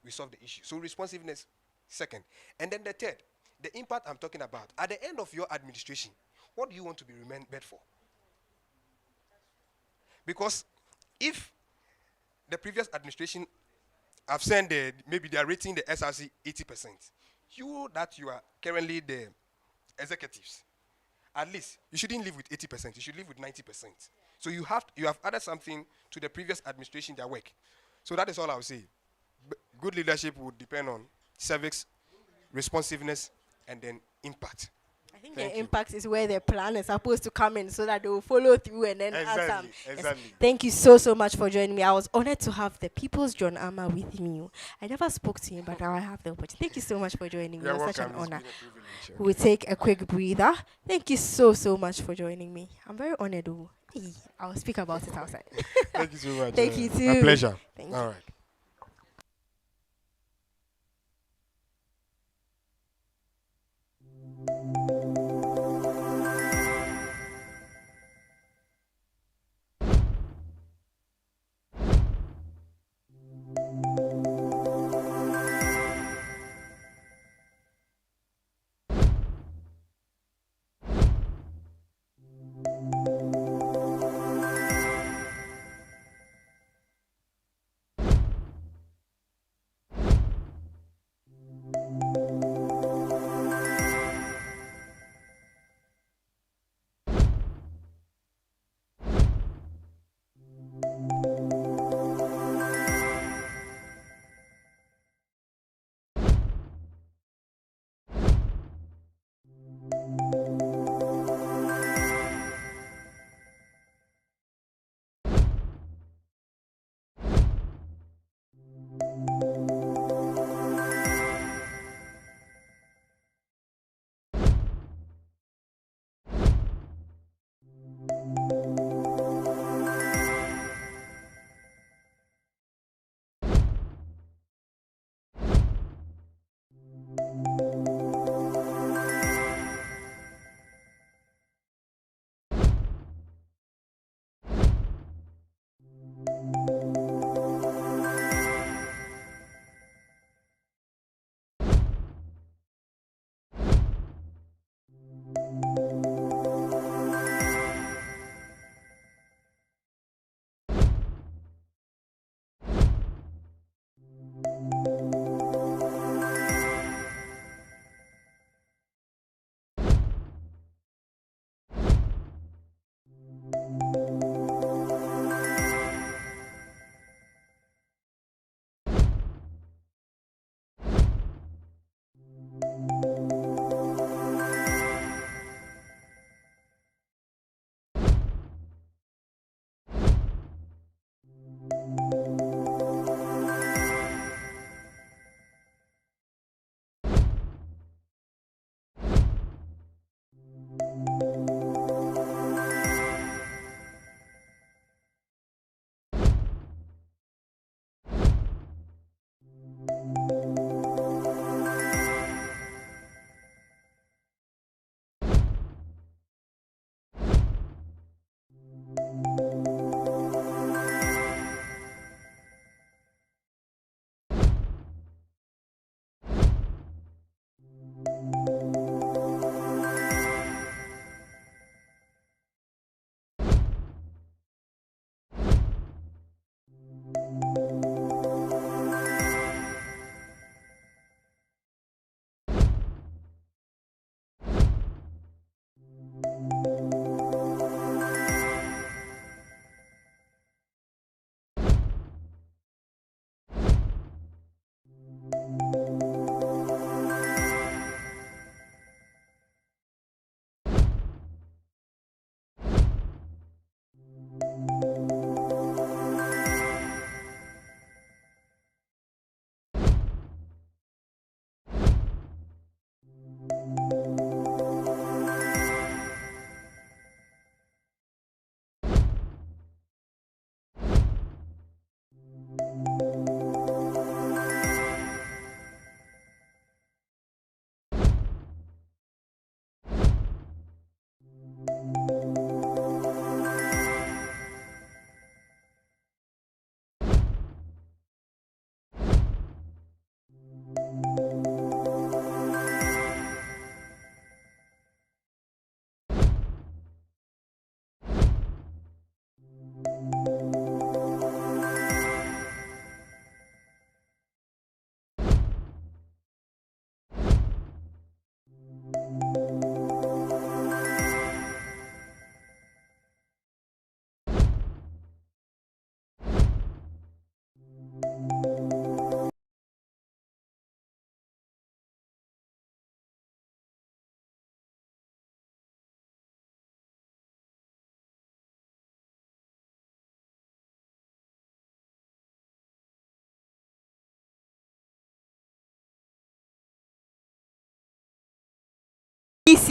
we solve the issue. So responsiveness, second. And then the third, the impact I'm talking about. At the end of your administration, what do you want to be remembered for? Because if the previous administration have sent maybe they are rating the SRC 80%, you are currently the executives, at least you shouldn't live with 80%, you should live with 90%. So you have added something to the previous administration, their work. So that is all I would say. Good leadership would depend on service, responsiveness, and then impact. I think Thank the you. impact is where the plan is supposed to come in, so that they will follow through and then add some. Exactly. Yes. Thank you so much for joining me. I was honored to have the People's John Amma with me. I never spoke to him, but now I have the opportunity. Thank you so much for joining me. You're It was such an welcome. It's honor. been a privilege. We'll take a quick breather. Thank you so much for joining me. I'm very honored. Oh. Hey, I'll speak about it outside. Thank you so much. Thank you too. My pleasure. Thank All you. right.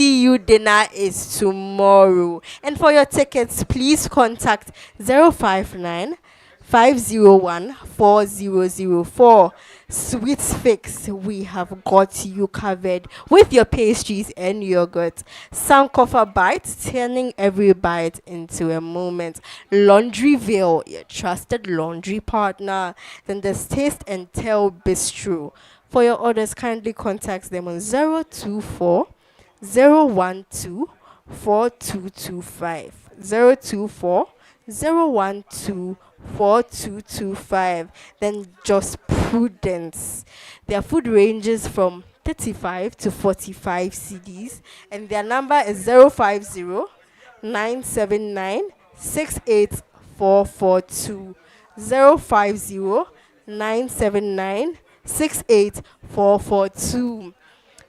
VCU dinner is tomorrow. And for your tickets, please contact 059 501 4004. Sweet Fix, we have got you covered with your pastries and yogurt. Sankofa Bites, turning every bite into a moment. Laundryville, your trusted laundry partner. Then there's Taste and Tell Bistro. For your orders, kindly contact them on 024 012 4225. 024 012 4225. Then just Prudence. Their food ranges from 35 to 45 CDs, and their number is 050 979 68442. 050 979 68442.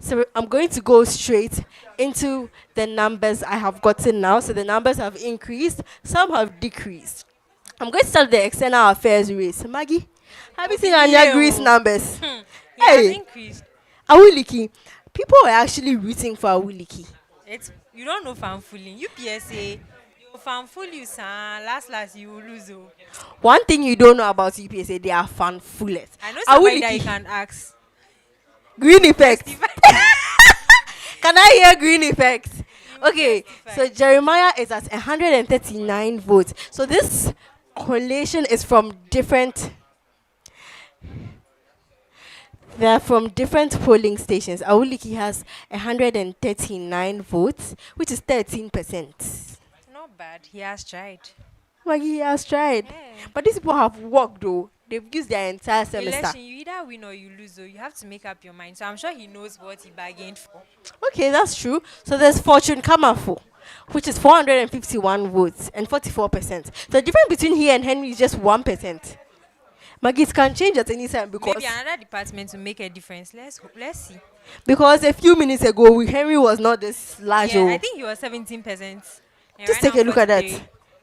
So I'm going to go straight into the numbers I have gotten now. So the numbers have increased, some have decreased. I'm going to start the external affairs race. Maggie, have you seen Anya Greece numbers? It Hey, has increased. Awuliki. People were actually rooting for Awuliki. It's you don't know fanfully. UPSA, you fanful you san. Last you will lose. Oh. One thing you don't know about UPSA, they are fanfullet. I know somebody that you Awuliki. can ask. Green effect. Can I hear green effect? Okay, so Jeremiah is at 139 votes. So this collation is from different. They're from different polling stations. Awuliki has 139 votes, which is 13%. Not bad. He has tried. Maggie has tried. Yeah. But these people have worked though. They've used their entire semester. Election, you either win or you lose. So you have to make up your mind. So I'm sure he knows what he bargained for. Okay, that's true. So there's Fortune Kamafo, which is 451 votes and 44%. The difference between he and Henry is just 1%. Maggie, it can change at any time because Maybe another department to make a difference. Let's see. because a few minutes ago Henry was not this large. Yeah, oh. I think he was 17%. Just take a look at that.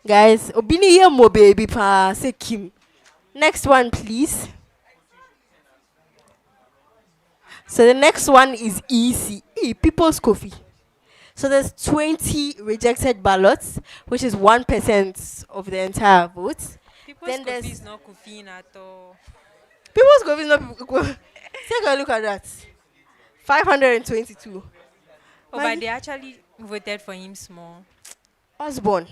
Guys, Obini here mo baby pa say Kim. Next one, please. So the next one is easy. People's Coffee. So there's 20 rejected ballots, which is 1% of the entire vote. People's Then coffee there's is not coffee at all. People's Coffee is not. Take a look at that. 522. Oh, but they actually voted for him small. Osborne.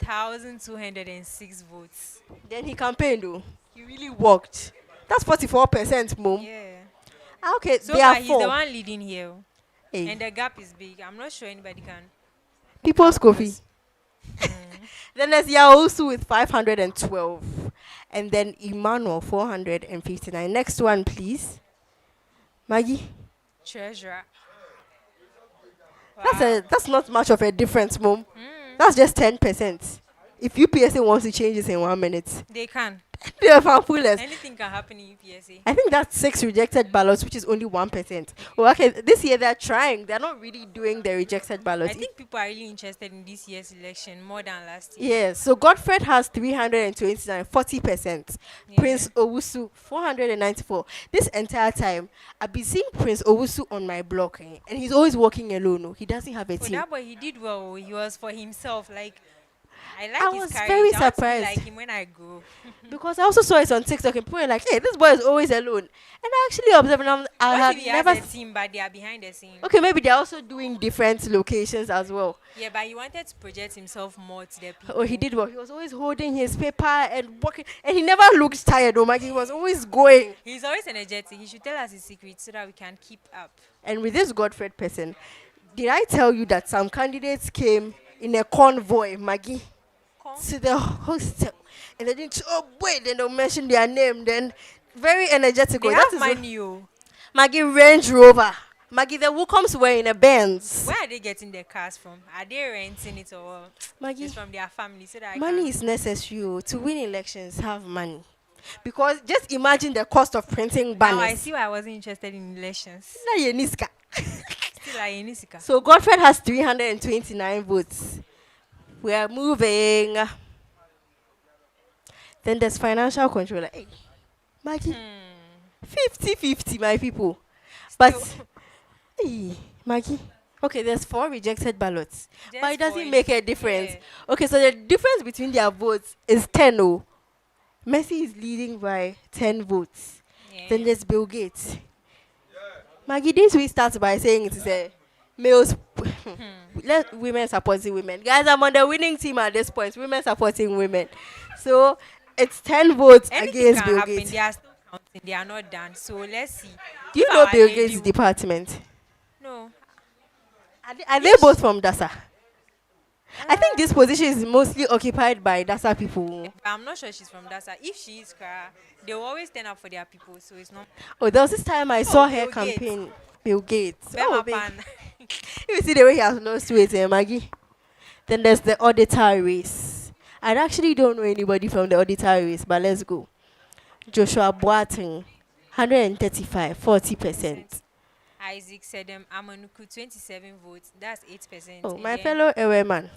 1,206 votes. Then he campaigned though. He really worked. That's 44%, mom. Yeah. Okay, So there are far, he's the four. one leading here. Hey. And the gap is big. I'm not sure anybody can. People's Coffee. Then there's Yaosu with 512. And then Emmanuel 459. Next one, please. Maggie. Treasurer. That's not much of a difference, mom. That's just 10%. If UPSA wants to change this in 1 minute, They can. they are fanfulness. Anything can happen in UPSA. I think that's 6 rejected ballots, which is only 1%. Well, okay, this year they're trying. They're not really doing the rejected ballots. I think people are really interested in this year's election more than last year. Yes, so Godfred has 329, 40%. Yeah. Prince Owusu, 494. This entire time, I've been seeing Prince Owusu on my block, and he's always working alone. Oh. He doesn't have a For team. that boy, he did well. He was for himself. Like, I like I his was courage. very I want to be surprised. like him when I grow. Because I also saw it on TikTok, and people were like, hey, this boy is always alone. And I actually observed, and I What had if he never. has a team, but they are behind the scene? Okay, maybe they're also doing different locations as well. Yeah, but he wanted to project himself more to the people. Oh, he did well. He was always holding his paper and working, and he never looked tired. Oh my, he was always going. He's always energetic. He should tell us his secret so that we can keep up. And with this Godfred person, did I tell you that some candidates came in a convoy, Maggie, to the hostel, and they didn't? Oh wait, then they'll mention their name. Then very energetic. They Oh, have that is what- money. Oh. Maggie Range Rover. Maggie, the Wocoms were in a Benz. Where are they getting their cars from? Are they renting it or Maggie, just from their family? So that I money can- is necessary oh, to win elections. Have money, because just imagine the cost of printing Now I banners. see why I wasn't interested in elections. Na ye niska. Still, I ain't Nisika. So Godfred has 329 votes. We are moving. Then there's financial controller. Hey, Maggie, 50-50, my people. But, hey, Maggie, Okay, there's 4 rejected ballots, but Just it for doesn't make a it. difference. Yeah. Okay, so the difference between their votes is 10. Oh, Messi is leading by 10 votes. Then Yeah. there's Bill Gates. Maggie, this we start by saying it is a males. Let women supporting women. Guys, I'm on the winning team at this point. Women supporting women. So it's 10 votes Anything against can Bill happen. Gates. They are still counting. They are not done. So let's see. Do you If know our Bill lady Gates' department? No. Are they both from DASA? I think this position is mostly occupied by DASA people. But I'm not sure she's from Dasa. If she is, they will always stand up for their people. So it's not. Oh, there was this time I saw her Bill Gates. campaign. Bill Gates. Bema Oh, big. pan. You see the way he has lost weight, Maggie. Then there's the auditor race. I actually don't know anybody from the auditor race, but let's go. Joshua Boateng, 135, 40%. Isaac said Amanuku 27 votes. That's 8%. Oh, And my then fellow Ewe man.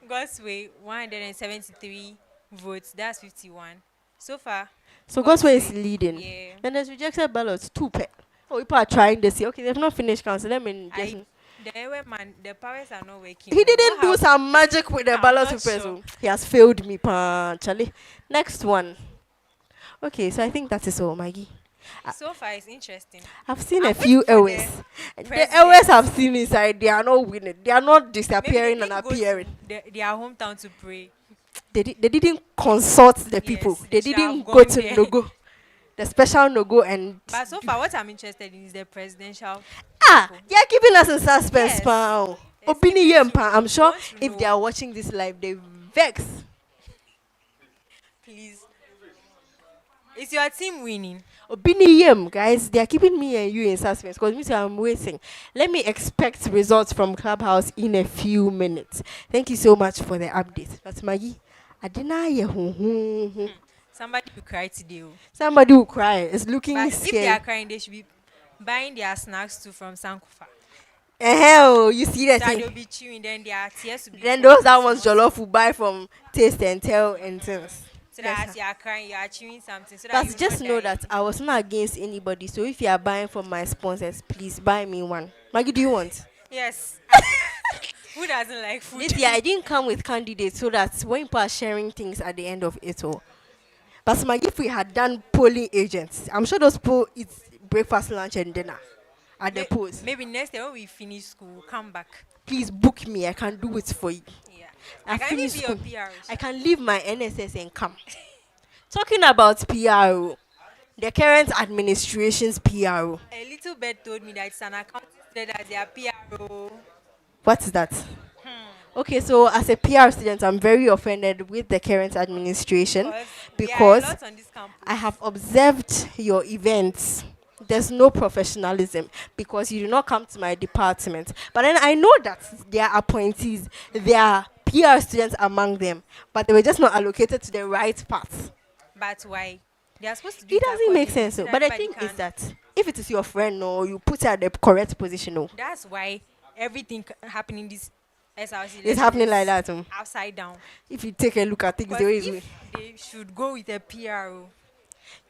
God's way 173 votes. That's 51. So far. So God's Gosway is way, leading. Yeah. Then there's rejected ballots, 2 pair. Oh, people are trying this year. Okay, they've not finished counting. Let me just. The Ewe man, the powers are not working. He didn't What do happened? some magic with the I'm ballot not papers. sure. He has failed me, Charlie. Next one. Okay, so I think that is all, Maggie. So far, it's interesting. I've seen I'm a few waiting for Ewes. The president. Ewes I've seen inside, they are not winning. They are not Maybe disappearing they and didn't go to appearing. their hometown to pray. They didn't consult the people. Yes, They they should didn't have go gone to there. Nogo. The special Nogo and But so far, what I'm interested in is the presidential. people. they are keeping us in suspense, Yes. pal. Yes, Obini keep it Yem, to- pal. I'm sure want to if know. they are watching this live, they vex. Please. Is your team winning? Obini Yem, guys, they are keeping me and you in suspense because me too, I'm waiting. Let me expect results from Clubhouse in a few minutes. Thank you so much for the update. But Maggie, I deny you. Somebody will cry today. Oh. Somebody will cry. It's looking But if they are scary. crying, they should be buying their snacks too from Sankofa. Hell, you see that So they'll thing? be chewing, then their tears will be. Then falling those that small, ones Jollof will buy from Taste and Tell and things. So that Yes, as you are crying, you are chewing something. So that but you just not know die. that I was not against anybody. So if you are buying from my sponsors, please buy me one. Maggie, do you want? Yes. Who doesn't like food? This year I didn't come with candidates so that when people are sharing things at the end of it all. But Maggie, if we had done polling agents, I'm sure those people eat breakfast, lunch, and dinner at the polls. Maybe next day when we finish school, we'll come back. Please book me. I can do it for you. Yeah. I I can even finished be your school. PR. I can leave my NSS and come. Talking about PRO, the current administration's PRO. A little bit told me that it's an account that as their PRO. What is that? Okay, so as a PR student, I'm very offended with the current administration because there are a lot on this campus. I have observed your events. There's no professionalism because you do not come to my department. But then I know that there are appointees, there are PR students among them, but they were just not allocated to the right path. But why? They are supposed to do It doesn't make accordingly sense. so So. that But the everybody thing is can- that if it is your friend, no, you put her at the correct position. No, That's why everything happening this SRC it's happening like that. upside down. If you take a look at things, Because the way it's if they should go with a PRO.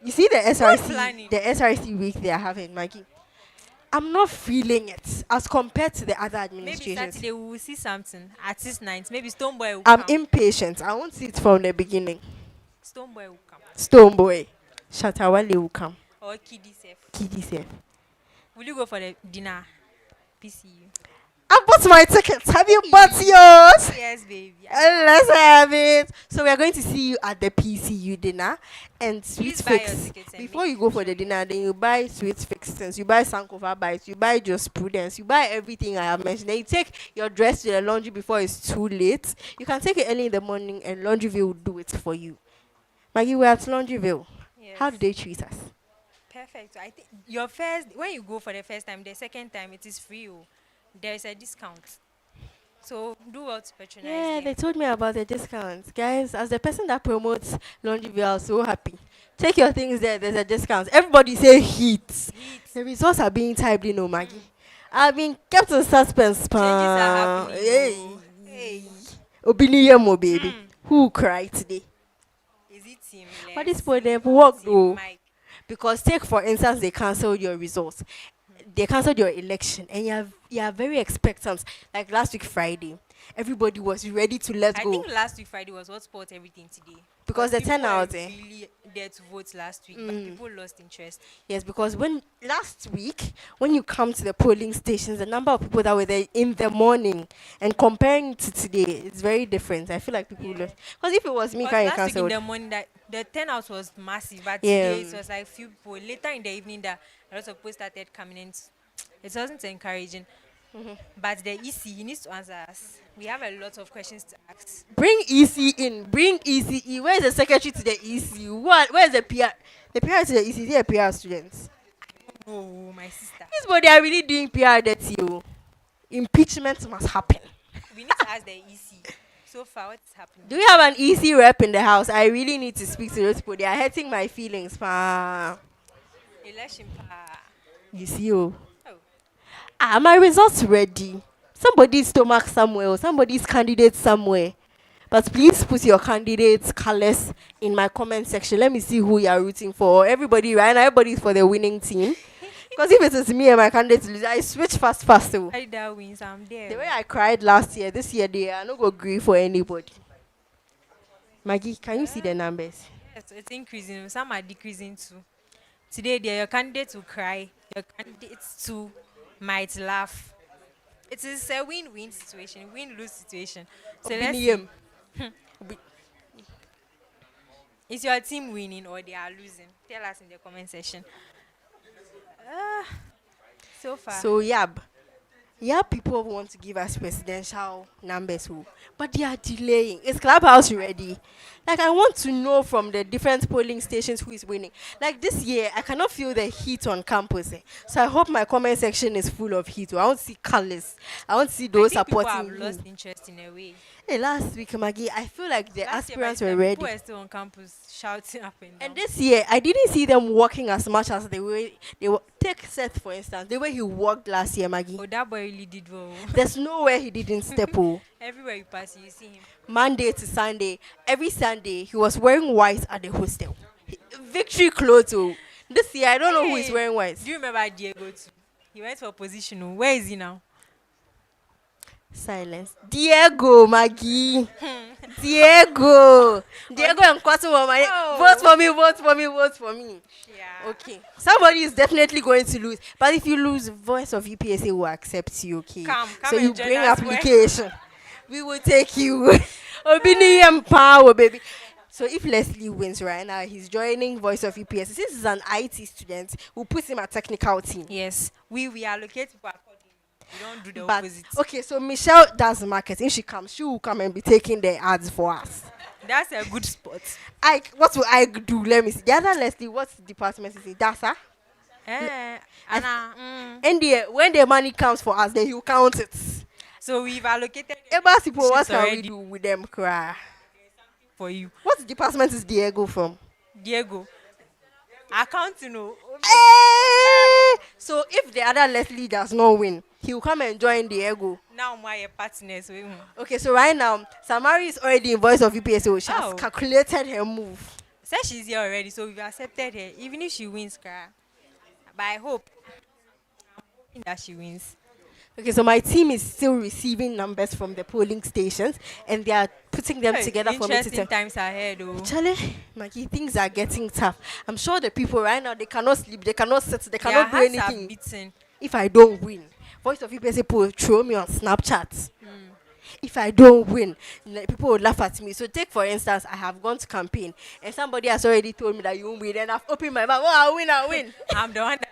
you see the SRC, planning. the SRC week they are having, Maggie. I'm not feeling it as compared to the other Maybe administrations. Saturday we will see something. Artist night. Maybe Stoneboy will I'm come. impatient. I want it from the beginning. Stoneboy will come. Stoneboy, Shatawale will come. Or Kiddy Sef. Kiddy safe. Will you go for the dinner? PCU. I bought my tickets. Have you bought yours? Yes, baby. Let's have it. So we are going to see you at the PCU dinner and sweet Please buy your fix. tickets and Before make you go for the dinner, then you buy sweet fixings, you buy Sankofa bites, you buy just Prudence, you buy everything I have mentioned. Then you take your dress to the laundry before it's too late. You can take it early in the morning and Laundryville will do it for you. Maggie, we're at Laundryville. Yes. How did they treat us? Perfect. I think your first, when you go for the first time, the second time it is free. Oh. There is a discount. So do well to patronize Yeah, them. they told me about the discounts. Guys, as the person that promotes Laundryville, I'm so happy. Take your things there, there's a discount. Everybody say heat. The results are being typed in, oh Maggie. I've been kept in suspense. Changes are happening. Hey. Oh. Hey. Obiniyemo, baby. Who cried today? Is it team? But this point they've worked Team though. Mike. Because take for instance, they cancelled your results. they cancelled your election and you are very expectant. Like last week Friday, everybody was ready to let I go think last week Friday was what sport everything today. because the People turnout. were really there to vote last week, but people lost interest. Yes, because when last week, when you come to the polling stations, the number of people that were there in the morning and comparing it to today, it's very different. I feel like people lost. Because if it was me, Because kind of last week in cancelled. the morning, that the turnout was massive, but Yeah. today it was like few people. Later in the evening, that a lot of people started coming in. It wasn't encouraging. But the EC, he needs to answer us. We have a lot of questions to ask. Bring EC in. Bring ECE. Where is the secretary to the EC? What? Where is the PR? The PR to the EC. They are PR students. Oh, my sister. This body are really doing PR dirty. Impeachment must happen. We need to ask the EC. So far, what's happening? Do we have an EC rep in the house? I really need to speak to those people. They are hurting my feelings. Pa. Election pa. You see, oh. Oh. My results ready. Somebody's stomach somewhere or somebody's candidate somewhere. But please put your candidates' colors in my comment section. Let me see who you are rooting for. Everybody, right now, everybody's for the winning team. Because if it is me and my candidate lose, I switch fast. Oh. I that wins, I'm there. The way I cried last year, this year they are not going to agree for anybody. Maggie, can you see the numbers? Yes, it's increasing. Some are decreasing too. Today, your candidates will cry. Your candidates too might laugh. It is a win-win situation, win-lose situation. So let's see. Is your team winning or they are losing? Tell us in the comment section. So far. So, people want to give us presidential numbers, but they are delaying. Is Clubhouse ready? Like, I want to know from the different polling stations who is winning. Like, this year, I cannot feel the heat on campus. So, I hope my comment section is full of heat. I want to see colors. I want to see those I think supporting. people have lost interest in a way. Hey, last week, Maggie, I feel like the Last year, aspirants by the were time ready. people were still on campus shouting up and down. And this year, I didn't see them walking as much as they were. Take Seth, for instance. The way he walked last year, Maggie. Oh, that boy really did well. There's nowhere he didn't step. Everywhere you pass, you see him. Monday to Sunday. Every Sunday, he was wearing white at the hostel. Victory clothes. This year, I don't know who is wearing white. Do you remember Diego too? He went for position. Where is he now? Silence. Diego, Maggie. Diego and Kwasu Mama. Vote for me, vote for me, vote for me. Yeah. Okay. Somebody is definitely going to lose. But if you lose, Voice of UPSA will accept you, okay? Come so and you join bring us. application. We will take you. Obini and power, baby. So if Leslie wins right now, he's joining Voice of UPSA. Since he's an IT student, we'll put him at technical team. Yes. We allocate people accordingly. We don't do the But opposite. okay, so Michelle does marketing. If she comes, she will come and be taking the ads for us. That's a good spot. What will I do? Let me see. The other Leslie, what department is it? DASA? Anna. And when the money comes for us, then you count it. So we've allocated People, what sheets can we already do with them? Cry. for you. What department is Diego from? Diego. Accounting. So if the other Leslie does not win, he will come and join Diego. Now my partners. Okay, so right now, Samari is already in Voice of UPSA. She has Oh. calculated her move. Said she's here already, so we've accepted her. Even if she wins, cry. But I'm hoping that she wins. Okay, so my team is still receiving numbers from the polling stations, and they are putting them together for me to Interesting tell. times ahead, Charlie, Maggie, things are getting tough. I'm sure the people right now, they cannot sleep, they cannot sit, they Their cannot do hearts are anything. beating. If I don't win, Voice of UPSA people will throw me on Snapchat. If I don't win, people will laugh at me. So take for instance, I have gone to campaign, and somebody has already told me that you won't win, and I've opened my mouth. Oh, I'll win. I'm the one that's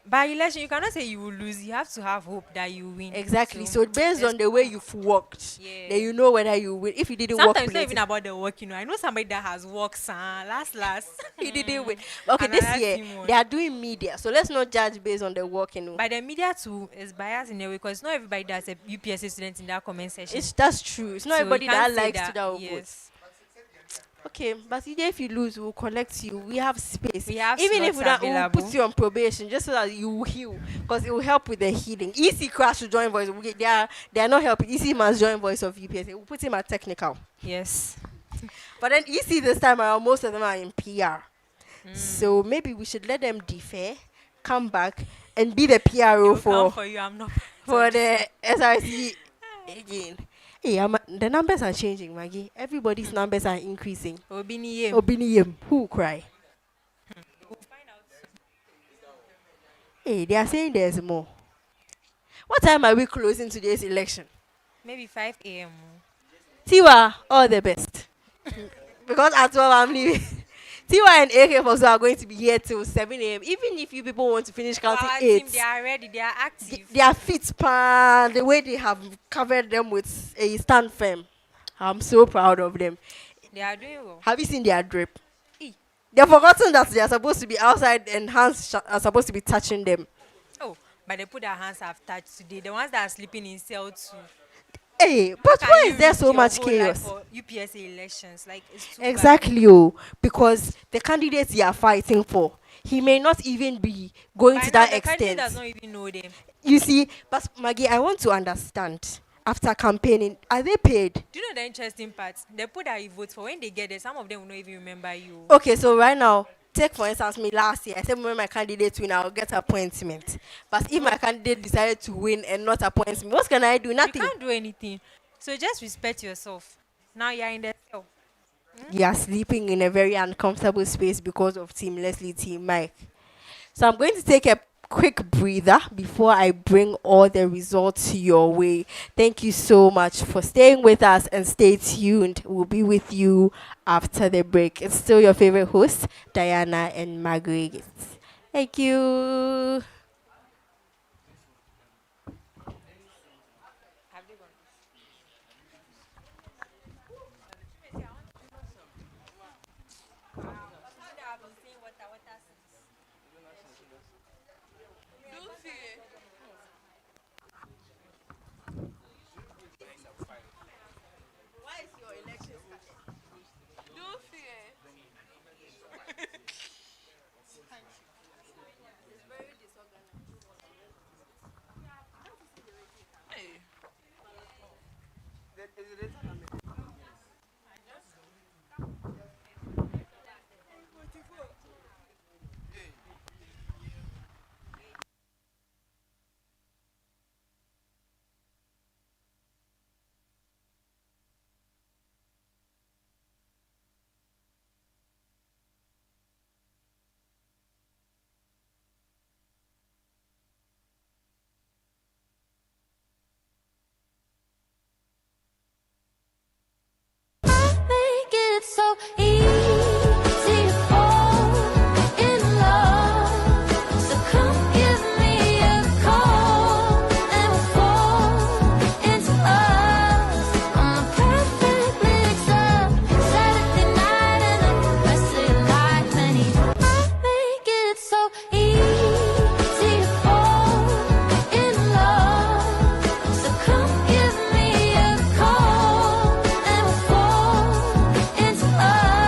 by election, you cannot say you will lose. You have to have hope that you win. Exactly. So based on the way you've worked, Yeah. then you know whether you win. If you didn't work, Sometimes it's not plenty, even about the work, I know somebody that has worked, last. he didn't win. Okay, this Another year team won. they are doing media, so let's not judge based on the work. But the media too is biased in a way because not everybody that's a UPSA student in that comment section. That's true. It's not So everybody you can't that say likes that, to that vote. yes. Okay, but if you lose, we'll collect you. We have space. We have Even if slots we don't, we'll available. put you on probation just so that you will heal, because it will help with the healing. EC crash to join Voice. They are not helping. EC must join Voice of UPSA. We'll put him at technical. Yes. But then EC this time around, most of them are in PR. So maybe we should let them defer, come back, and be the PRO They'll come for for you. I'm not. for the SRC again. Hey, the numbers are changing, Maggie. Everybody's numbers are increasing. Obini. Obiniyem, who cry? We'll find out. Hey, they are saying there's more. What time are we closing today's election? Maybe 5 a.m. Tiwa, all the best. Because at 12 I'm leaving. Tiwa and AK also are going to be here till 7 a.m. Even if you people want to finish counting Our 8. team, they are ready. They are active. Their feet pan, the way they have covered them with a stand firm. I'm so proud of them. They are doing well. Have you seen their drip? Eh. They've forgotten that they are supposed to be outside and hands are supposed to be touching them. Oh, but they put their hands have touched today. The ones that are sleeping in cell too. Hey, but Can why you is there risk so your much whole life chaos? for UPSA elections? Like it's too bad. Exactly, oh, because the candidates you are fighting for, he may not even be going By to now, that the candidate does extent. not even know them. You see, but Maggie, I want to understand. After campaigning, are they paid? Do you know the interesting part? The people that you vote for, when they get there, some of them will not even remember you. Okay, so right now, take for instance me last year. I said when my candidate win, I'll get appointment. But if my candidate decided to win and not appoint me, what can I do? You Nothing. can't do anything. So just respect yourself. Now you're in the cell. You are sleeping in a very uncomfortable space because of Team Leslie, Team Mike. So I'm going to take a quick breather before I bring all the results your way. Thank you so much for staying with us and stay tuned. We'll be with you after the break. It's still your favorite host, Diana and Margaret. Thank you. Make it so easy to fall in love. So come give me a call and we'll fall into us on the perfect mix of Saturday night and the rest of your life. And make it so easy to fall in love. So come give me a call and we'll fall into us.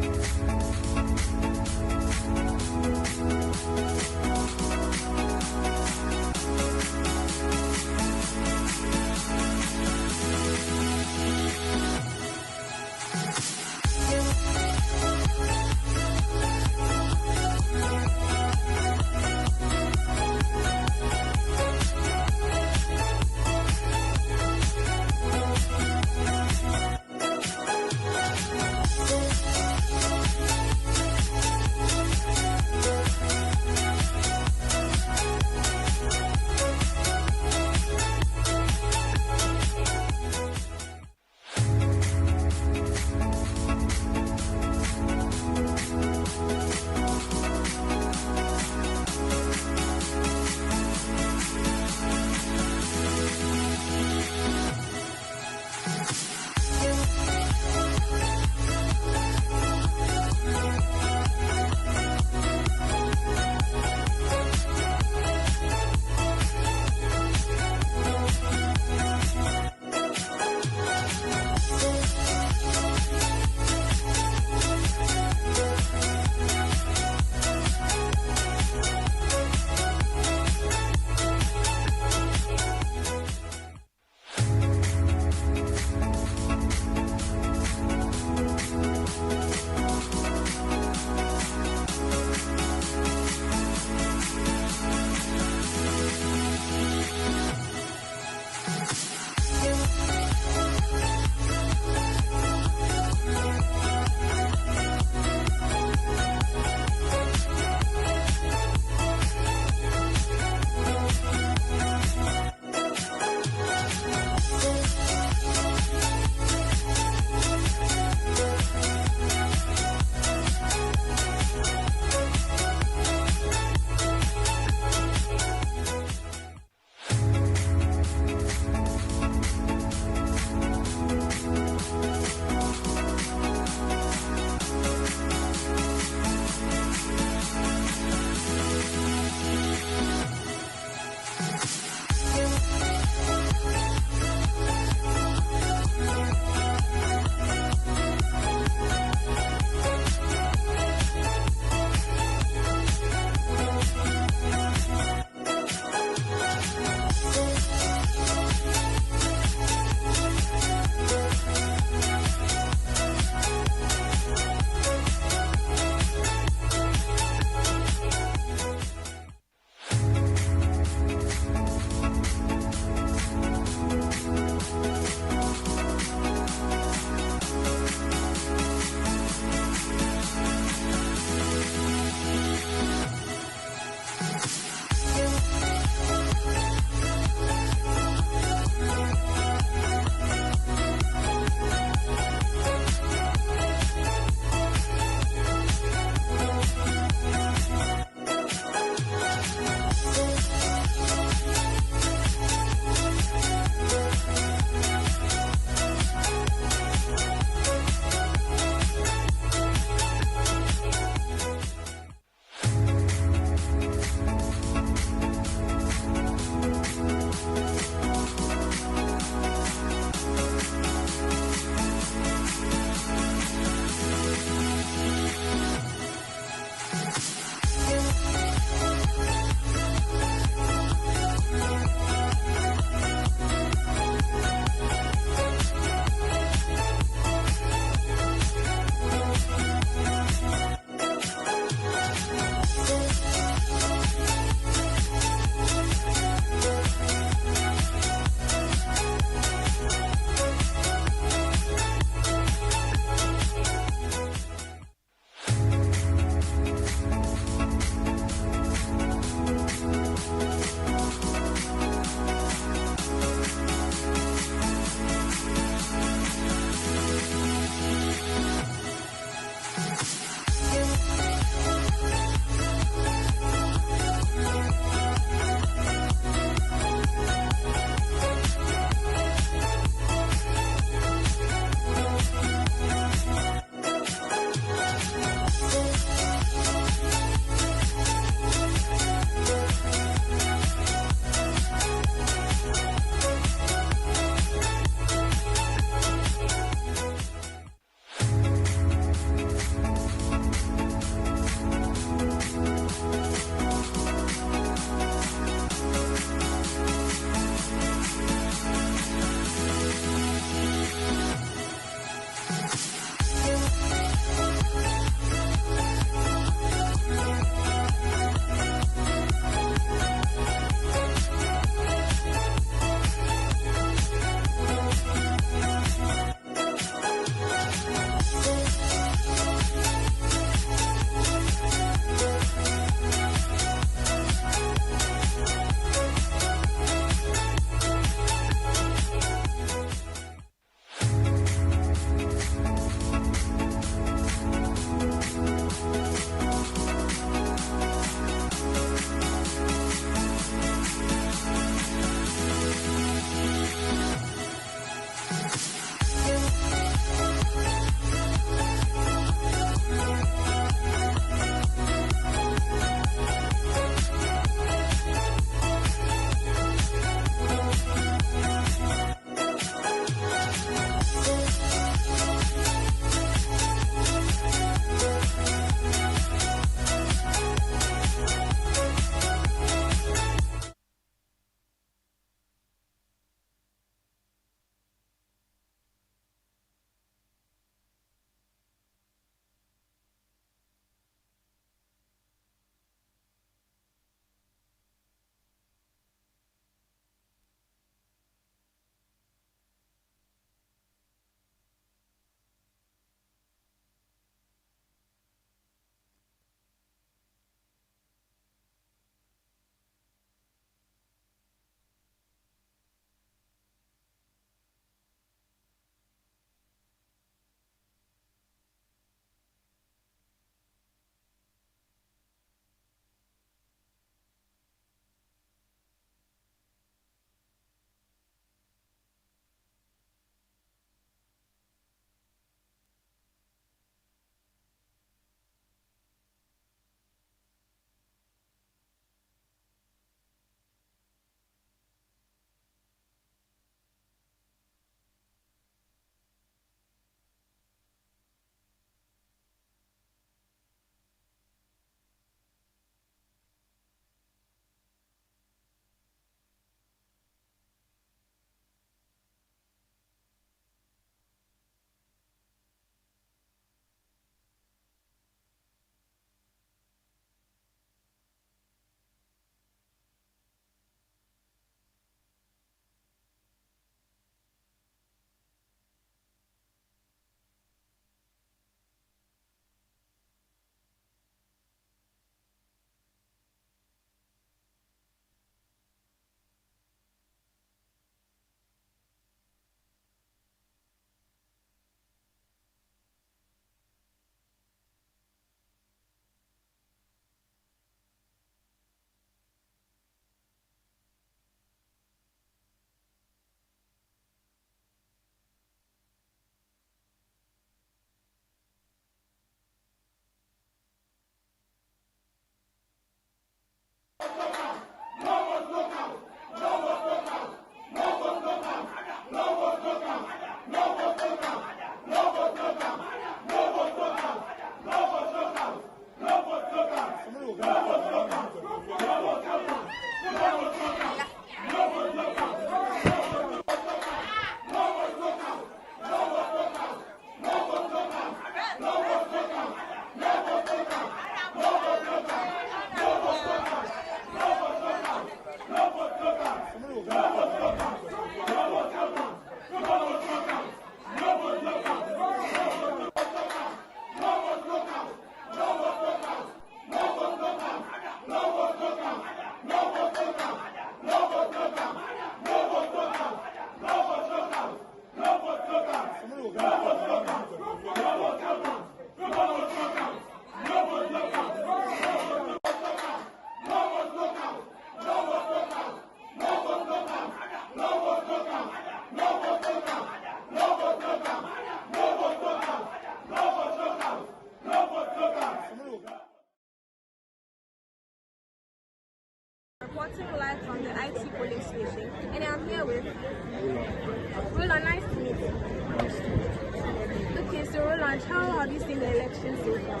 much. How have you seen the election so far?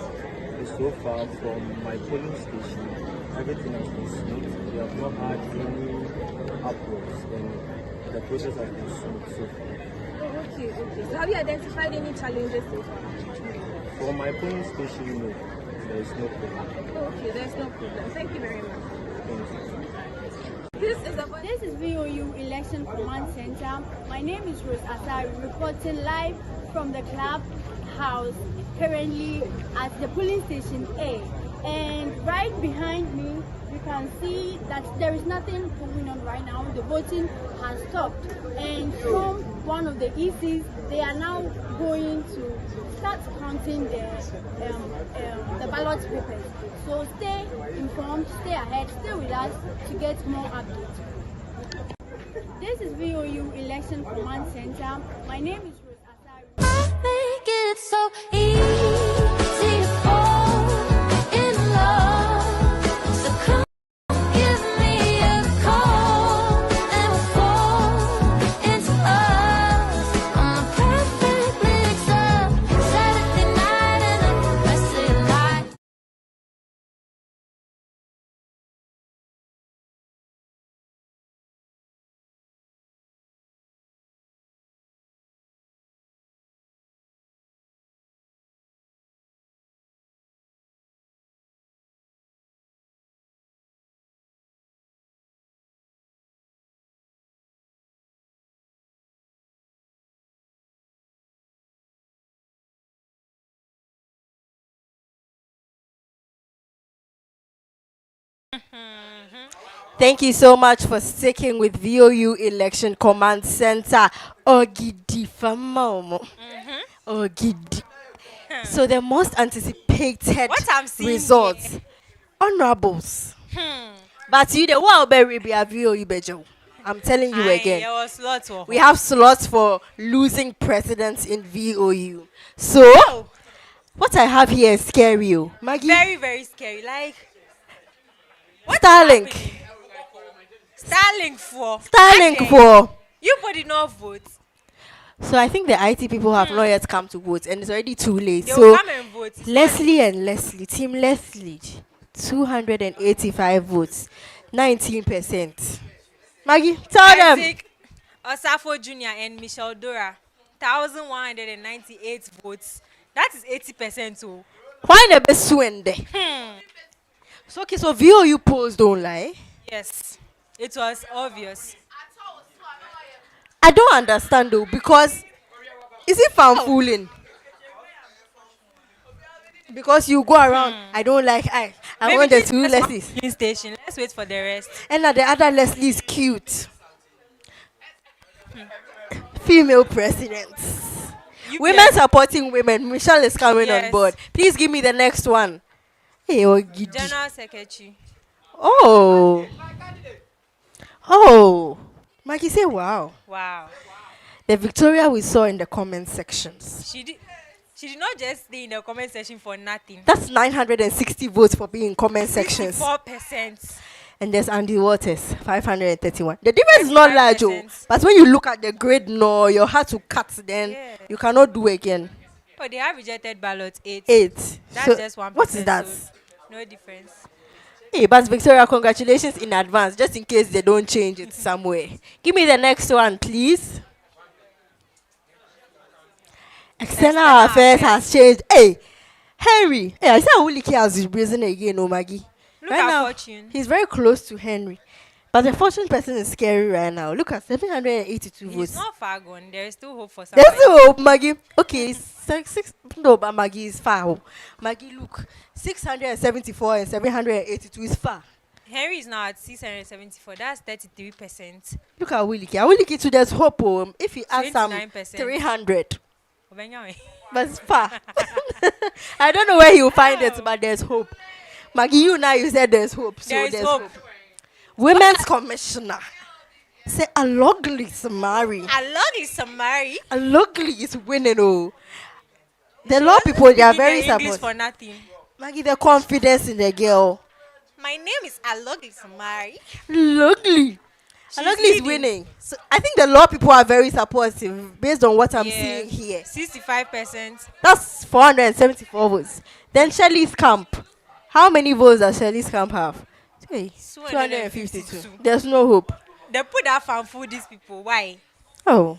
So far, from my polling station, everything has been smooth. We have not had any uproars, and the process has been smooth so far. Oh, okay. So have you identified any challenges so far? For my polling station, no, there is no problem. Okay, there's no problem. Thank you very much. Thank you. This is VOU Election Command Center. My name is Rose Asari, reporting live from the clubhouse, currently at the polling station A. And right behind me, you can see that there is nothing going on right now. The voting has stopped. And from one of the ECs, they are now going to start counting the ballot papers. So stay informed, stay ahead, stay with us to get more updates. This is VOU Election Command Center. My name is Rose Asari. I think it's so easy to fall in love. So come give me a call and we'll fall into us on the perfect mix of Saturday night and the rest of your life. Thank you so much for sticking with VOU Election Command Center. Ogidi Famomo. Ogidi. So the most anticipated What I'm seeing results. here. Honorables. But you the one be a VOU Bejo. I'm telling you again. There was lots of We have slots for losing presidents in VOU. So Oh, what I have here is scary. Oh. Maggie. very, very scary. Like, what is Starlink. happening? Starlink for. Starlink Okay. for. You did not vote. So I think the IT people have not yet come to vote, and it's already too late. They So will come and vote. Leslie, Team Leslie, 285 votes, 19%. Maggie, tell them. Isaac Osafo Jr. and Michelle Dora, 1,198 votes. That is 80%. Oh. Why the best swing there? So okay, so VOU polls don't lie. Yes, it was obvious. I don't understand though, because is it fan fooling? Because you go around, I don't like I Maybe want the this two is one Leslies. polling station. Let's wait for the rest. And the other Leslie is cute. Female presidents. Women supporting women. Michelle is coming on Yes. board. Please give me the next one. Hey, Ogidi. General Secretary. Oh. Maggie say wow. Wow. The Victoria we saw in the comment sections. She did not just stay in the comment section for nothing. That's 960 votes for being in comment sections. 4%. And there's Andy Waters, 531. The difference is not large, oh, 5%. but when you look at the grade, no, your heart to cut, then Yeah. you cannot do again. Oh, they have rejected ballots 8. 8. That's So just 1%. what is that? So no difference. Hey, but Victoria, congratulations in advance, just in case they don't change it somewhere. Give me the next one, please. External affairs has changed. Hey, Henry. Hey, I said Wuliki has risen again, oh Maggie. Look Right at now, Fortune. he's very close to Henry. But the fortune person is scary right now. Look at 782 He's votes. not far gone. There is still hope for There's somebody. still hope, Maggie. Okay, six. No, but Maggie is far. Oh. Maggie, look. 674 and 782 is far. Henry is now at 674. That's 33%. Look at Williki. Williki too, there's hope. Oh. If he adds some 29%. 300. Obenyawe. But it's far. I don't know where he will find it, but there's hope. Maggie, you now you said there's hope. So There is there's hope. Women's Commissioner. Say Alogli Samari. Alog is Samari. Alogli is winning. Oh. The law people, they are very English supportive. for nothing. Maggie, the confidence in the girl. My name is Alog Samari. Lovely. And ugly is winning. So I think the law people are very supportive based on what I'm seeing here. 65%. That's 474 votes. Then Shelley's camp. How many votes does Shelley's camp have? Hey, 252. There's no hope. They put that fan for these people. Why? Oh.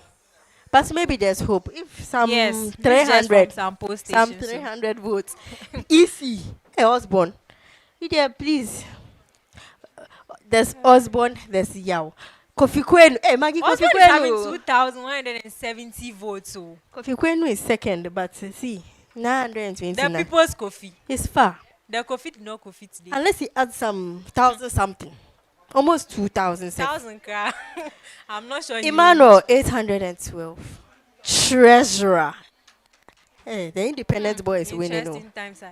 But maybe there's hope. If some Yes, this is just 300, from some post some stations, so. 300 votes. Easy. Hey, Osborne. There, please. There's Osborne, there's Yao. Kofi Kwenu. Hey, Maggie, Kofi Osborne is having Kwenu. 2,170 votes. So. Kofi Kwenu is second, but see, 929. The people's Kofi. It's far. The Kofi did not Kofi today. Unless he adds some 1,000 something. Almost 2,000. 1,000 car. I'm not sure. Emmanuel, 812. Treasurer. Hey, the independent boy is winning. Interesting times.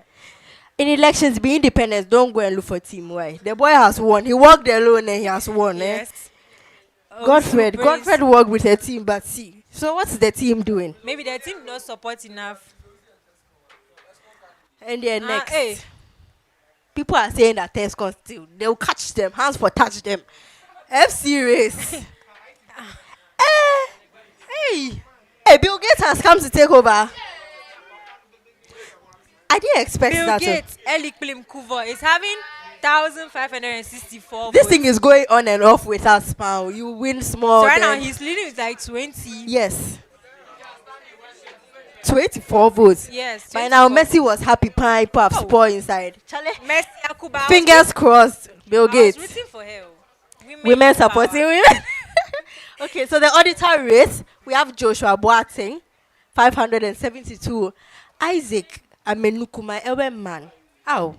In elections, be independent. Don't go and look for team. Why? The boy has won. He walked alone and he has won. Yes. Godfred worked with a team, but see. So what's the team doing? Maybe the team not support enough. And then next. Hey. People are saying that Tescon still. They'll catch them. Hands for touch them. FC race. Hey. Hey, Bill Gates has come to take over. I didn't expect Bill that. Gates, Eli Klim Kuvo is having 1,564 This votes. thing is going on and off with us, pal. You win small. So right now then- he's leading with like 20. Yes. 24 votes. Yes. By now, 24. Messi was happy. People have spoiled inside. Charlie. Messi Akuba. Fingers crossed. Bill Gates. I was rooting for her. Women supporting women. Okay, so the auditor race, we have Joshua Boateng, 572. Isaac Amenukuma, Ewe man. Ow.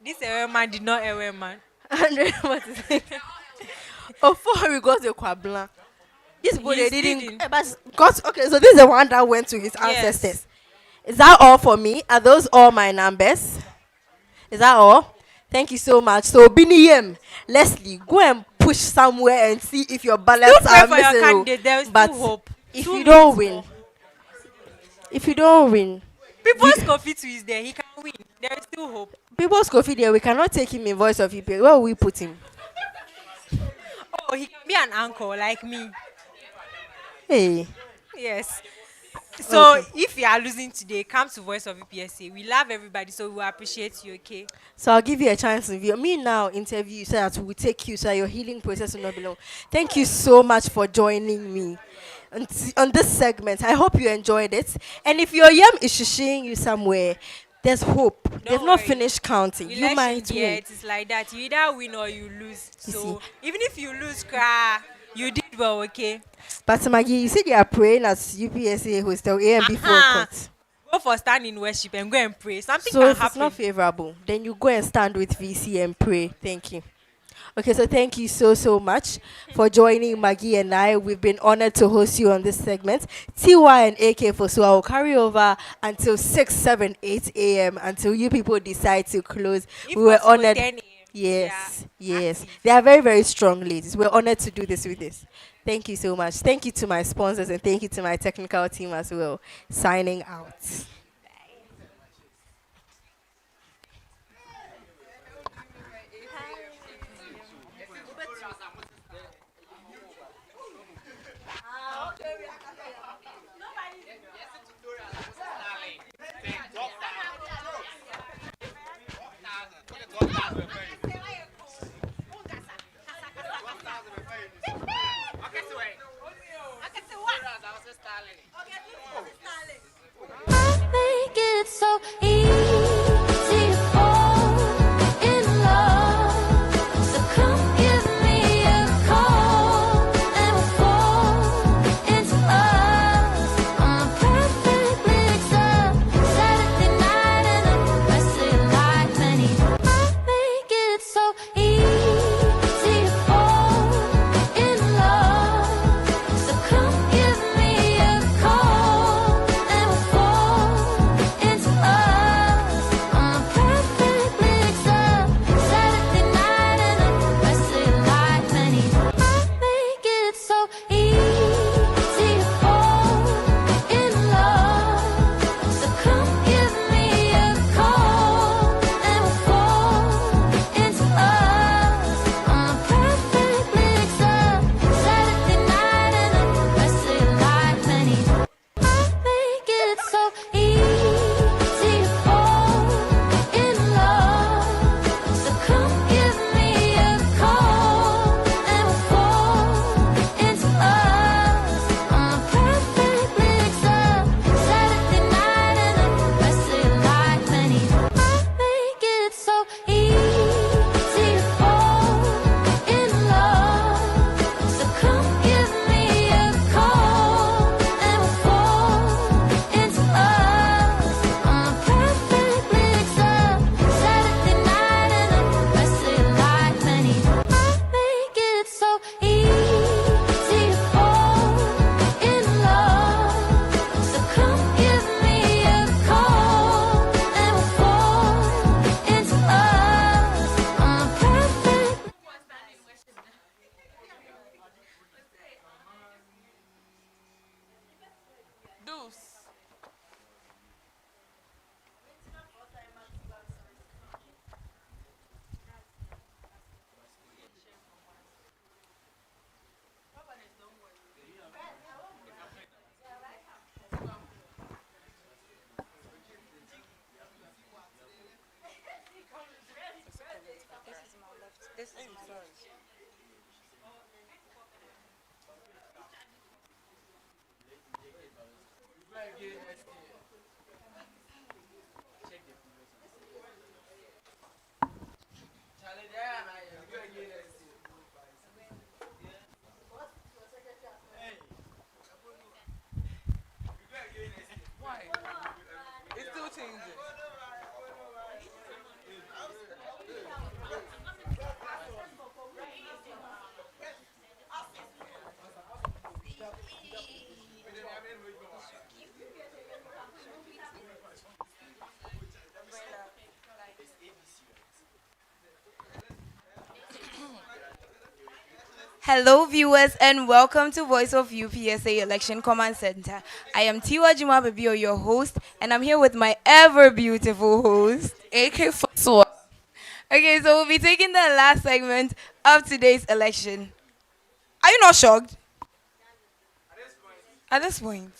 This man did not Ewe man. 100. What is it? Oh, for we got the Kwabla. This boy they didn't. Because okay, so this is the one that went to his ancestors. Is that all for me? Are those all my numbers? Is that all? Thank you so much. So Biniyem, Leslie, go and push somewhere and see if your ballots are for your missing. candidate. There is But still hope. if 2 you don't minutes win, People's Kofi too is there. He can win. There is still hope. People's Coffee there, we cannot take him in voice of UPSA. Where will we put him? Oh, he can be an uncle like me. Hey. Yes. So Okay. if you are losing today, come to Voice of UPSA. We love everybody, so we appreciate you. Okay. So I'll give you a chance to view me now. Interview you so that we take you so that your healing process will not be long. Thank you so much for joining me on this segment. I hope you enjoyed it. And if your yam is shushing you somewhere, there's hope. They've not finished counting. You might win. It is like that. You either win or you lose. You So even if you lose, you did well. Okay. But Maggie, you said you are praying at UPSA hostel A and B for court. Go for stand in worship and go and pray. Something So can if it's happen. not favorable, then you go and stand with VC and pray. Thank you. Okay, so thank you so much for joining Maggie and I. We've been honored to host you on this segment. TY and AK for so I will carry over until 6, 7, 8 a.m. until you people decide to close. If We were possible, honored. 10 a.m. Yes, Yeah, yes. active. They are very, very strong ladies. We're honored to do this with this. Thank you so much. Thank you to my sponsors and thank you to my technical team as well. Signing out. I make it so easy to fall in love. So come give me a call and we'll fall into us on the perfect mix of Saturday night and the rest of your life. And I make it so easy to fall in love. So come give me a call and we'll fall into us. Why? It's still changing. Hello, viewers, and welcome to Voice of UPSA Election Command Center. I am Tiwa Juma Babio, your host, and I'm here with my ever beautiful host, AK Fosua. Okay, so we'll be taking the last segment of today's election. Are you not shocked? At this point,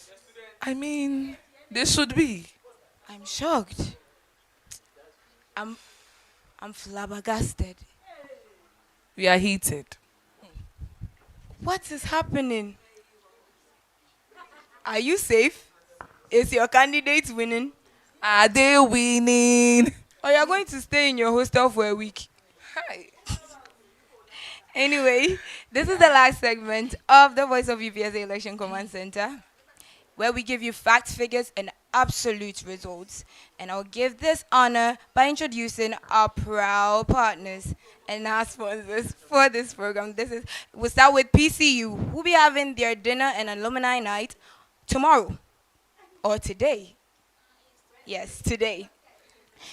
I mean, they should be. I'm shocked. I'm flabbergasted. We are heated. What is happening? Are you safe? Is your candidate winning? Are they winning? Or you're going to stay in your hostel for a week? Hi. Anyway, this is the last segment of the Voice of UPSA Election Command Center, where we give you facts, figures, and absolute results. And I'll give this honor by introducing our proud partners and our sponsors for this program. We'll start with PCU, who'll be having their dinner and alumni night tomorrow or today. Yes, today.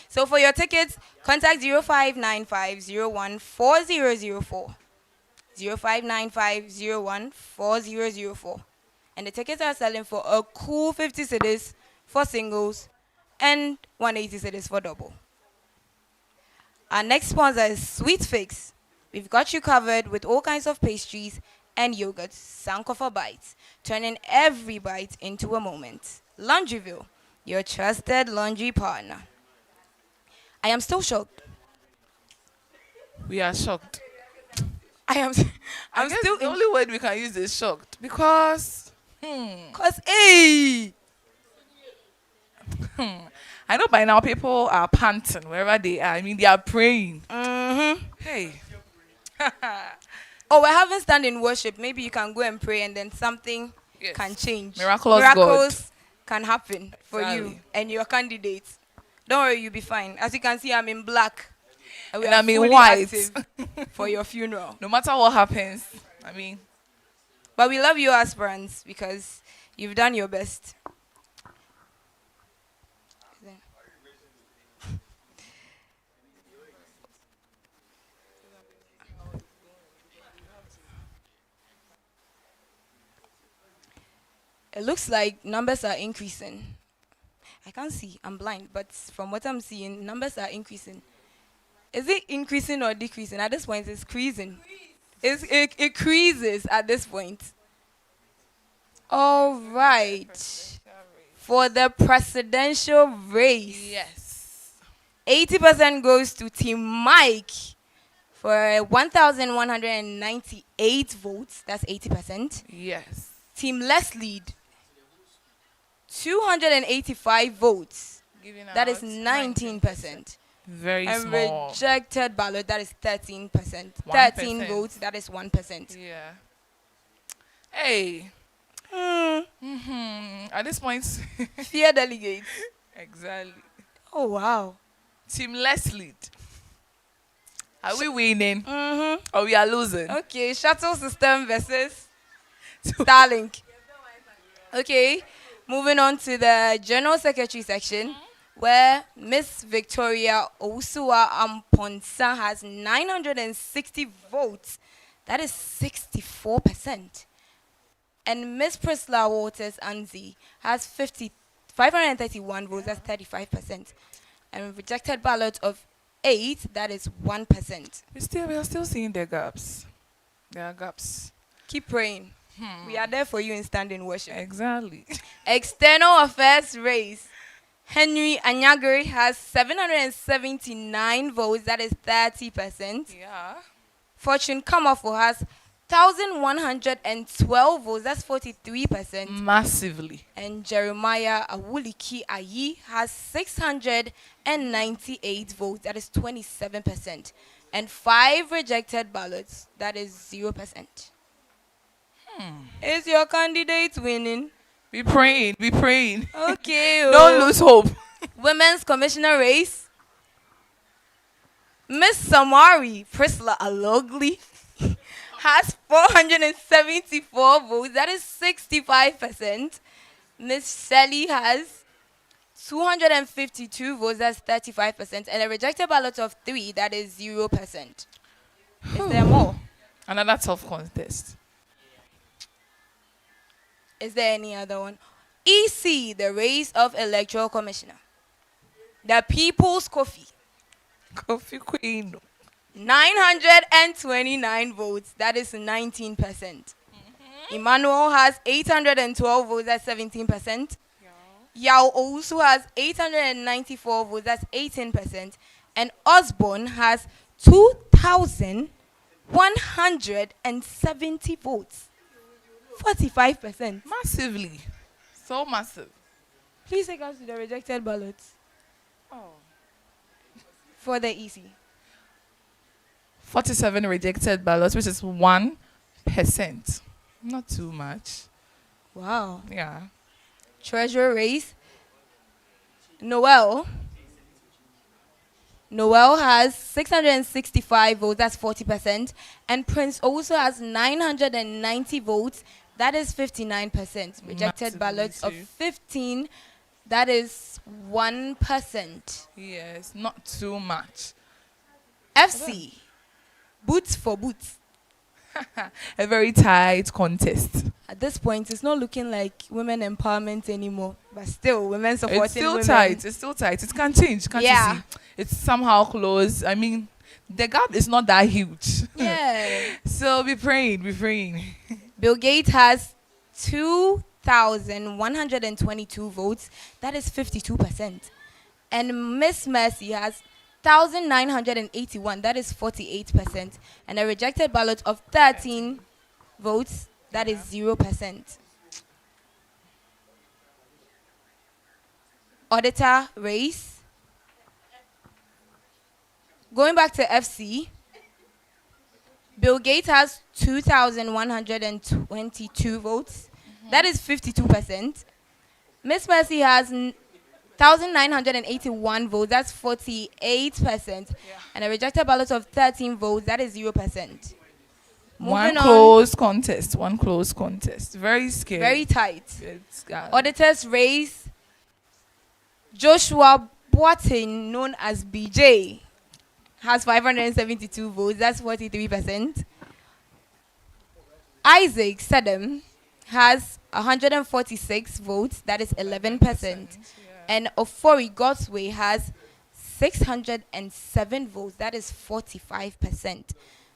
So for your tickets, contact 0595014004. 0595014004. And the tickets are selling for a cool 50 cedis for singles and 180 cedis for double. Our next sponsor is Sweet Fix. We've got you covered with all kinds of pastries and yogurts, Sankofa bites, turning every bite into a moment. Laundryville, your trusted laundry partner. I am still shocked. We are shocked. I'm still the only word we can use is shocked because hey. I know by now people are panting wherever they are. I mean, they are praying. Mm-hmm. Hey. Oh, we're having standing worship. Maybe you can go and pray and then something can change. Miracles God can happen for Exactly. you and your candidates. Don't worry, you'll be fine. As you can see, I'm in black. And I'm in white. For your funeral. No matter what happens, I mean. But we love you aspirants because you've done your best. It looks like numbers are increasing. I can't see, I'm blind, but from what I'm seeing, numbers are increasing. Is it increasing or decreasing? At this point, it's increasing. It increases at this point. All right. For the presidential race. Yes. 80% goes to Team Mike for 1,198 votes. That's 80%. Yes. Team Les Lead, 285 votes. That is 19%. Very and small. Rejected ballot, that is 13%. 13 1%. votes, that is 1%. Yeah. Hey. At this point, fear delegates. Exactly. Oh wow. Team Les Lead. Are we winning? Or we are losing? Okay, shuttle system versus Starlink. Okay, moving on to the General Secretary section, where Miss Victoria Owusuwa Amponsa has 960 votes. That is 64%. And Miss Priscilla Waters Anzi has 531 votes. That's 35%. And rejected ballot of 8. That is 1%. We are still seeing the gaps. There are gaps. Keep praying. We are there for you in standing worship. Exactly. External affairs race. Henry Anyagari has 779 votes. That is 30%. Yeah. Fortune Kamafo has 1,112 votes. That's 43%. Massively. And Jeremiah Awuliki Ayi has 698 votes. That is 27%. And 5 rejected ballots. That is 0%. Is your candidate winning? Be praying. Be praying. Okay. Don't lose hope. Women's commissioner race. Miss Samari Priscilla Alogli has 474 votes. That is 65%. Miss Shelley has 252 votes. That's 35%. And a rejected ballot of 3. That is 0%. Is there more? Another tough contest. Is there any other one? EC, the race of electoral commissioner. The People's Coffee. Coffee Queen. 929 votes. That is 19%. Emmanuel has 812 votes. That's 17%. Yao also has 894 votes. That's 18%. And Osborne has 2,170 votes. 45%. Massively. So massive. Please take us to the rejected ballots. For the EC. 47 rejected ballots, which is 1%. Not too much. Wow. Yeah. Treasurer race. Noel has 665 votes. That's 40%. And Prince also has 990 votes. That is 59%. Rejected ballots of 15. That is 1%. Yes, not too much. FC. Boots for boots. A very tight contest. At this point, it's not looking like women empowerment anymore. But still, women supporting It's still women. tight. It's still tight. It can change. Can't you see? It's somehow close. I mean, the gap is not that huge. Yeah. So be praying. Be praying. Bill Gates has 2,122 votes. That is 52%. And Miss Mercy has 1,981. That is 48%. And a rejected ballot of 13 votes. That is 0%. Auditor race. Going back to FC. Bill Gates has 2,122 votes. That is 52%. Miss Mercy has 1,981 votes. That's 48%. And a rejected ballot of 13 votes. That is 0%. One close contest. One close contest. Very scary. Very tight. It's got Auditors race. Joshua Boateng, known as BJ, has 572 votes. That's 43%. Isaac Sedem has 146 votes. That is 11%. And Ofori Godsway has 607 votes. That is 45%.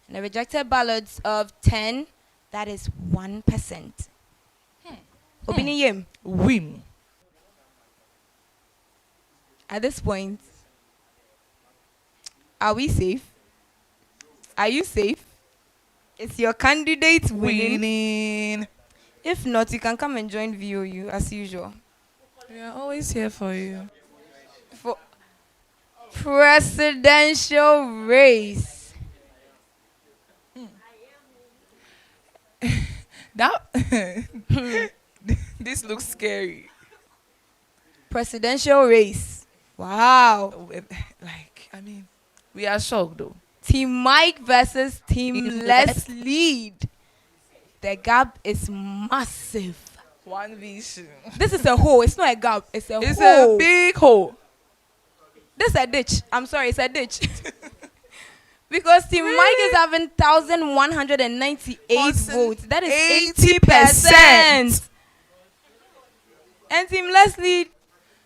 And the rejected ballots of 10, that is 1%. Obini Yem. Win. At this point, are we safe? Are you safe? Is your candidate winning? If not, you can come and join VOU as usual. We are always here for you. For presidential race. That this looks scary. Presidential race. Wow. Like, I mean, we are shocked though. Team Mike versus Team Let's Lead. The gap is massive. One vision. This is a hole. It's not a gap. It's a It's hole. a big hole. This is a ditch. I'm sorry, it's a ditch. Because Team Mike is having 1,198 votes. That is 80%. And Team Let's Lead,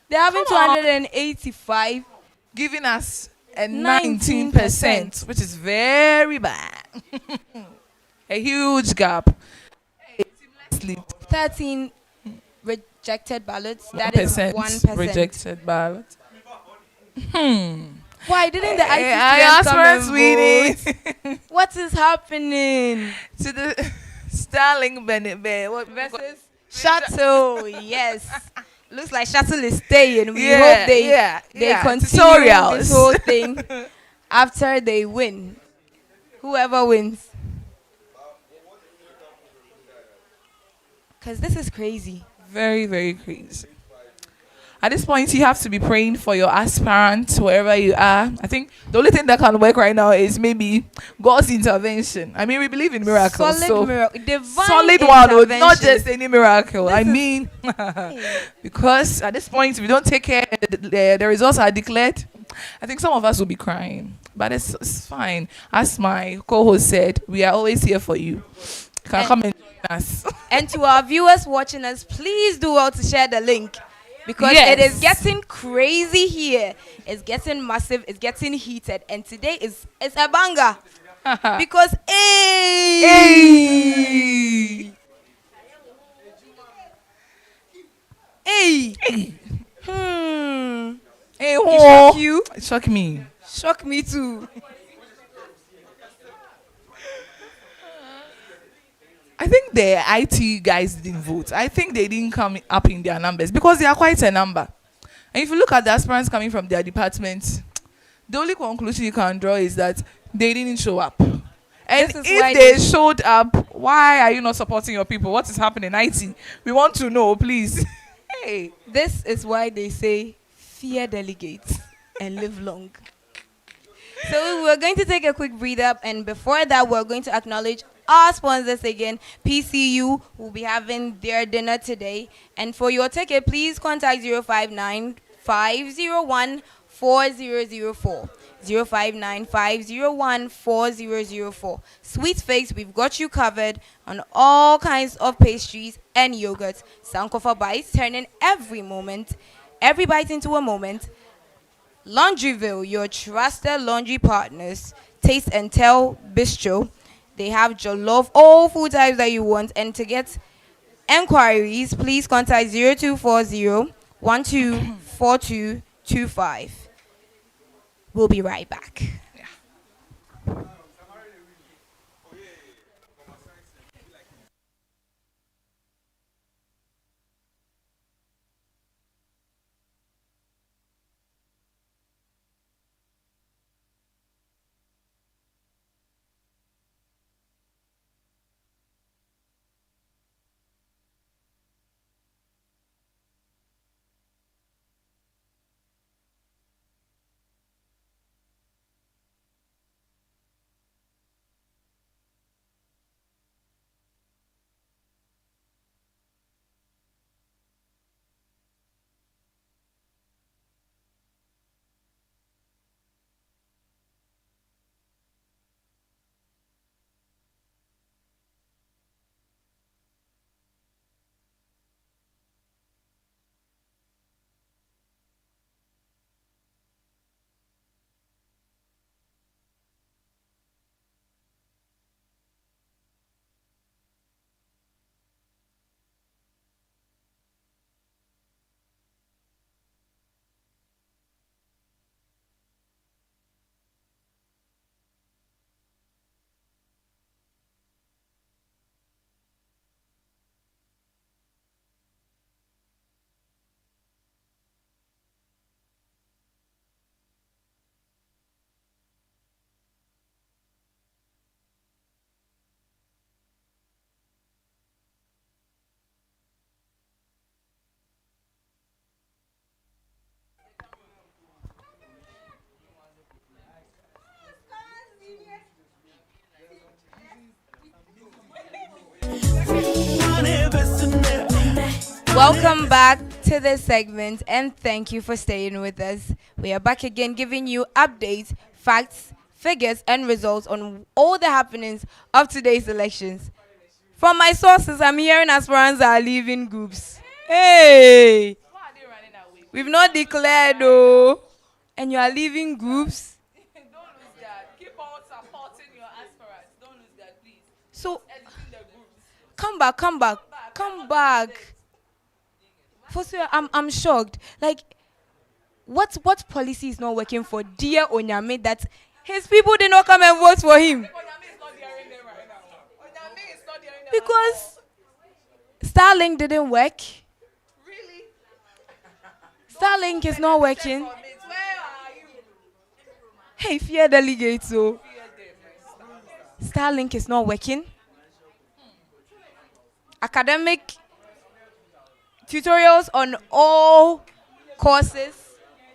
they're having 285. Giving us a 19%, which is very bad. A huge gap. 13 rejected ballots. That is 1%. Rejected ballot. Why didn't the IT come and vote? What is happening? To the Starling Bennett Bear. What versus Shuttle? Yes. Looks like Shuttle is staying. We hope they continue this whole thing after they win. Whoever wins. Because this is crazy. Very, very crazy. At this point, you have to be praying for your aspirants wherever you are. I think the only thing that can work right now is maybe God's intervention. I mean, we believe in miracles. Solid So miracle, divine solid one, oh, not intervention. just any miracle. I mean, because at this point, if we don't take care, the results are declared. I think some of us will be crying, but it's fine. As my co-host said, we are always here for you. You can come and join us. And to our viewers watching us, please do well to share the link. Because Yes. it is getting crazy here. It's getting massive. It's getting heated. And today it's a banger. Because hey. Hey, It shock you? It shocked me. Shock me too. I think the IT guys didn't vote. I think they didn't come up in their numbers because they are quite a number. And if you look at the aspirants coming from their departments, the only conclusion you can draw is that they didn't show up. And if they showed up, why are you not supporting your people? What is happening? IT, we want to know, please. Hey. This is why they say fear delegates and live long. So we're going to take a quick breather, and before that, we're going to acknowledge our sponsors again. PCU will be having their dinner today. And for your ticket, please contact 059-501-4004. 059-501-4004. Sweet Fakes, we've got you covered on all kinds of pastries and yogurts. Sankofa Bites, turning every bite into a moment. Laundryville, your trusted laundry partners. Taste and Tell Bistro. They have jollof, all food types that you want. And to get enquiries, please contact 0240-124225. We'll be right back. Welcome back to this segment, and thank you for staying with us. We are back again giving you updates, facts, figures, and results on all the happenings of today's elections. From my sources, I'm hearing aspirants are leaving groups. Hey! We've not declared though, and you are leaving groups. Don't lose that. Keep on supporting your aspirants. Don't lose that, please. So, come back. For sure, I'm shocked. Like, what policy is not working for dear Onyame that his people did not come and vote for him? Because Starlink didn't work. Really? Starlink is not working. Hey, fear delegates, so Starlink is not working. Academic tutorials on all courses,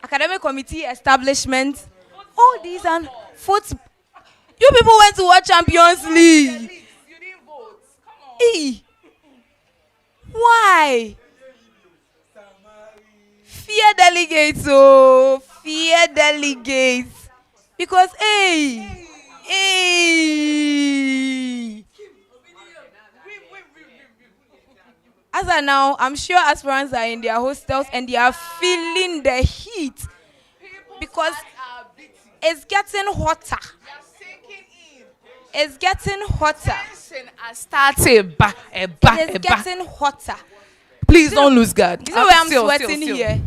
academic committee establishment, all these and foot. You people went to watch Champions League. E. Why? Fear delegates, oh, fear delegates. Because, hey. As of now, I'm sure aspirants are in their hostels and they are feeling the heat because it's getting hotter. It's getting hotter. It's getting hotter. Please don't lose guard. You know where I'm sweating here?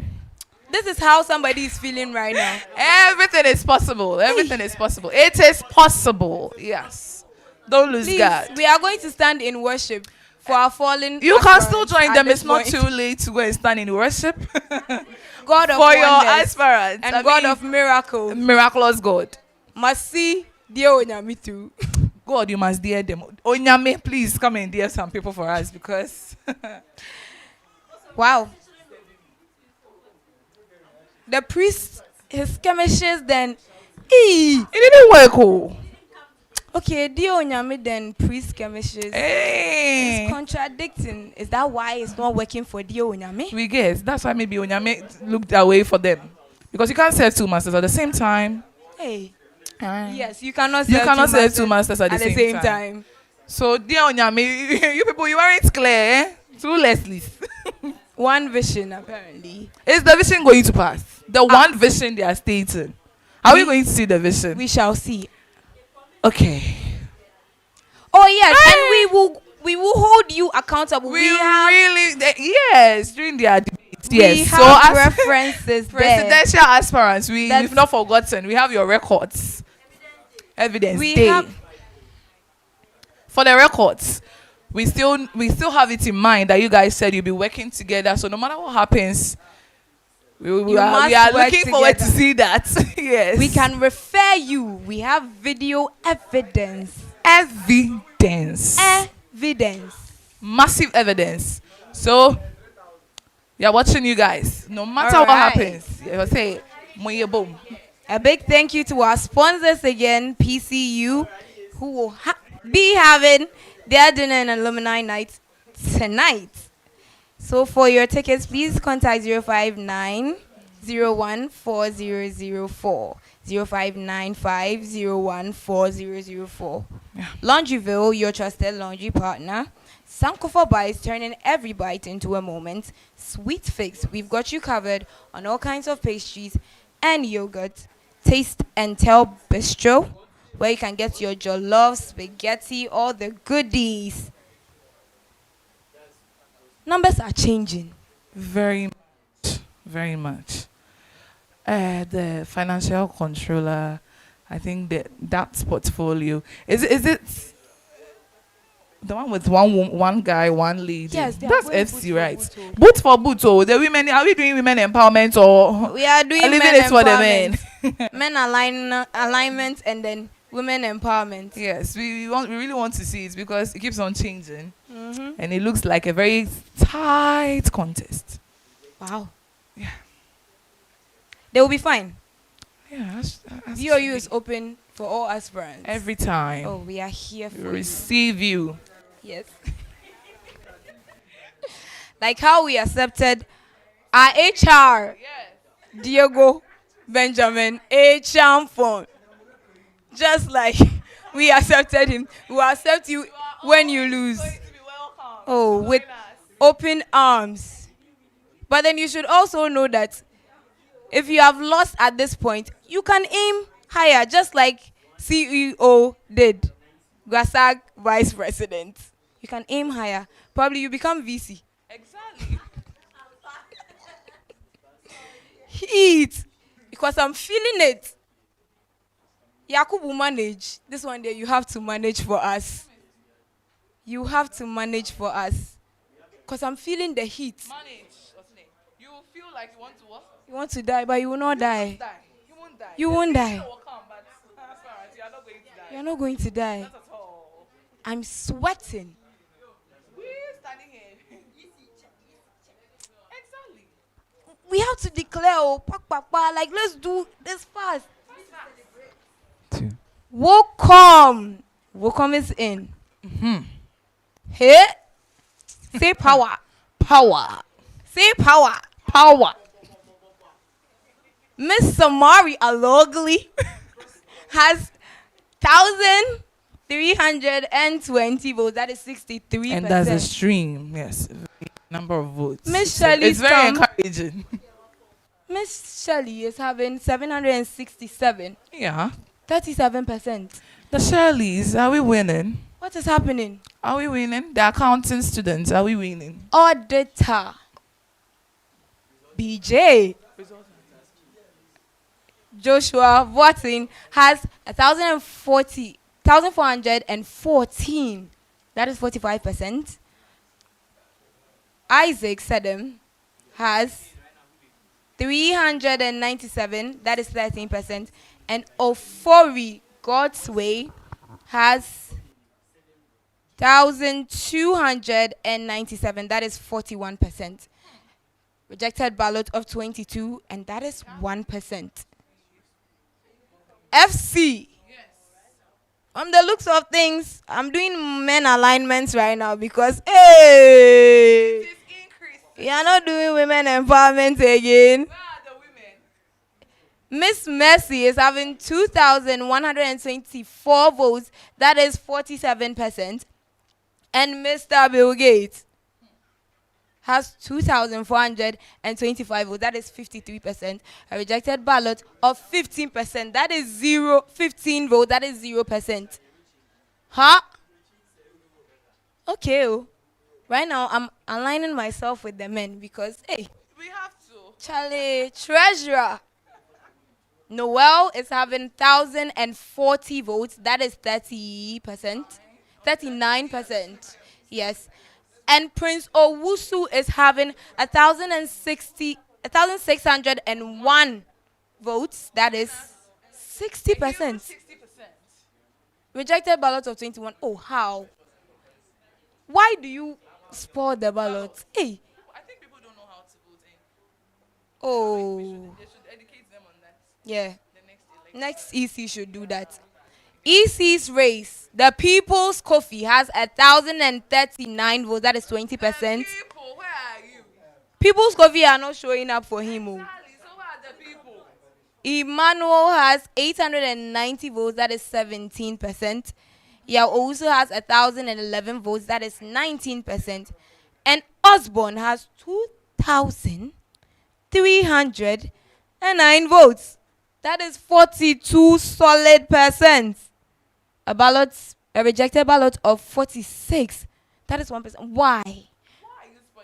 This is how somebody is feeling right now. Everything is possible. Everything is possible. It is possible. Yes. Don't lose guard. We are going to stand in worship for our fallen. You can still join them. It's not too late to go and stand in worship. God of for your wonders aspirants and God of miracles. Miraculous God. Must see dear Onyame too. God, you must dare them. Onyame, please come and dare some people for us because. Wow. The priest, his skirmishes, then. It didn't work. Oh. Okay, dear Onyame, then priest skirmishes. Hey. It's contradicting. Is that why it's not working for dear Onyame? We guess. That's why maybe Onyame looked away for them. Because you can't serve two masters at the same time. Hey. Yes, you cannot serve, two masters at the same time. So, dear Onyame, you people, you aren't clear, eh? Two Leslies. One vision, apparently. Is the vision going to pass? The one vision they are stating. Are we going to see the vision? We shall see. Okay. Oh yes, and we will hold you accountable. Yes, during their debates. We Yes. have So as references presidential aspirants, we've not forgotten. We have your records. Evidence. For the records, we still have it in mind that you guys said you'll be working together. So no matter what happens, we are looking forward to see that. Yes. We can refer you. We have video evidence. Evidence. Massive evidence. So we are watching you guys. No matter what happens, you will say, "Moye boom." A big thank you to our sponsors again, PCU, who will be having their dinner and alumni night tonight. So for your tickets, please contact 059-01-4004, 0595-01-4004. Laundryville, your trusted laundry partner. Sankofa Bites, turning every bite into a moment. Sweet Fix, we've got you covered on all kinds of pastries and yogurt. Taste and Tell Bistro, where you can get your jollof, spaghetti, all the goodies. Numbers are changing. Very much. Very much. The financial controller, I think that portfolio, is it the one with one guy, one lady? Yes, that's FC, right? Boot for boot. Oh, the women. Are we doing women empowerment or we are doing leaving men it for the men? Men alignment and then women empowerment. Yes, we really want to see it because it keeps on changing, and it looks like a very tight contest. Wow. Yeah. They will be fine. Yeah. VOU is open for all aspirants. Every time. Oh, we are here for receive you. Yes. Like how we accepted our HR, Diego Benjamin A. Champon. Just like we accepted him, we will accept you when you lose. Oh, with open arms. But then you should also know that if you have lost at this point, you can aim higher, just like CEO did. Gasag Vice President. You can aim higher. Probably you become VC. Exactly. Heat. Because I'm feeling it. Yakubu manage. This one day you have to manage for us. You have to manage for us. Because I'm feeling the heat. Manage. You feel like you want to what? You want to die, but you will not die. You won't die. You won't die. You are not going to die. You're not going to die. Not at all. I'm sweating. We're standing here. have to declare, oh, like let's do this fast. Welcome. Welcome is in. Hey, say power. Power. Say power. Power. Miss Samari Alogli has 1,320 votes. That is 63%. And that's a stream, yes. Number of votes. Miss Shelley, it's very encouraging. Miss Shelley is having 767. Yeah. 37%. The Shirleys, are we winning? What is happening? Are we winning? The accounting students, are we winning? Auditor. BJ. Joshua Watson has 1,414. That is 45%. Isaac Sedem has 397. That is 13%. And Ofori God's Way has 1,297. That is 41%. Rejected ballot of 22, and that is 1%. FC. From the looks of things, I'm doing men alignments right now because, hey, we are not doing women empowerment again. Miss Mercy is having 2,124 votes. That is 47%. And Mr. Bill Gates has 2,425 votes. That is 53%. A rejected ballot of 15%. That is 15 votes. That is 0%. Huh? Okay. Oh. Right now, I'm aligning myself with the men because, hey, we have to. Charlie, treasurer. Noel is having 1,040 votes. That is 30%. 39%. Yes. And Prince Owusu is having 1,601 votes. That is 60%. Rejected ballot of 21. Oh, how? Why do you spoil the ballot? Hey. I think people don't know how to vote in. Oh. They should educate them on that. Yeah. Next EC should do that. EC's race, the People's Coffee has 1,039 votes. That is 20%. People, where are you? People's Coffee are not showing up for him. Oh. So where are the people? Emmanuel has 890 votes. That is 17%. Yeah, also has 1,011 votes. That is 19%. And Osborne has 2,309 votes. That is 42 solid percent. A rejected ballot of 46. That is 1%. Why?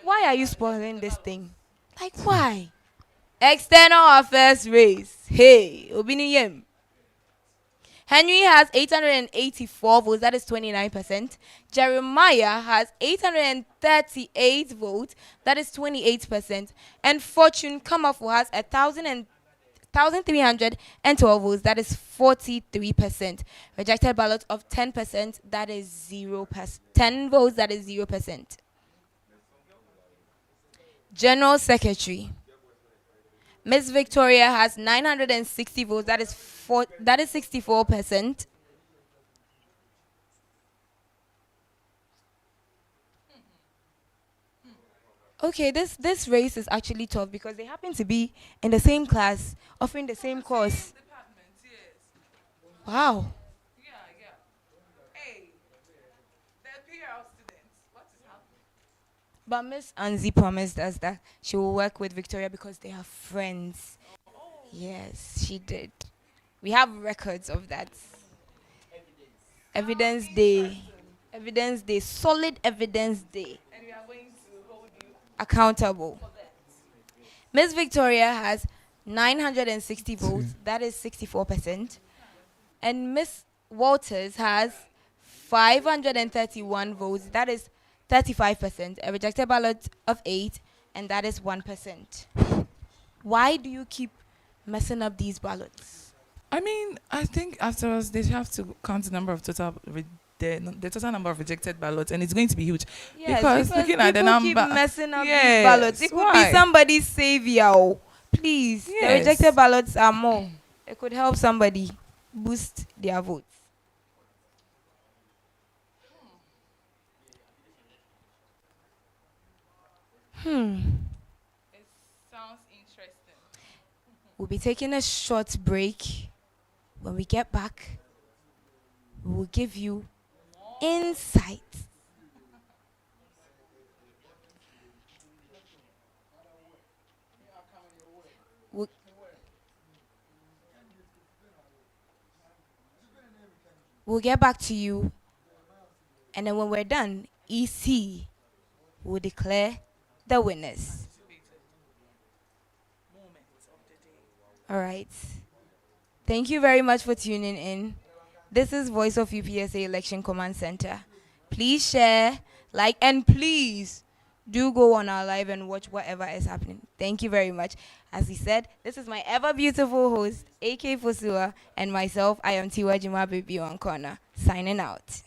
Why are you spoiling this thing? Like, why? External affairs race. Hey, Obiniyem. Henry has 884 votes. That is 29%. Jeremiah has 838 votes. That is 28%. And Fortune Kamafu has 1,312 votes. That is 43%. Rejected ballot of 10%. That is 0%. 10 votes. That is 0%. General Secretary. Miss Victoria has 960 votes. That is 64%. Okay, this race is actually tough because they happen to be in the same class, offering the same course. Wow. Hey, the PR students, what is happening? But Miss Anzi promised us that she will work with Victoria because they are friends. Yes, she did. We have records of that. Evidence day. Evidence day. Solid evidence day. And we are going to hold you accountable. Miss Victoria has 960 votes. That is 64%. And Miss Walters has 531 votes. That is 35%. A rejected ballot of 8, and that is 1%. Why do you keep messing up these ballots? I mean, I think afterwards they have to count the number of the total number of rejected ballots, and it's going to be huge. Yes, because looking at the number, keep messing up these ballots. It could be somebody's savior. please. The Yes. rejected ballots are more. It could help somebody boost their votes. It sounds interesting. We'll be taking a short break. When we get back, we'll give you insight. We'll, we'll get back to you, and then when we're done, EC will declare the winners. All right. Thank you very much for tuning in. This is Voice of UPSA Election Command Center. Please share, like, and please do go on our live and watch whatever is happening. Thank you very much. As he said, this is my ever beautiful host, AK Fosua, and myself, I am Tiwa Jima Baby on Corner, signing out.